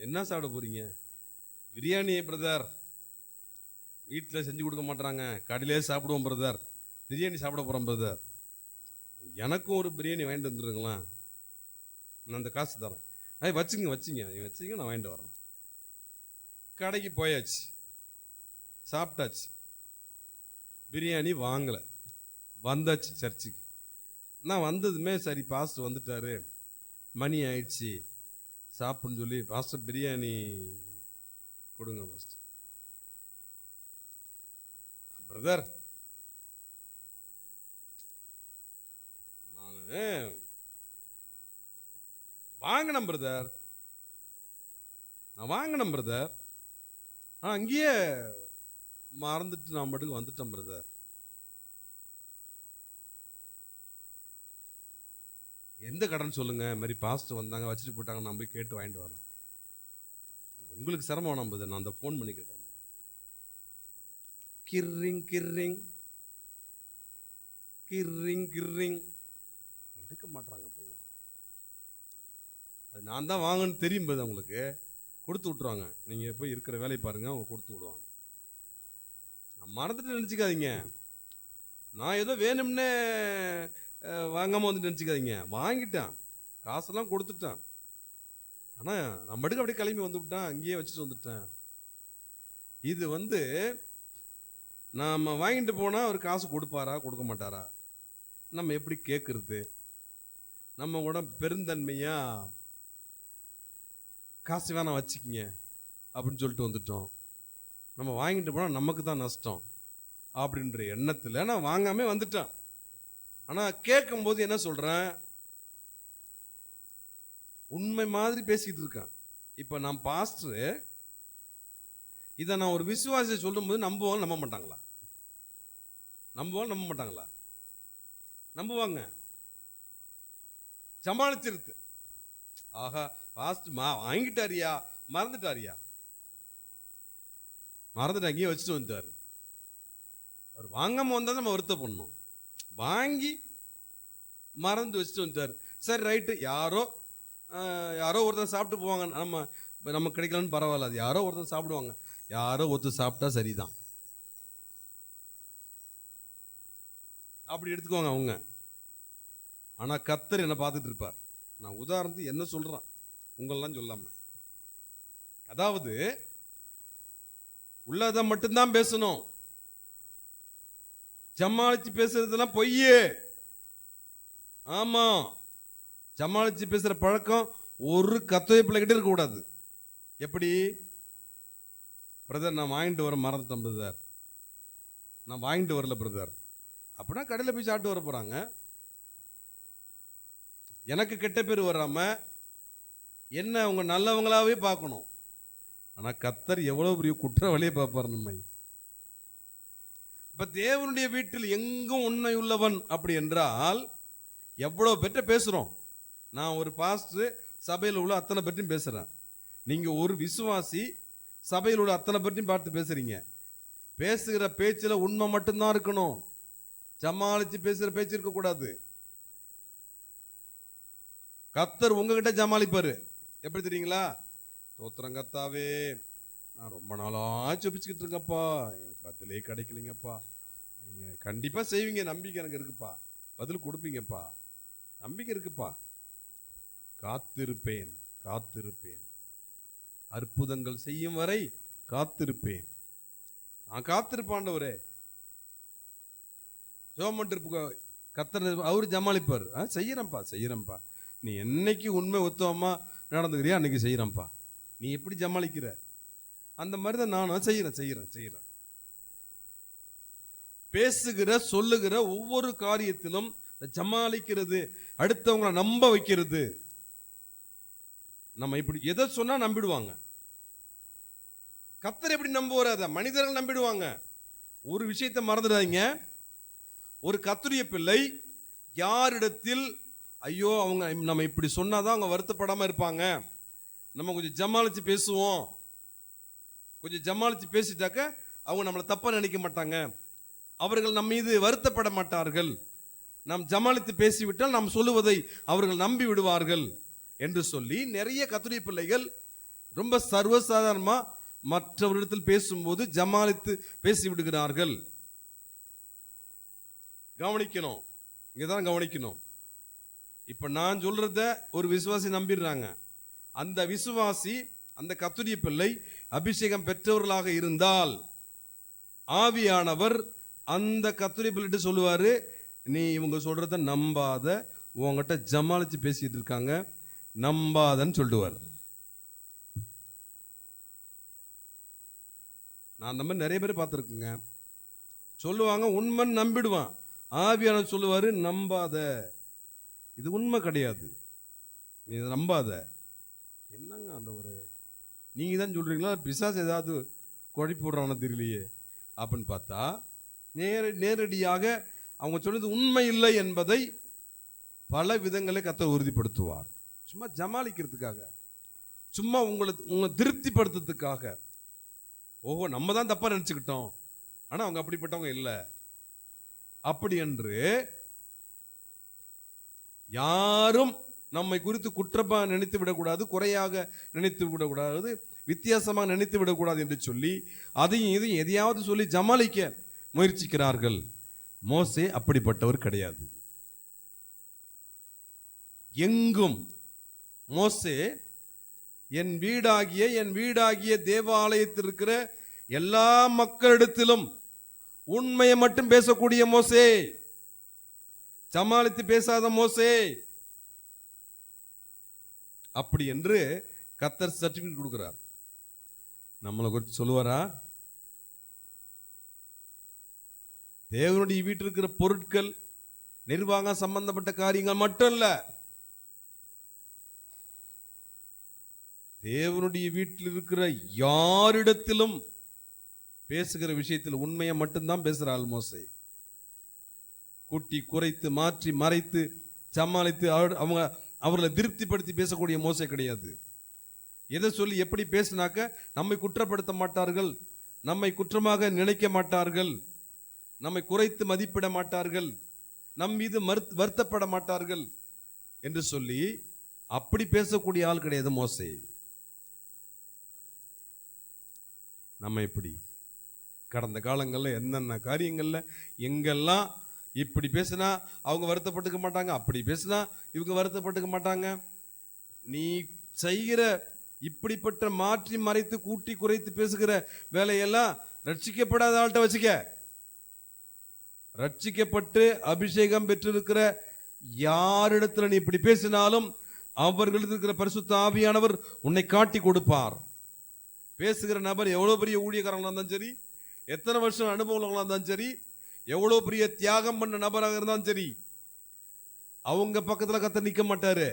என்ன சாப்பிட போகிறீங்க? பிரியாணி பிரதர், வீட்டில் செஞ்சு கொடுக்க மாட்டாங்க, கடையிலே சாப்பிடுவோம் பிரதர், பிரியாணி சாப்பிட போகிறோம் பிரதர். எனக்கும் ஒரு பிரியாணி வாங்கிட்டு வந்துருங்களேன். நான் அந்த காசு தரேன். வச்சுங்க நான் வாங்கிட்டு வரேன். கடைக்கு போயாச்சு, சாப்பிட்டாச்சு, பிரியாணி வாங்கலை, வந்தாச்சு சர்ச்சுக்கு. நான் வந்ததுமே சரி பாஸ்டர் வந்துட்டாரு, மணி ஆயிடுச்சு சாப்பிட்ணுன்னு சொல்லி, பாஸ்டர் பிரியாணி கொடுங்க பாஸ்டர். பிரதர் நான் வாங்கினேன் பிரதர், நான் வாங்கினேன் பிரதர், அங்கேயே மறந்துட்டு நான் மட்டும் வந்துட்டேன் பிரதர். எந்த கடன் சொல்லுங்க, இந்த மாதிரி பாஸ்டர் வந்தாங்க வச்சுட்டு போட்டாங்க, நான் போய் கேட்டு வாங்கிட்டு வரேன். உங்களுக்கு சிரமம் வேணாம் பிரதர், நான் அந்த ஃபோன் பண்ணி கேட்குறேன். கிர்ரிங் கிர்ரிங் கிர்ரிங் கிர்ரிங் எடுக்க மாட்டாங்க பிரதர். அது நான் தான் வாங்கன்னு தெரியும் பிரதர், உங்களுக்கு கொடுத்து விட்ருவாங்க. நீங்கள் போய் இருக்கிற வேலையை பாருங்கள், அவங்க கொடுத்து விடுவாங்க. நான் மறந்துட்டு நினச்சிக்காதீங்க, நான் ஏதோ வேணும்னே வாங்காமல் வந்துட்டு நினச்சிக்காதீங்க. வாங்கிட்டேன், காசெல்லாம் கொடுத்துட்டேன். ஆனால் நான் மட்டும் அப்படியே கிளம்பி வந்து விட்டேன், அங்கேயே வச்சுட்டு வந்துட்டேன். இது நாம் வாங்கிட்டு போனால் அவர் காசு கொடுப்பாரா கொடுக்க மாட்டாரா, நம்ம எப்படி கேட்குறது? நம்ம கூட பெருந்தன்மையாக காசு வேணாம் வச்சுக்கிங்க அப்படின்னு சொல்லிட்டு வந்துட்டோம். நம்ம வாங்கிட்டு போனால் நமக்கு தான் நஷ்டம் அப்படின்ற எண்ணத்தில் நான் வாங்காமே வந்துட்டேன். ஆனால் கேட்கும்போது என்ன சொல்கிறேன், உண்மை மாதிரி பேசிக்கிட்டு இருக்கேன். இப்போ நான் பாஸ்டரு, இதை நான் ஒரு விசுவாசியை சொல்லும்போது நம்புவாங்க நம்ப மாட்டாங்களா? நம்ப மாட்டாங்களா? நம்புவாங்க. சமாளிச்சிருது. ஆஹா பாஸ்ட் வாங்கிட்டாரியா, மறந்துட்டாரியா, மறந்துட்டு அங்கேயே வச்சுட்டு வந்துட்டாரு. அவர் வாங்காம வந்தால் நம்ம வருத்தம் பண்ணணும், வாங்கி மறந்து வச்சுட்டு வந்துட்டார். சரி ரைட்டு, யாரோ ஒருத்தர் சாப்பிட்டு போவாங்க, நம்ம கிடைக்கலன்னு பரவாயில்ல, அது யாரோ ஒருத்தர் சாப்பிடுவாங்க, யாரோ ஒருத்தர் சாப்பிட்டா சரிதான் அப்படி எடுத்துக்குவாங்க அவங்க. ஆனால் கர்த்தர் என்ன பார்த்துட்டு இருப்பார். நான் உதாரணத்துக்கு என்ன சொல்கிறேன், உங்களெல்லாம் சொல்லாம. அதாவது உள்ளதை மட்டும்தான் பேசணும், சமாளிச்சு பேசுறதெல்லாம் பொய்யே. ஆமா, சமாளிச்சு பேசுற பழக்கம் ஒரு கத்தோய பிள்ளைகிட்ட இருக்கக்கூடாது. எப்படி பிரதர் நான் வாங்கிட்டு வர மறந்துட்டேன் பிரதர், நான் வாங்கிட்டு வரல பிரதர், அப்படின்னா கடையில் போய் சாப்பிட்டு வர போறாங்க. எனக்கு கெட்ட பேர் வராம என்ன அவங்க நல்லவங்களாவே பார்க்கணும். ஆனா கர்த்தர் எவ்வளவு பெரிய குற்றவாளியை பார்ப்பார் நம்மை. இப்ப தேவனுடைய வீட்டில் எங்கும் உண்மை உள்ளவன் அப்படி என்றால் எவ்வளவு பெற்ற பேசுறோம். நான் ஒரு பாஸ்டர், சபையில் உள்ள அத்தனை பற்றியும் பேசுறேன். நீங்க ஒரு விசுவாசி, சபையில் உள்ள அத்தனை பற்றியும் பார்த்து பேசுறீங்க. பேசுகிற பேச்சில் உண்மை மட்டும்தான் இருக்கணும், சமாளிச்சு பேசுகிற பேச்சு இருக்கக்கூடாது. கர்த்தர் உங்ககிட்ட ஜமாளிப்பாரு. எப்படி தெரியுங்களா? தோத்திரம் கர்த்தாவே, நான் ரொம்ப நாளாக ஜெபிச்சுக்கிட்டு இருக்கேன்ப்பா, எனக்கு பதிலே கிடைக்கலைங்கப்பா, நீங்கள் கண்டிப்பாக செய்வீங்க, நம்பிக்கை எனக்கு இருக்குப்பா, பதில் கொடுப்பீங்கப்பா, நம்பிக்கை இருக்குப்பா. காத்திருப்பேன் காத்திருப்பேன், அற்புதங்கள் செய்யும் வரை காத்திருப்பேன். நான் காத்திருப்பாண்டவரே, ஜோமன்ட்டு கர்த்தர் அவர் ஜமாளிப்பார். செய்யறேன்ப்பா, நீ என்னைக்கு உண்மை உத்தவமா நடந்துக்கிறியா அன்னைக்கு செய்யறேன்ப்பா. நீ எப்படி ஜமாளிக்கிற அந்த மாதிரி தான் நானும் செய்யறேன். பேசுகிற சொல்லுகிற ஒவ்வொரு காரியத்திலும் ஜமாளிக்கிறது, அடுத்தவங்களை நம்ப வைக்கிறது. நம்ம இப்படி எதை சொன்னா நம்பிடுவாங்க. கர்த்தர் எப்படி நம்புவார்? அதை மனிதர்கள் நம்பிடுவாங்க. ஒரு விஷயத்தை மறந்துடாதீங்க, ஒரு கர்த்தருடைய பிள்ளை யாரிடத்தில் ஐயோ அவங்க நம்ம இப்படி சொன்னாதான் அவங்க வருத்தப்படாம இருப்பாங்க, நம்ம கொஞ்சம் ஜமாளிச்சு பேசுவோம், கொஞ்சம் ஜமாளிச்சு பேசிட்டாக்க அவங்க நம்மளை தப்பா நினைக்க மாட்டாங்க, அவர்கள் நம்ம மீது வருத்தப்பட மாட்டார்கள், நாம் ஜமாளித்து பேசிவிட்டால் நாம் சொல்லுவதை அவர்கள் நம்பி விடுவார்கள் என்று சொல்லி நிறைய கர்த்தருடைய பிள்ளைகள் ரொம்ப சர்வசாதாரணமா மற்றவரிடத்தில் பேசும்போது ஜமாளித்து பேசி விடுகிறார்கள். கவனிக்கணும், இங்கதான் கவனிக்கணும். இப்ப நான் சொல்றத ஒரு விசுவாசி நம்பிடுறாங்க. அந்த விசுவாசி, அந்த கர்த்தருடைய பிள்ளை அபிஷேகம் பெற்றவர்களாக இருந்தால் ஆவியானவர் அந்த கர்த்தருடைய பிள்ளைகிட்ட சொல்லுவாரு, நீ இவங்க சொல்றத நம்பாத, உங்ககிட்ட ஜமாலிச்சு பேசிட்டு இருக்காங்க, நம்பாதன்னு சொல்லுவார். நான் அந்த மாதிரி நிறைய பேர் பார்த்துருக்குங்க. சொல்லுவாங்க, உண்மைன்னு நம்பிடுவான். ஆவியானவர் சொல்லுவாரு, நம்பாத, இது உண்மை கிடையாது, நீ இதை நம்பாத. என்னங்க ஆண்டவரே, நீங்க தான் சொல்றீங்களா, பிசாசு ஏதாவது குழப்பி விடுறான்னு தெரியலையே அப்படின்னு பார்த்தா நேரடியாக அவங்க சொன்னது உண்மை இல்லை என்பதை பல விதங்களை கர்த்தர் உறுதிப்படுத்துவார். சும்மா ஜமாளிக்கிறதுக்காக, சும்மா உங்களை திருப்திப்படுத்துறதுக்காக. ஓஹோ, நம்ம தான் தப்பா நினைச்சுக்கிட்டோம், ஆனா அவங்க அப்படிப்பட்டவங்க இல்லை அப்படி என்று யாரும் நம்மை குறித்து குற்றமா நினைத்து விடக்கூடாது, குறையாக நினைத்து விடக்கூடாது, வித்தியாசமாக நினைத்து விடக்கூடாது என்று சொல்லி அதையும் இதையும் எதையாவது சொல்லி ஜமாளிக்க முயற்சிக்கிறார்கள். மோசே அப்படிப்பட்டவர் கிடையாது. எங்கும் மோசே என் வீடாகிய தேவாலயத்தில் இருக்கிற எல்லா மக்களிடத்திலும் உண்மையை மட்டும் பேசக்கூடிய மோசே, சமாளித்து பேசாத மோசே. அப்படி என்று கர்த்தர் சர்டிபிகேட் கொடுக்கிறார். நம்மளை குறித்து சொல்லுவாரா? தேவனுடைய வீட்டில் இருக்கிற பொருட்கள், நிர்வாகம் சம்பந்தப்பட்ட காரியங்கள் மட்டும் இல்ல, தேவனுடைய வீட்டில் இருக்கிற யாரிடத்திலும் பேசுகிற விஷயத்தில் உண்மையை மட்டும்தான் பேசுறாள் மோசே. கூட்டி குறைத்து மாற்றி மறைத்து சமாளித்து அவர்களை திருப்திப்படுத்தி பேசக்கூடிய மோசே கிடையாது. எதை சொல்லி எப்படி பேசினாக்க நம்மை குற்றப்படுத்த மாட்டார்கள், நம்மை குற்றமாக நினைக்க மாட்டார்கள், நம்மை குறைத்து மதிப்பிட மாட்டார்கள், நம் மீது வருத்தப்பட மாட்டார்கள் என்று சொல்லி அப்படி பேசக்கூடிய ஆள் கிடையாது மோசே. நம்ம எப்படி கடந்த காலங்களில் என்னென்ன காரியங்களில் எங்கெல்லாம் இப்படி பேசினா அவங்க வருத்தப்பட்டுக்க மாட்டாங்க, அப்படி பேசினா இவங்க வருத்தப்பட்டுக்க மாட்டாங்க. நீ செய்கிற இப்படிப்பட்ட மாற்றி மறைத்து கூட்டி குறைத்து பேசுகிற வேலையெல்லாம் ரட்சிக்கப்படாத ஆள்கிட்ட வச்சுக்க. ரட்சிக்கப்பட்டு அபிஷேகம் பெற்றிருக்கிற யாரிடத்துல நீ இப்படி பேசினாலும் அவர்களுக்கு இருக்கிற பரிசுத்த ஆவியானவர் உன்னை காட்டி கொடுப்பார். பேசுகிற நபர் எவ்வளவு பெரிய ஊழியக்காரங்களா இருந்தாலும் சரி, எத்தனை வருஷம் அனுபவங்களா இருந்தாலும் சரி, எவ்வளவு பெரிய தியாகம் பண்ண நபராக இருந்தாலும் சரி, அவங்க பக்கத்துல கர்த்தர் நிக்க மாட்டாரு.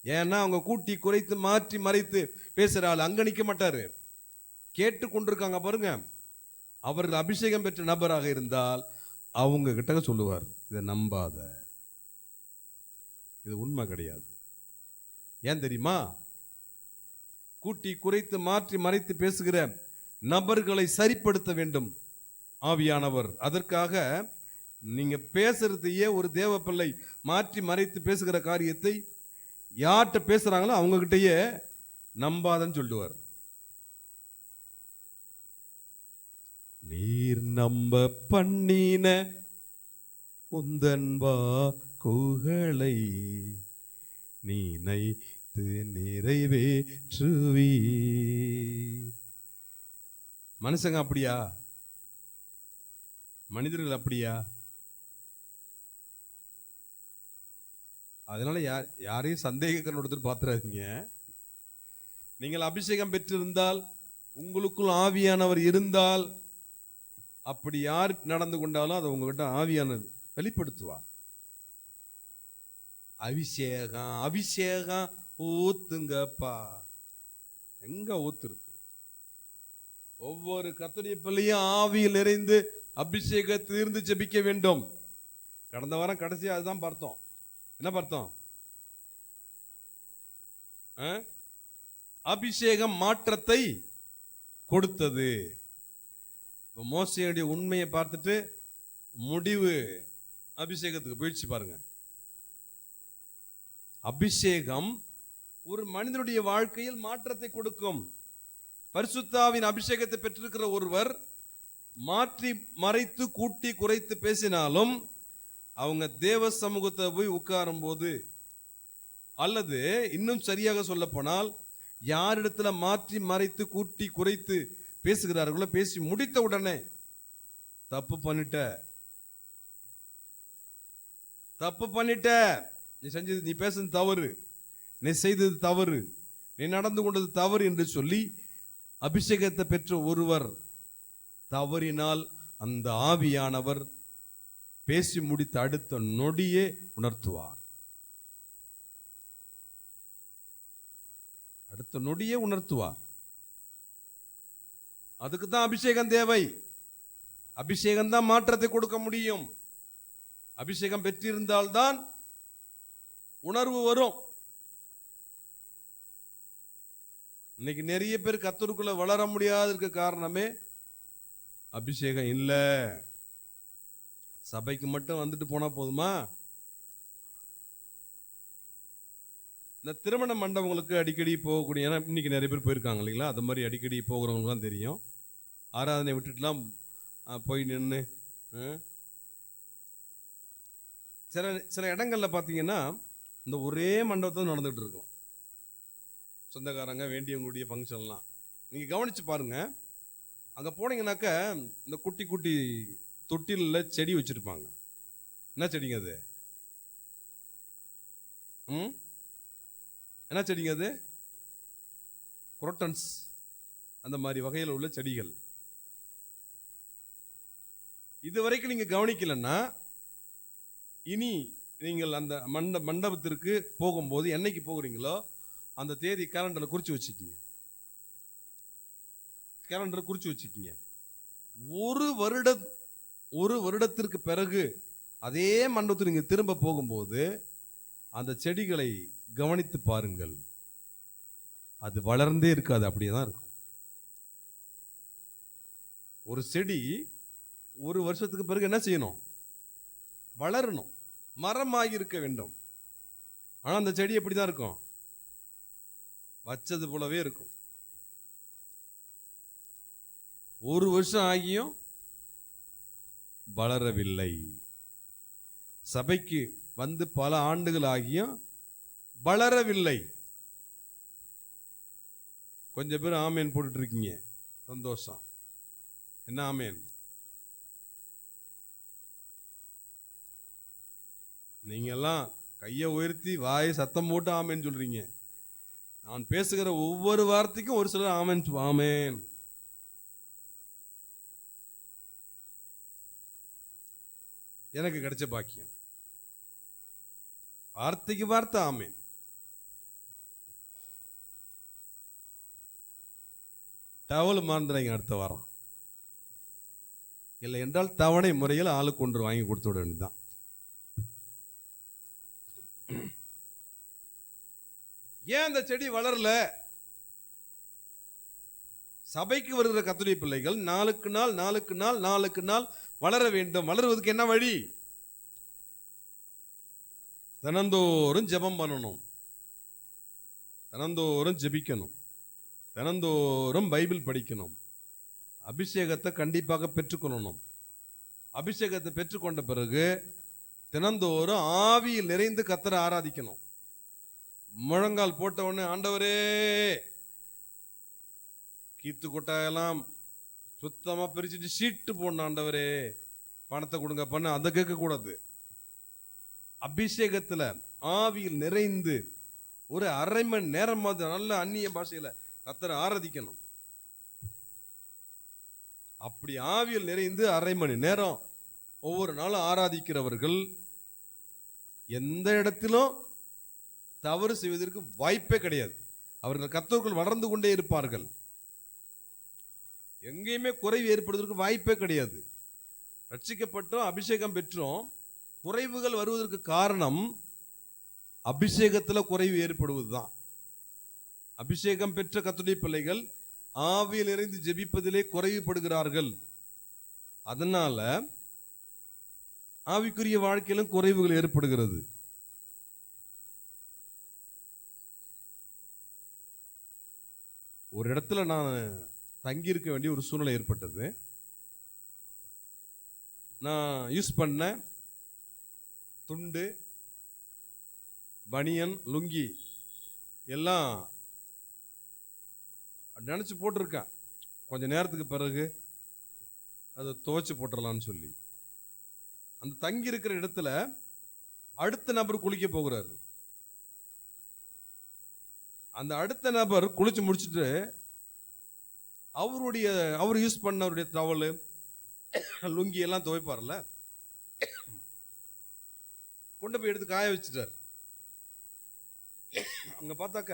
ஏன்னா அவங்க கூட்டி குறைத்து மாற்றி மறைத்து பேசுற ஆள் அங்க நிக்க மாட்டாரு. கேட்டு கொண்டிருக்காங்க பாருங்க, அவர்கள் அபிஷேகம் பெற்ற நபராக இருந்தால் அவங்க கிட்ட சொல்லுவார், இதை நம்பாத, இது உண்மை கிடையாது. ஏன் தெரியுமா? கூட்டி குறைத்து மாற்றி மறைத்து பேசுகிற நபர்களை சரிப்படுத்த வேண்டும் ஆவியானவர். அதற்காக நீங்க பேசுறதையே ஒரு தேவ பிள்ளை மாற்றி மறைத்து பேசுகிற காரியத்தை யார்கிட்ட பேசுறாங்களோ அவங்க கிட்டயே நம்பாதன்னு சொல்லுவார். நீர் நம்ப பண்ணின உந்தன் வாக்குகளை நீனைத்து நிறைவேற்றுவீ. மனுஷங்க அப்படியா? மனிதர்கள் அப்படியா? அதனால யாரையும் சந்தேகங்கள் ஒருத்தர் பார்த்துறாதீங்க. நீங்கள் அபிஷேகம் பெற்றிருந்தால், உங்களுக்குள் ஆவியானவர் இருந்தால், அப்படி யார் நடந்து கொண்டாலும் அதை உங்ககிட்ட ஆவியானவர் வெளிப்படுத்துவார். அபிஷேகம் அபிஷேகம் ஊத்துங்கப்பா, எங்க ஊத்துறது? ஒவ்வொரு கர்த்தருடைய பிள்ளையும் ஆவியில் நிறைந்து அபிஷேகத்திலிருந்து ஜெபிக்க வேண்டும். கடந்த வாரம் கடைசியா அதுதான் பார்த்தோம். என்ன பார்த்தோம்? அபிஷேகம் மாற்றத்தை கொடுத்தது. மோசேயுடைய உண்மையை பார்த்துட்டு முடிவு அபிஷேகத்துக்கு போயிடுச்சு பாருங்க. அபிஷேகம் ஒரு மனிதனுடைய வாழ்க்கையில் மாற்றத்தை கொடுக்கும். பரிசுத்தாவின் அபிஷேகத்தை பெற்றிருக்கிற ஒருவர் மாற்றி மறைத்து கூட்டி குறைத்து பேசினாலும் அவங்க தேவ சமூகத்தை போய் உட்காரும் போது அல்லது இன்னும் சரியாக சொல்ல போனால் யாரிடத்துல மாற்றி மறைத்து கூட்டி குறைத்து பேசுகிறார்களோ, பேசி முடித்த உடனே தப்பு பண்ணிட்ட, நீ செஞ்சது, நீ பேசுறது தவறு, நீ செய்தது தவறு, நீ நடந்து கொண்டது தவறு என்று சொல்லி அபிஷேகத்தை பெற்ற ஒருவர் தவறினால் அந்த ஆவியானவர் பேசி முடித்த அடுத்த நொடியே உணர்த்துவார். அடுத்த நொடியே உணர்த்துவார். அதுக்கு தான் அபிஷேகம் தேவை. அபிஷேகம் தான் மாற்றத்தை கொடுக்க முடியும். அபிஷேகம் பெற்றிருந்தால்தான் உணர்வு வரும். இன்னைக்கு நிறைய பேர் கர்த்தருக்குள்ள வளர முடியாததுக்கு காரணமே அபிஷேகம் இல்லை. சபைக்கு மட்டும் வந்துட்டு போனா போதுமா? இந்த திருமண மண்டபங்களுக்கு அடிக்கடி போகக்கூடிய, ஏன்னா இன்னைக்கு நிறைய பேர் போயிருக்காங்க இல்லைங்களா, அது மாதிரி அடிக்கடி போகிறவங்களுக்கு தான் தெரியும். ஆராதனை விட்டுட்டுலாம் போய் நின்று சில இடங்கள்ல பார்த்தீங்கன்னா இந்த ஒரே மண்டபத்தில் நடந்துகிட்டு இருக்கும். சொந்தக்காரங்க வேண்டியவங்களுடைய ஃபங்க்ஷன்லாம் நீங்கள் கவனித்து பாருங்க. அங்கே போனீங்கன்னாக்க இந்த குட்டி குட்டி தொட்டிலில் செடி வச்சுருப்பாங்க. என்ன செடிங்க அது? என்ன செடிங்க அது? குரோட்டன்ஸ், அந்த மாதிரி வகையில் உள்ள செடிகள். இது வரைக்கும் நீங்கள் கவனிக்கலன்னா இனி நீங்கள் அந்த மண்டபத்திற்கு போகும்போது என்னைக்கு போகிறீங்களோ அந்த தேதி கேலண்டரில் குறித்து வச்சுக்கிங்க. கேலண்டர் குறித்து வச்சுக்கிங்க. ஒரு வருடத்திற்கு பிறகு அதே மண்டபத்தில் நீங்கள் திரும்ப போகும்போது அந்த செடிகளை கவனித்து பாருங்கள். அது வளர்ந்தே இருக்காது, அப்படியே தான் இருக்கும். ஒரு செடி ஒரு வருஷத்துக்கு பிறகு என்ன செய்யணும்? வளரணும், மரமாகி இருக்க வேண்டும். ஆனால் அந்த செடி எப்படி தான் இருக்கும்? வச்சது போலவே இருக்கும். ஒரு வருஷம் ஆகியும் வளரவில்லை. சபைக்கு வந்து பல ஆண்டுகள் ஆகியும் வளரவில்லை. கொஞ்சம் பேர் ஆமேன் போட்டுட்டு இருக்கீங்க, சந்தோஷம். என்ன ஆமேன்? நீங்க எல்லாம் கையை உயர்த்தி வாயை சத்தம் போட்டு ஆமேன்னு சொல்றீங்க. நான் பேசுகிற ஒவ்வொரு வார்த்தைக்கும் ஒரு சிலர் ஆமேன் ஆமேன். எனக்கு கிடைச்ச பாக்கியம். வார்த்தைக்கு வார்த்தை ஆமேன். டவல் மறந்துடுங்க அடுத்த வாரம். இல்லை என்றால் தவணை முறையில் ஆளுக்கு ஒன்று வாங்கி கொடுத்து விட வேண்டியதுதான். ஏன் அந்த செடி வளரல? சபைக்கு வருகிற கர்த்தருடைய பிள்ளைகள் நாளுக்கு நாள் வளர வேண்டும். வளருவதற்கு என்ன வழி? தினந்தோறும் ஜெபம் பண்ணணும், தினந்தோறும் ஜெபிக்கணும், தினந்தோறும் பைபிள் படிக்கணும், அபிஷேகத்தை கண்டிப்பாக பெற்றுக்கொள்ளணும். அபிஷேகத்தை பெற்றுக்கொண்ட பிறகு தினந்தோறும் ஆவியில் நிறைந்து கர்த்தரை ஆராதிக்கணும். முழங்கால் போட்ட உடனே ஆண்டவரே, கீத்து கொட்டாயெல்லாம் சுத்தமாக பிரிச்சுட்டு சீட்டு போடணும், ஆண்டவரே பணத்தை கொடுங்க பண்ண, அதை கேட்கக்கூடாது. அபிஷேகத்தில் ஆவியில் நிறைந்து ஒரு அரை மணி நேரமாவது நல்ல அந்நிய பாஷையில் கர்த்தரை ஆராதிக்கணும். அப்படி ஆவியில் நிறைந்து அரை மணி நேரம் ஒவ்வொரு நாளும் ஆராதிக்கிறவர்கள் எந்த இடத்திலும் தவறு செய்வதற்கு வாய்ப்பே கிடையாது. அவர்கள் கர்த்தருக்குள் வளர்ந்து கொண்டே இருப்பார்கள். எங்கேயுமே குறைவு ஏற்படுவதற்கு வாய்ப்பே கிடையாது. ரட்சிக்கப்பட்டோம், அபிஷேகம் பெற்றோம், குறைவுகள் வருவதற்கு காரணம் அபிஷேகத்தில் குறைவு ஏற்படுவதுதான். அபிஷேகம் பெற்ற கர்த்தருடைய பிள்ளைகள் ஆவியில் நிறைந்து ஜெபிப்பதிலே குறைவுபடுகிறார்கள். அதனால ஆவிக்குரிய வாழ்க்கையிலும் குறைவுகள் ஏற்படுகிறது. ஒரு இடத்துல நான் தங்கியிருக்க வேண்டிய ஒரு சூழ்நிலை ஏற்பட்டது. நான் யூஸ் பண்ண துண்டு, பனியன், லுங்கி எல்லாம் நினச்சி போட்டிருக்கேன். கொஞ்ச நேரத்துக்கு பிறகு அதை துவைச்சு போட்டுடலான்னு சொல்லி அந்த தங்கி இருக்கிற இடத்துல அடுத்த நபர் குளிக்க போகிறாரு. அந்த அடுத்த நபர் குளிச்சு முடிச்சுட்டு அவர் யூஸ் பண்ண அவருடைய டவலு, லுங்கி எல்லாம் துவைப்பார்ல, கொண்டு போய் எடுத்து காய வச்சுட்டார். அங்க பார்த்தாக்க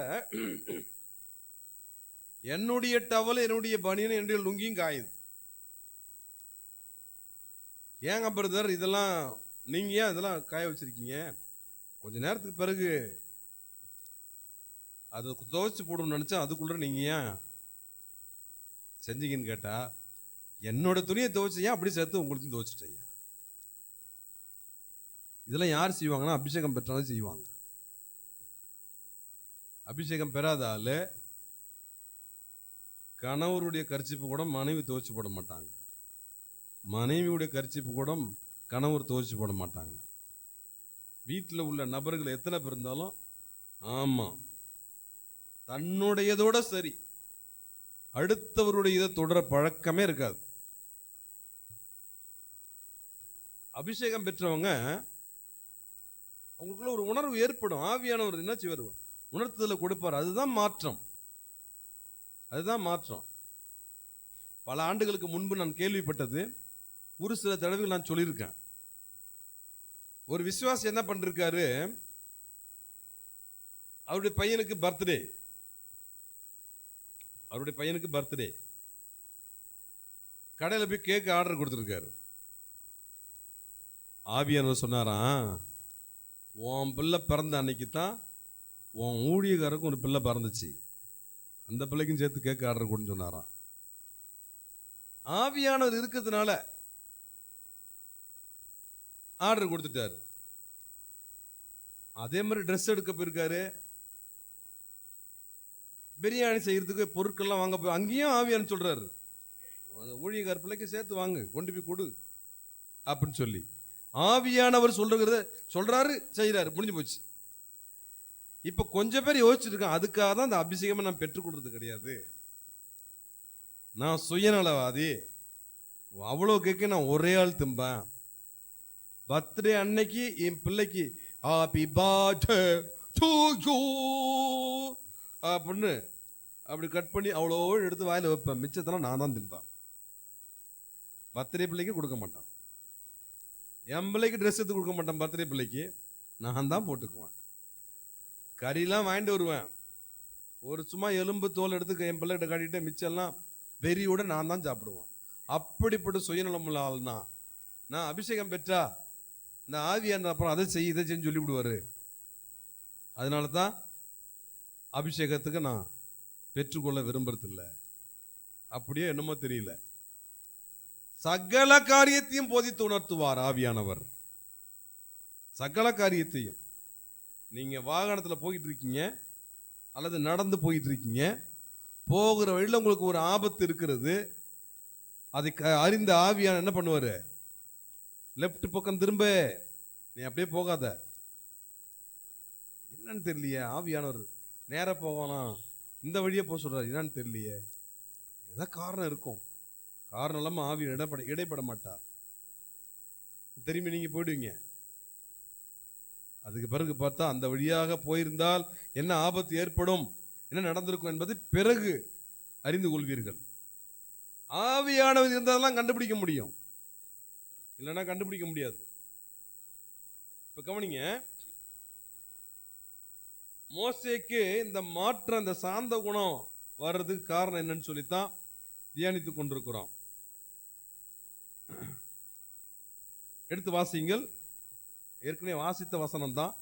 என்னுடைய டவல், என்னுடைய பனியன், என்னுடைய லுங்கியும் காயுது. ஏங்க பிரதர் இதெல்லாம் நீங்க ஏன் இதெல்லாம் காய வச்சிருக்கீங்க? கொஞ்ச நேரத்துக்கு பிறகு அதை துவைச்சு போடணும்னு நினைச்சா அதுக்குள்ள நீங்க ஏன் செஞ்சீங்கன்னு கேட்டா, என்னோட துணியை துவைச்சியா அப்படி சேர்த்து உங்களுக்கு துவைச்சிட்டேன். இதெல்லாம் யார் செய்வாங்கன்னா அபிஷேகம் பெற்றவங்க செய்வாங்க. அபிஷேகம் பெறாத ஆளு கணவருடைய கர்ச்சிப்பு கூட மனைவி துவைச்சு போட மாட்டாங்க, மனைவியுடைய கர்ச்சிப்பு கூட கணவர் துவைச்சு போட மாட்டாங்க. வீட்டில் உள்ள நபர்கள் எத்தனை பேர் இருந்தாலும் ஆமா தன்னுடையதோட சரி, அடுத்தவருடைய இதை தொடர பழக்கமே இருக்காது. அபிஷேகம் பெற்றவங்க அவங்களுக்குள்ள ஒரு உணர்வு ஏற்படும். ஆவியானவர் என்ன செய்வார்? உணர்த்துதல கொடுப்பார். அதுதான் மாற்றம், அதுதான் மாற்றம். பல ஆண்டுகளுக்கு முன்பு நான் கேள்விப்பட்டது, ஒரு சில தடவைகள் நான் சொல்லியிருக்கேன். ஒரு விசுவாசி என்ன பண்ணிருக்காரு, அவருடைய பையனுக்கு பர்த்டே, கடையில் போய் கேக் ஆர்டர் கொடுத்துருக்காரு. ஆவியானவர் சொன்னாராம், உன் பிள்ளை பிறந்த அன்னைக்கு தான் உன் ஊழியக்காரருக்கும் ஒரு பிள்ளை பிறந்துச்சு, அந்த பிள்ளைக்கும் சேர்த்து கேக் ஆர்டர் கொடுன்னு சொன்னாராம். ஆவியானவர் இருக்கிறதுனால ஆர்டர் கொடுத்துட்டாரு. அதே மாதிரி ட்ரெஸ் எடுக்க போயிருக்காரு, பிரியாணி செய்யறதுக்கு பொருட்கள்லாம் வாங்க போய் அங்கேயும் ஆவியானவர் சொல்றாரு, ஊழியக்கார பிள்ளைக்கு சேர்த்து வாங்கு, கொண்டு போய் கொடு அப்படின்னு சொல்லி ஆவியானவர் சொல்றாரு, செய்யறாரு, முடிஞ்சு போச்சு. இப்ப கொஞ்சம் பேர் யோசிச்சிருக்கேன், அதுக்காக தான் அந்த அபிஷேகமா நான் பெற்றுக் கொடுறது கிடையாது, நான் சுயநலவாதி, அவ்வளோ கேட்க நான் ஒரே ஆள் திம்பேன். பர்த்டே அன்னைக்கு என் பிள்ளைக்கு ஹாப்பி பர்த்டே டு யூ அப்படின்னு அப்படி கட் பண்ணி அவ்வளோ எடுத்து வாயில வைப்பேன், மிச்சத்தெல்லாம் நான் தான் திம்பேன். பர்த்டே பிள்ளைக்கு கொடுக்க மாட்டான், என் பிள்ளைக்கு ட்ரெஸ் எடுத்து கொடுக்க மாட்டேன், பர்த்டே பிள்ளைக்கு நான் தான் போட்டுக்குவேன். கறிலாம் வாங்கிட்டு வருவேன், ஒரு சும்மா எலும்பு தோல் எடுத்து என் பிள்ளைகிட்ட காட்டிட்டு மிச்சம்லாம் வெறியோட நான் தான் சாப்பிடுவேன். அப்படிப்பட்ட சுயநலம் உள்ள ஆள்னா நான் அபிஷேகம் பெற்றா இந்த ஆவியான அப்புறம் அதை செய் இதை செய்ய சொல்லி விடுவாரு. அதனால தான் அபிஷேகத்துக்கு நான் பெற்றுக்கொள்ள விரும்புறதில்லை. அப்படியே என்னமோ தெரியல, சகல காரியத்தையும் போதித்து உணர்த்துவார் ஆவியானவர். சகல காரியத்தையும் நீங்க வாகனத்துல போயிட்டு இருக்கீங்க அல்லது நடந்து போயிட்டு இருக்கீங்க, போகிற வழியில் உங்களுக்கு ஒரு ஆபத்து இருக்கிறது, அதை அறிந்த ஆவியான என்ன பண்ணுவாரு, லெஃப்ட் பக்கம் திரும்ப, நீ அப்படியே போகாத. என்னன்னு தெரியலையே, ஆவியானவர் நேராக போகலாம் இந்த வழியே போக சொல்றாரு, என்னன்னு தெரியலையே, ஏதோ காரணம் இருக்கும், காரணம் இல்லாமல் ஆவி இடைப்பட மாட்டார். திரும்பி நீங்க போயிடுவீங்க. அதுக்கு பிறகு பார்த்தா அந்த வழியாக போயிருந்தால் என்ன ஆபத்து ஏற்படும், என்ன நடந்திருக்கும் என்பது பிறகு அறிந்து கொள்வீர்கள். ஆவியானவர் இருந்ததெல்லாம் கண்டுபிடிக்க முடியும், இல்லைன்னா கண்டுபிடிக்க முடியாது. இப்ப கவனிங்க, மோசேக்கு இந்த மாற்றம், இந்த சாந்த குணம் வர்றதுக்கு காரணம் என்னன்னு சொல்லித்தான் தியானித்துக் கொண்டிருக்கிறோம். எடுத்து வாசிங்கள், ஏற்கனவே வாசித்த வசனம் தான்,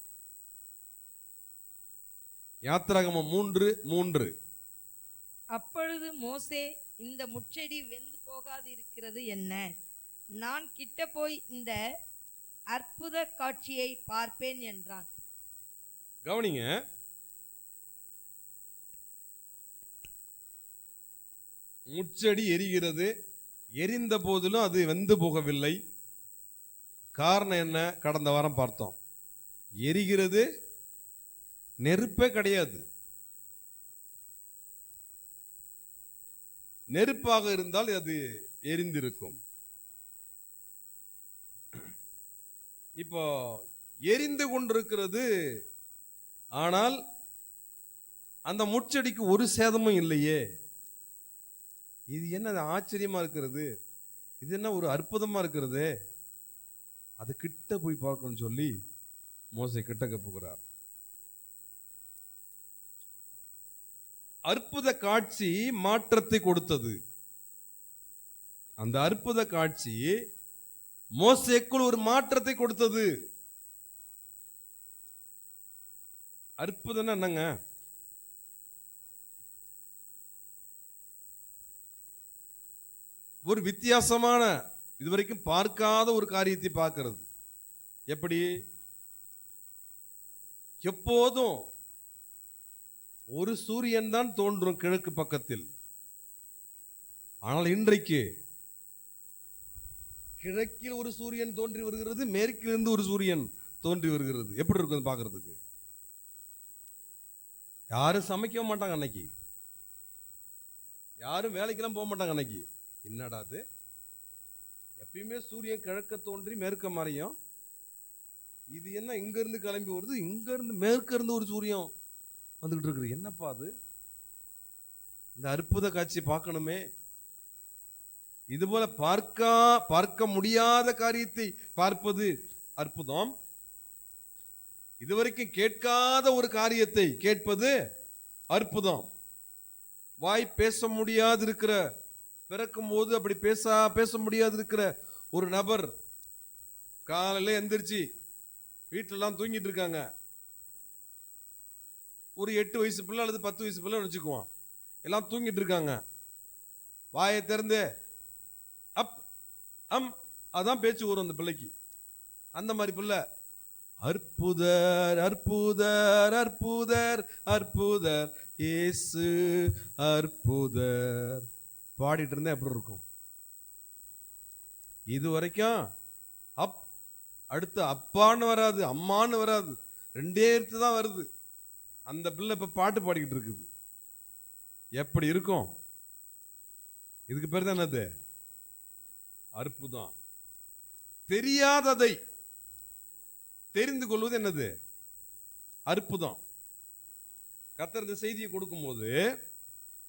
யாத்திராகமம் 3:3. அப்பொழுது மோசே, இந்த முட்செடி வெந்து போகாது இருக்கிறது என்ன? நான் கிட்ட போய் இந்த அற்புத காட்சியை பார்ப்பேன் என்றான். கவனிங்க, முட்செடி எரிகிறது, எரிந்த போதிலும் அது வெந்து போகவில்லை. காரணம் என்ன? கடந்த வாரம் பார்த்தோம். எரிகிறது, நெருப்பே கிடையாது. நெருப்பாக இருந்தால் அது எரிந்திருக்கும். இப்போ எரிந்து கொண்டிருக்கிறது, ஆனால் அந்த முட்செடிக்கு ஒரு சேதமும் இல்லையே. இது என்ன ஆச்சரியமா இருக்கிறது, இது என்ன ஒரு அற்புதமா இருக்கிறது. அது கிட்ட போய் பார்க்கணும்னு சொல்லி மோசே கிட்டக்க போகிறார். அற்புத காட்சி மாற்றத்தை கொடுத்தது. அந்த அற்புத காட்சி மோசேக்குள் ஒரு மாற்றத்தை கொடுத்தது. அற்புதம்னா என்னங்க? ஒரு வித்தியாசமான, இதுவரைக்கும் பார்க்காத ஒரு காரியத்தை பார்க்கிறது. எப்படி? எப்போதும் ஒரு சூரியன் தான் தோன்றும் கிழக்கு பக்கத்தில். ஆனால் இன்றைக்கு கிழக்கில் ஒரு சூரியன் தோன்றி வருகிறது, மேற்கிலிருந்து ஒரு சூரியன் தோன்றி வருகிறது. எப்படி இருக்கும் பார்க்கறதுக்கு? யாரும் சமைக்க மாட்டாங்க அன்னைக்கு, யாரும் வேலைக்கெல்லாம் போக மாட்டாங்க அன்னைக்கு. என்னடா அது, எப்பயுமே சூரியன் கிழக்க தோன்றி மேற்க மறையும், இது என்ன இங்க இருந்து கிளம்பி வருது, இங்க இருந்து மேற்க இருந்து ஒரு சூரியன் வந்துகிட்டு இருக்குது, என்னப்பா அது? இந்த அற்புத காட்சி பார்க்கணுமே. இதுபோல பார்க்க முடியாத காரியத்தை பார்ப்பது அற்புதம். இதுவரைக்கும் கேட்காத ஒரு காரியத்தை கேட்பது அற்புதம். வாய் பேச முடியாது இருக்கிற, பிறக்கும் போது அப்படி பேச முடியாது இருக்கிற ஒரு நபர் காலையில எந்திரிச்சு வீட்டிலலாம் தூங்கிட்டு இருக்காங்க. ஒரு 8 வயசு பிள்ளை அல்லது 10 வயசு பிள்ளை வச்சுக்குவோம், எல்லாம் தூங்கிட்டு இருக்காங்க. வாயை திறந்து அப் அம் அதான் பேச்சு வரும் அந்த பிள்ளைக்கு. அந்த மாதிரி பிள்ளை அற்புதர் அற்புதர் அற்புதர் அற்புதர் இயேசு அற்புதர் பாடிட்டு இருந்தா எப்படி இருக்கும்? இது வரைக்கும் அடுத்து அப்பான்னு வராது, அம்மான்னு வராது, 2 எழுத்து தான் வருது. அந்த பிள்ளை இப்ப பாட்டு பாடிக்கிட்டு இருக்குது. எப்படி இருக்கும்? இதுக்கு பேர் தான் என்னது? அற்புதம். தெரியாததை தெரிந்து கொள்வது என்னது? அற்புதம். கர்த்தர் இந்த செய்தியை கொடுக்கும்போது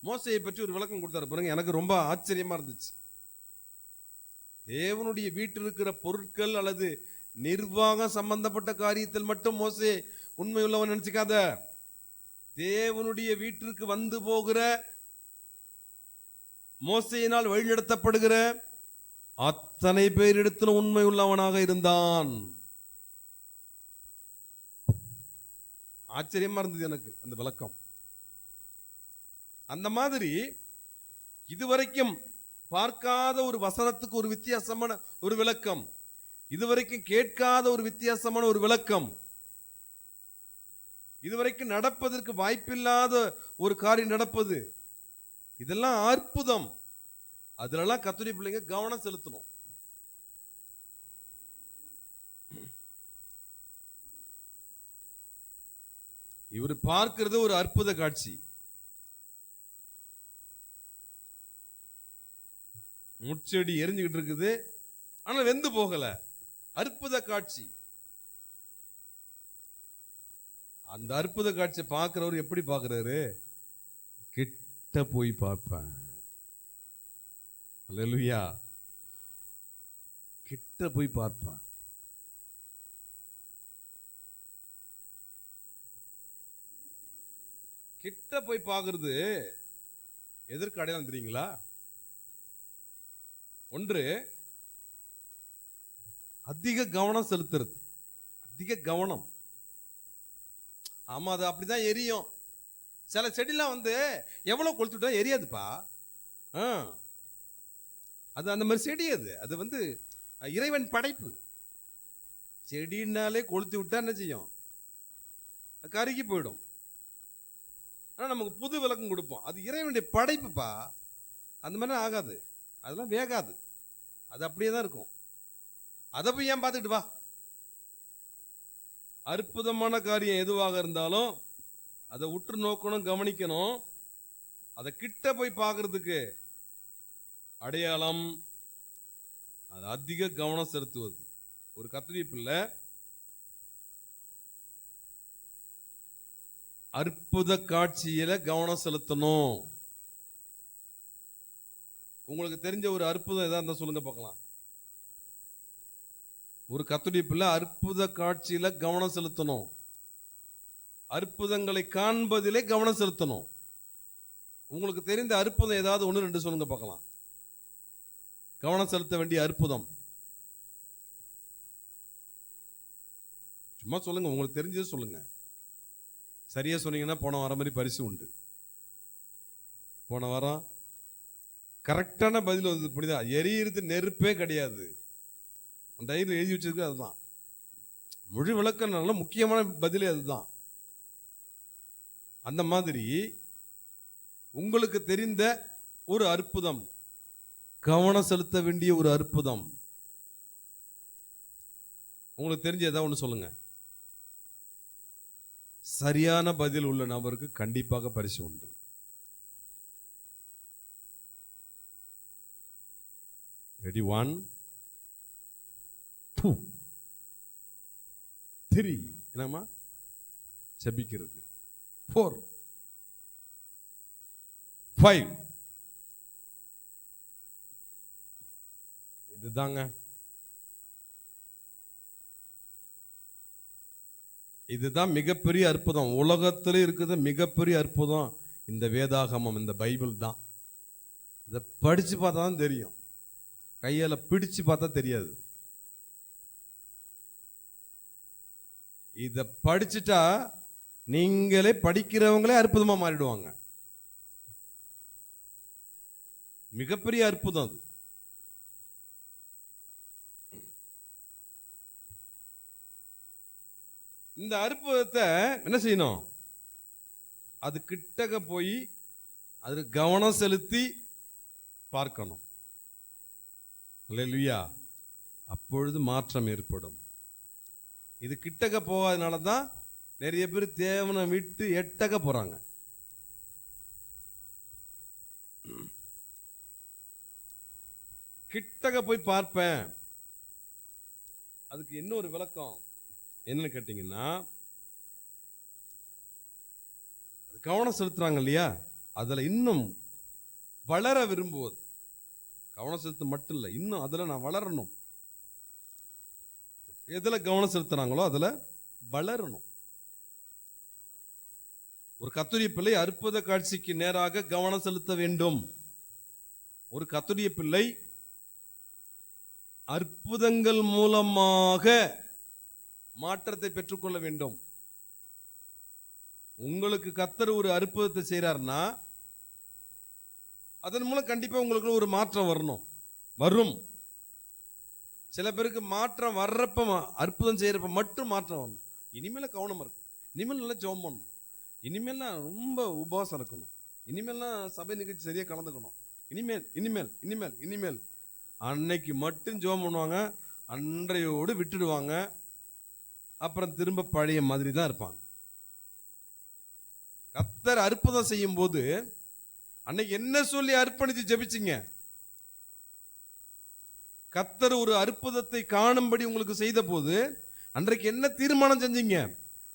மோசையை பற்றி ஒரு விளக்கம் கொடுத்தாரு பாருங்க. எனக்கு ரொம்ப ஆச்சரியமா இருந்துச்சு. தேவனுடைய வீட்டில் இருக்கிற பொருட்கள் அல்லது நிர்வாகம் சம்பந்தப்பட்ட காரியத்தில் மட்டும் மோசே உண்மை உள்ளவன் நினைச்சுக்காத. தேவனுடைய வீட்டிற்கு வந்து போகிற, மோசையினால் வழிநடத்தப்படுகிற அத்தனை பேரிடத்திலும் உண்மை உள்ளவனாக இருந்தான். ஆச்சரியமா இருந்தது எனக்கு அந்த விளக்கம். அந்த மாதிரி இதுவரைக்கும் பார்க்காத ஒரு வசனத்துக்கு ஒரு வித்தியாசமான ஒரு விளக்கம், இதுவரைக்கும் கேட்காத ஒரு வித்தியாசமான ஒரு விளக்கம், இதுவரைக்கும் நடப்பதற்கு வாய்ப்பில்லாத ஒரு காரியம் நடப்பது, இதெல்லாம் அற்புதம். அதுலலாம் கர்த்தருடைய பிள்ளைங்க கவனம் செலுத்தணும். இவர் பார்க்கிறது ஒரு அற்புத காட்சி. முச்செடி எரிஞ்சுக்கிட்டு இருக்குது, ஆனா வெந்து போகல. அற்புத காட்சி. அந்த அற்புத காட்சியை பார்க்கிறவர் எப்படி பார்க்கிறாரு? கிட்ட போய் பார்ப்பேன். அல்லேலூயா. கிட்ட போய் பார்ப்பேன். கிட்ட போய் பார்க்கிறது எதற்கு அடையாளம் தெரியுங்களா? ஒன்று, அதிக கவனம் செலுத்துறது. அதிக கவனம். ஆமா, அது அப்படிதான் எரியும். சில செடிலாம் வந்து எவ்வளவு கொளுத்துட்டா எரியாதுப்பா. அது அந்த மாதிரி செடி, அது வந்து இறைவன் படைப்பு. செடினாலே கொளுத்தி விட்டா என்ன செய்யும்? கருகி போயிடும். ஆனால் நமக்கு புது விளக்கம் கொடுப்போம். அது இறைவனுடைய படைப்புப்பா. அந்த மாதிரி ஆகாது, அதெல்லாம் வேகாது, அது அப்படியே தான் இருக்கும். அதை போய் ஏன் பார்த்துக்கிட்டு வா. அற்புதமான காரியம் எதுவாக இருந்தாலும் அதை உற்று நோக்கணும், கவனிக்கணும். அதை கிட்ட போய் பார்க்கறதுக்கு அடையாளம், அது அதிக கவனம் செலுத்துவது. ஒரு கத்திரி பிள்ளை அற்புத காட்சியில கவனம் செலுத்தணும். உங்களுக்கு தெரிஞ்ச ஒரு அற்புதம் எதா இருந்தா சொல்லுங்க பார்க்கலாம். ஒரு கத்துடைய பிள்ளை அற்புத காட்சியில கவனம் செலுத்தணும். அற்புதங்களை காண்பதிலே கவனம் செலுத்தணும். உங்களுக்கு தெரிந்த அற்புதம் ஏதாவது 1 2 சொல்லுங்க பார்க்கலாம். கவனம் செலுத்த வேண்டிய அற்புதம் சும்மா சொல்லுங்க, உங்களுக்கு தெரிஞ்சது சொல்லுங்க. சரியா சொன்னீங்கன்னா போன வாரம் மாதிரி பரிசு உண்டு. போன வாரம் கரெக்டான பதில் வந்து இப்படிதான். எரியிறது நெருப்பே கிடையாது. அந்த டைரியில் எழுதி வச்சிருக்கு அதுதான். முழு விளக்கம் நல்ல முக்கியமான பதிலே அதுதான். அந்த மாதிரி உங்களுக்கு தெரிந்த ஒரு அற்புதம், கவனம் செலுத்த வேண்டிய ஒரு அற்புதம், உங்களுக்கு தெரிஞ்ச ஏதாவது ஒன்று சொல்லுங்க. சரியான பதில் உள்ள நபருக்கு கண்டிப்பாக பரிசு உண்டு. ரெடி? 1 2 3 என்னம்மா ஜெபிக்கிறது. 4 5 இதுதாங்க. இதுதான் மிகப்பெரிய அற்புதம். உலகத்துல இருக்குது மிகப்பெரிய அற்புதம் இந்த வேதாகமம், இந்த பைபிள் தான். இதை படிச்சு பார்த்தா தான் தெரியும், கையால பிடிச்சு பார்த்தா தெரியாது. இதை படிச்சுட்டா நீங்களே படிக்கிறவங்களே அற்புதமா மாறிடுவாங்க. மிகப்பெரிய அற்புதம் அது. இந்த அற்புதத்தை என்ன செய்யணும்? அது கிட்டக்க போய் அது கவனம் செலுத்தி பார்க்கணும். அல்லேலூயா. அப்பொழுது மாற்றம் ஏற்படும். இது கிட்டக்க போகாதனால தான் நிறைய பேர் தேவனை விட்டு எட்டக்க போறாங்க. கிட்டக்க போய் பார்ப்பேன். அதுக்கு இன்னொரு விளக்கம் என்னன்னு கேட்டீங்கன்னா, அது கவனம் செலுத்துறாங்க இல்லையா, அதுல இன்னும் வளர விரும்புவது. கவனம் செலுத்த மட்டும் இல்லை, இன்னும் அதுல நான் வளரணும். எதுல கவனம் செலுத்துறாங்களோ அதுல வளரணும். ஒரு கத்துரிய பிள்ளை அற்புத காட்சிக்கு நேராக கவனம் செலுத்த வேண்டும். ஒரு கத்துரிய பிள்ளை அற்புதங்கள் மூலமாக மாற்றத்தை பெற்றுக்கொள்ள வேண்டும். உங்களுக்கு கர்த்தர் ஒரு அற்புதத்தை செய்யறாருன்னா அதன் மூலம் கண்டிப்பா உங்களுக்கு ஒரு மாற்றம் வரும். சில பேருக்கு மாற்றம் வர்றப்ப, அற்புதம் செய்யறப்ப மட்டும் மாற்றம் வரணும். இனிமேல கவனமா இருக்கும். இனிமேல் நல்லா ஜெபம் பண்ணணும். இனிமேல்லாம் ரொம்ப உபவாசம் இருக்கணும். இனிமேல்லாம் சபை நிகழ்ச்சி சரியா கலந்துக்கணும். இனிமேல் அன்னைக்கு மட்டும் ஜெபம் பண்ணுவாங்க, அன்றையோடு விட்டுடுவாங்க. அப்புறம் திரும்ப பழைய மாதிரி தான் இருப்பாங்க. கர்த்தர் அற்புதம் செய்யும் போது அன்னைக்கு என்ன சொல்லி அர்ப்பணிச்சு ஜெபிச்சிங்க? கர்த்தர் ஒரு அற்புதத்தை காணும்படி உங்களுக்கு செய்த போது அன்றைக்கு என்ன தீர்மானம் செஞ்சீங்க?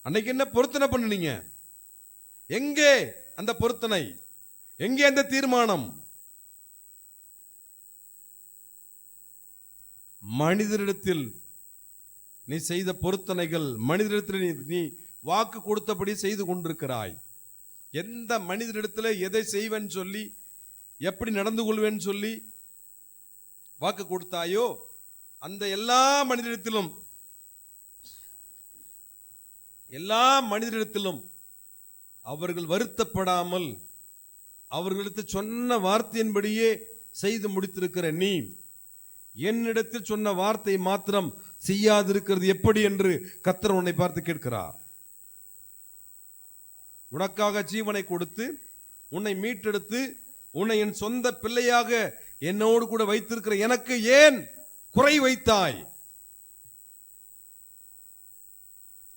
அன்னைக்கு என்ன பொருத்தனை பண்ணுனீங்க? எங்கே அந்த பொருத்தனை? எங்கே அந்த தீர்மானம்? மனிதரிடத்தில் நீ செய்த பொருத்தனைகள், மனிதரிடத்தில் நீ வாக்கு கொடுத்தபடி செய்து கொண்டிருக்கிறாய். எந்த மனிதரிடத்துல எதை செய்வேன்னு சொல்லி, எப்படி நடந்து கொள்வேன்னு சொல்லி வாக்கு கொடுத்தாயோ அந்த எல்லா மனிதரிடத்திலும் அவர்கள் வருத்தப்படாமல் அவர்களுக்கு சொன்ன வார்த்தையின்படியே செய்து முடித்திருக்கிற நீ என்னிடத்தில் சொன்ன வார்த்தை மாத்திரம் செய்யாதிருக்கிறது எப்படி என்று கர்த்தர் உன்னை பார்த்து கேட்கிறார். உனக்காக ஜீவனை கொடுத்து உன்னை மீட்டெடுத்து உன்னை என் சொந்த பிள்ளையாக என்னோடு கூட வைத்திருக்கிற எனக்கு ஏன் குறை வைத்தாய்?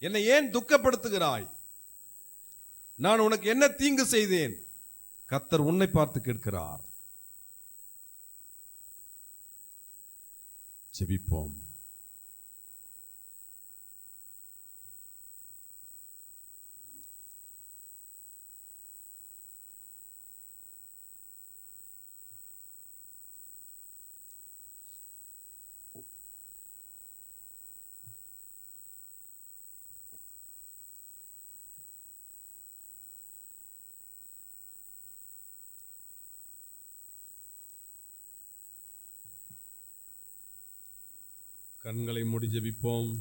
என்னை ஏன் துக்கப்படுத்துகிறாய்? நான் உனக்கு என்ன தீங்கு செய்தேன்? கர்த்தர் உன்னை பார்த்து கேட்கிறார். ஜெபிப்போம். கண்களை மூடி ஜெபிப்போம்.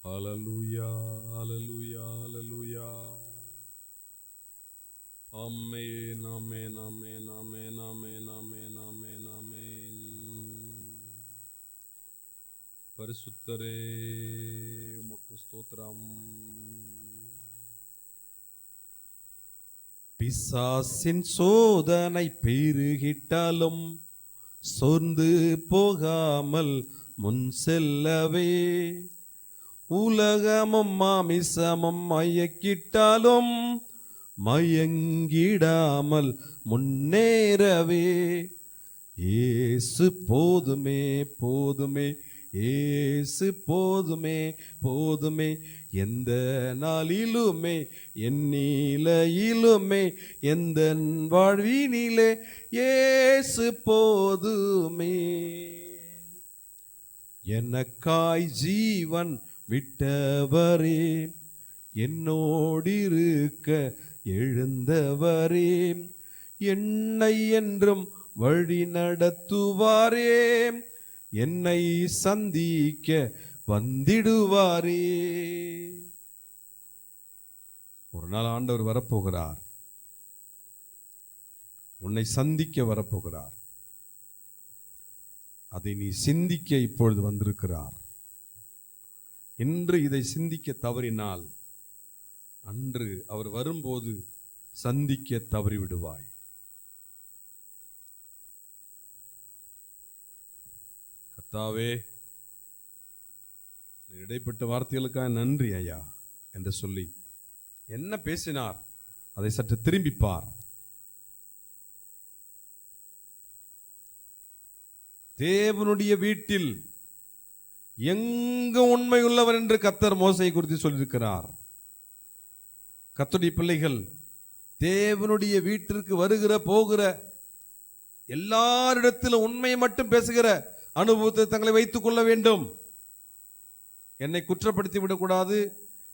ஹல்லேலூயா, ஹல்லேலூயா, ஹல்லேலூயா. ஆமென், ஆமென், ஆமென், ஆமென், ஆமென், ஆமென், ஆமென், ஆமென். பரிசுத்தரே, உமக்கு ஸ்தோத்திரம். பிசாசின் சோதனை பெருகிட்டாலும் சோர்ந்து போகாமல் முன் செல்லவே, உலகமும் மாமிசமும் மயக்கிட்டாலும் மயங்கிடாமல் முன்னேறவே, இயேசு போதுமே போதுமே, இயேசு போதுமே போதுமே, எந்த நாளிலுமே என் நிலையிலுமே எந்த வாழ்வினிலே இயேசு போதுமே. எனக்காய் ஜீவன் விட்டவரே, என்னோடிருக்க எழுந்தவரே, என்னை என்றும் வழி நடத்துவாரே, என்னை சந்திக்க வந்திடுவாரே. ஒரு நாள் ஆண்டவர் வரப்போகிறார், உன்னை சந்திக்க வரப்போகிறார். அதை நீ சிந்திக்க இப்பொழுது வந்திருக்கிறார். இன்று இதை சிந்திக்க தவறினால் அன்று அவர் வரும்போது சந்திக்க தவறிவிடுவாய். கர்த்தாவே, இடைப்பட்ட வார்த்தைகளுக்காக நன்றி ஐயா என்று சொல்லி என்ன பேசினார் அதை சற்று திரும்பிப்பார். தேவனுடைய வீட்டில் எங்க உண்மையுள்ளவர் என்று கர்த்தர் மோசேயை குறித்து சொல்லியிருக்கிறார். கர்த்தருடைய பிள்ளைகள் தேவனுடைய வீட்டிற்கு வருகிற போகிற எல்லாரிடத்திலும் உண்மையை மட்டும் பேசுகிற அனுபவத்தை தங்களை வைத்துக் கொள்ள வேண்டும். என்னை குற்றப்படுத்தி விடக்கூடாது,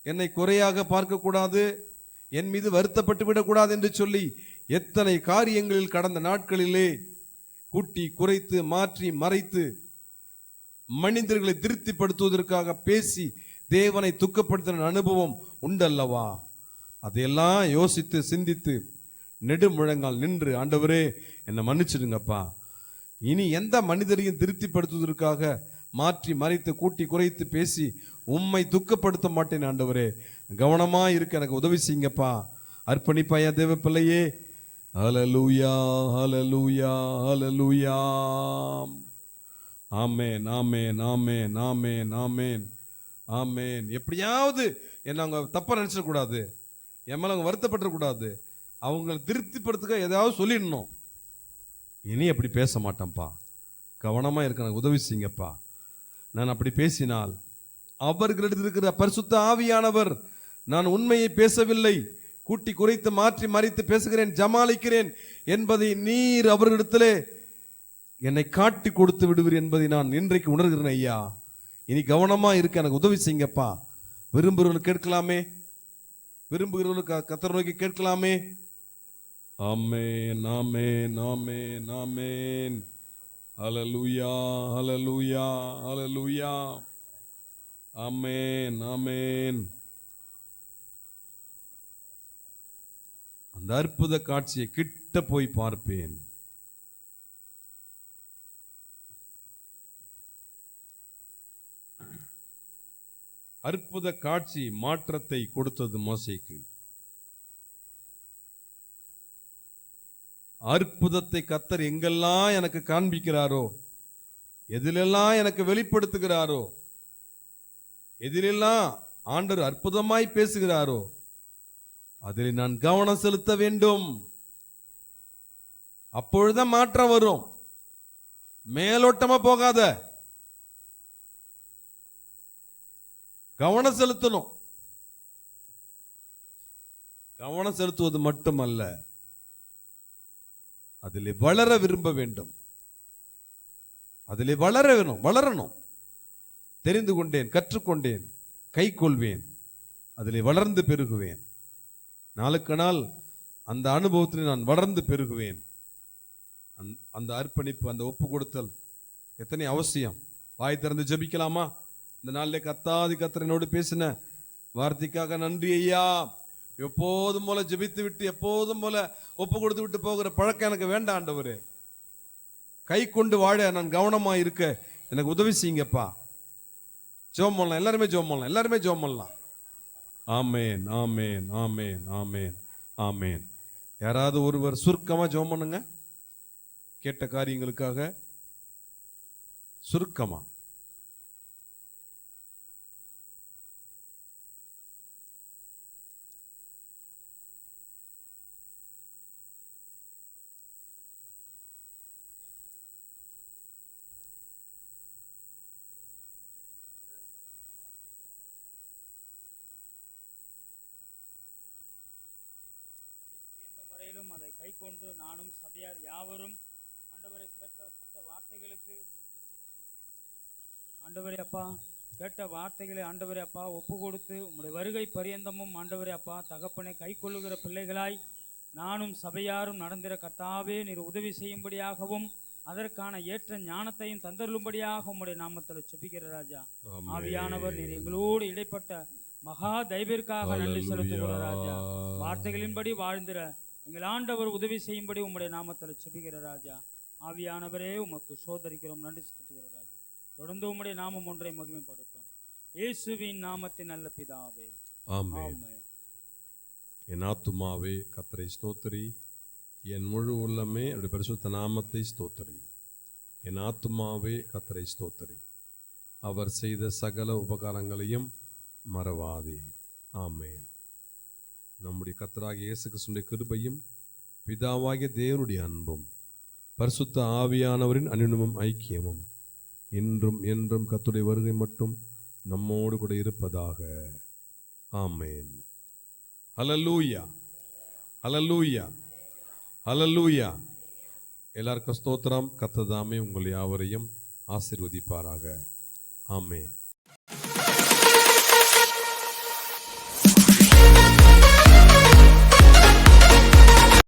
என்னை குறையாக பார்க்கக்கூடாது, என் மீது வருத்தப்பட்டு விடக்கூடாது என்று சொல்லி எத்தனை காரியங்களில் கடந்த நாட்களிலே கூட்டி குறைத்து மாற்றி மறைத்து மனிதர்களை திருப்திப்படுத்துவதற்காக பேசி தேவனை துக்கப்படுத்தின அனுபவம் உண்டல்லவா? அதையெல்லாம் யோசித்து சிந்தித்து நெடுமுழங்கால் நின்று, ஆண்டவரே என்னை மன்னிச்சிடுங்கப்பா, இனி எந்த மனிதரையும் திருப்திப்படுத்துவதற்காக மாற்றி மறைத்து கூட்டி குறைத்து பேசி உம்மை துக்கப்படுத்த மாட்டேன் ஆண்டவரே, கவனமா இருக்க எனக்கு உதவி செய்யுங்கப்பா. அர்ப்பணிப்பாயா தேவ பிள்ளையே. ஹல்லேலூயா, ஹல்லேலூயா, ஹல்லேலூயா. ஆமென், ஆமென், ஆமென், ஆமென், ஆமென், ஆமென். எப்படியாவது என்ன அவங்க தப்பா நினைச்சிடக்கூடாது, என் மேல அவங்க வருத்தப்பட்டுறக்கூடாது, அவங்களை திருப்திப்படுத்துக்க ஏதாவது சொல்லிடணும். இனி அப்படி பேச மாட்டேன்ப்பா, கவனமா இருக்க எனக்கு உதவி செய்யுங்கப்பா. நான் அப்படி பேசினால் அவர்களிடத்தில் இருக்கிற பரிசுத்த ஆவியானவர் நான் உண்மையை பேசவில்லை, கூட்டி குறைத்து மாற்றி மறைத்து பேசுகிறேன், ஜமாளிக்கிறேன் என்பதை நீர் அவர்களிடத்திலே என்னை காட்டி கொடுத்து விடுவீர் என்பதை நான் இன்றைக்கு உணர்கிறேன் ஐயா. இனி கவனமா இருக்க எனக்கு உதவி செய்யுங்கப்பா. விரும்புகிறவர்கள் கேட்கலாமே, விரும்புகிறவர்களுக்கு கர்த்தரை நோக்கி கேட்கலாமே. ஆமென், ஆமென், ஆமென், ஆமென். ஹல்லேலூயா, ஹல்லேலூயா, ஹல்லேலூயா. ஆமென், ஆமென். அந்த அற்புத காட்சியை கிட்ட போய் பார்ப்பேன். அற்புத காட்சி மாற்றத்தை கொடுத்தது மோசேக்கு. அற்புதத்தை கர்த்தர் எங்கெல்லாம் எனக்கு காண்பிக்கிறாரோ, எதிலெல்லாம் எனக்கு வெளிப்படுத்துகிறாரோ, எதிலெல்லாம் ஆண்டவர் அற்புதமாய் பேசுகிறாரோ அதில் நான் கவனம் செலுத்த வேண்டும். அப்பொழுதுதான் மாற்றம் வரும். மேலோட்டமா போகாத, கவனம் செலுத்தணும். கவனம் செலுத்துவது மட்டுமல்ல, அதிலே வளர விரும்ப வேண்டும். அதிலே வளரணும். தெரிந்து கொண்டேன், கற்றுக்கொண்டேன், கை கொள்வேன், அதிலே வளர்ந்து பெருகுவேன். நாளுக்கு நாள் அந்த அனுபவத்தில் நான் வளர்ந்து பெருகுவேன். அந்த அர்ப்பணிப்பு, அந்த ஒப்பு கொடுத்தல் எத்தனை அவசியம். வாய் திறந்து ஜெபிக்கலாமா? இந்த நாளிலே கர்த்தர் பேசின வார்த்தைக்காக நன்றி ஐயா. எப்போதும் போல ஜெபித்து விட்டு எப்போதும் போல ஒப்பு கொடுத்து விட்டு போகிற பழக்கம் எனக்கு வேண்டாம் ஆண்டவரே. கை கொண்டு வாழ நான் கவனமா இருக்க எனக்கு உதவி செய்யுங்கப்பா. ஜெபம் பண்ணலாம், எல்லாருமே ஜெபம் பண்ணலாம். ஆமேன், ஆமேன், ஆமேன், ஆமேன், ஆமேன். யாராவது ஒருவர் சுருக்கமா ஜெபம் பண்ணுங்க, கேட்ட காரியங்களுக்காக சுருக்கமா. வரையிலும் அதை கை கொண்டு நானும் சபையார் யாவரும் ஆண்டவரை கேட்ட வார்த்தைகளுக்கு ஆண்டவரே அப்பா கேட்ட வார்த்தைகளை ஆண்டவரே அப்பா ஒப்பு கொடுத்து உம்முடைய வருகை பரியந்தமும் ஆண்டவரே அப்பா தகப்பனை கை கொள்ளுகிற பிள்ளைகளாய் நானும் சபையாரும் நடந்திட கர்த்தாவே நீர் உதவி செய்யும்படியாகவும் அதற்கான ஏற்ற ஞானத்தையும் தந்தருளும்படியாக உம்முடைய நாமத்தில் செபிக்கிற ராஜா. ஆவியானவர் நீர் எங்களோடு இடைப்பட்ட மகா தைபிற்காக நன்றி செலுத்துகிற ராஜா. வார்த்தைகளின்படி வாழ்ந்திட எங்கள் ஆண்டவர் உதவி செய்யும்படி உம்முடைய நாமத்தில் செபிக்கிற ராஜா. ஆவியானவரே உமக்கு சோதரிக்கிறோம், நன்றி செலுத்துகிற ராஜா. தொடர்ந்து உம்முடைய நாமம் ஒன்றை மகிமைப்படுத்தும். இயேசுவின் நாமத்தின் நல்ல பிதாவே, ஆமென். என் ஆத்துமாவே கர்த்தரை ஸ்தோத்திரி, என் முழு உள்ளமே அவருடைய பரிசுத்த நாமத்தை ஸ்தோத்திரி. என் ஆத்துமாவே கர்த்தரை ஸ்தோத்திரி, அவர் செய்த சகல உபகாரங்களையும் மறவாதே. ஆமென். நம்முடைய கர்த்தராகிய இயேசு கிறிஸ்துவின் கிருபையும் பிதாவாகிய தேவனுடைய அன்பும் பரிசுத்த ஆவியானவரின் அனுபவமும் ஐக்கியமும் இன்றும் என்றும் கர்த்தருடைய வருகை மட்டும் நம்மோடு கூட இருப்பதாக. ஆமென். ஹல்லேலூயா, ஹல்லேலூயா, ஹல்லேலூயா. எல்லாருக்கும் ஸ்தோத்திரம். கர்த்தர் தாமே உங்கள் யாவரையும் ஆசீர்வதிப்பாராக. ஆமென்.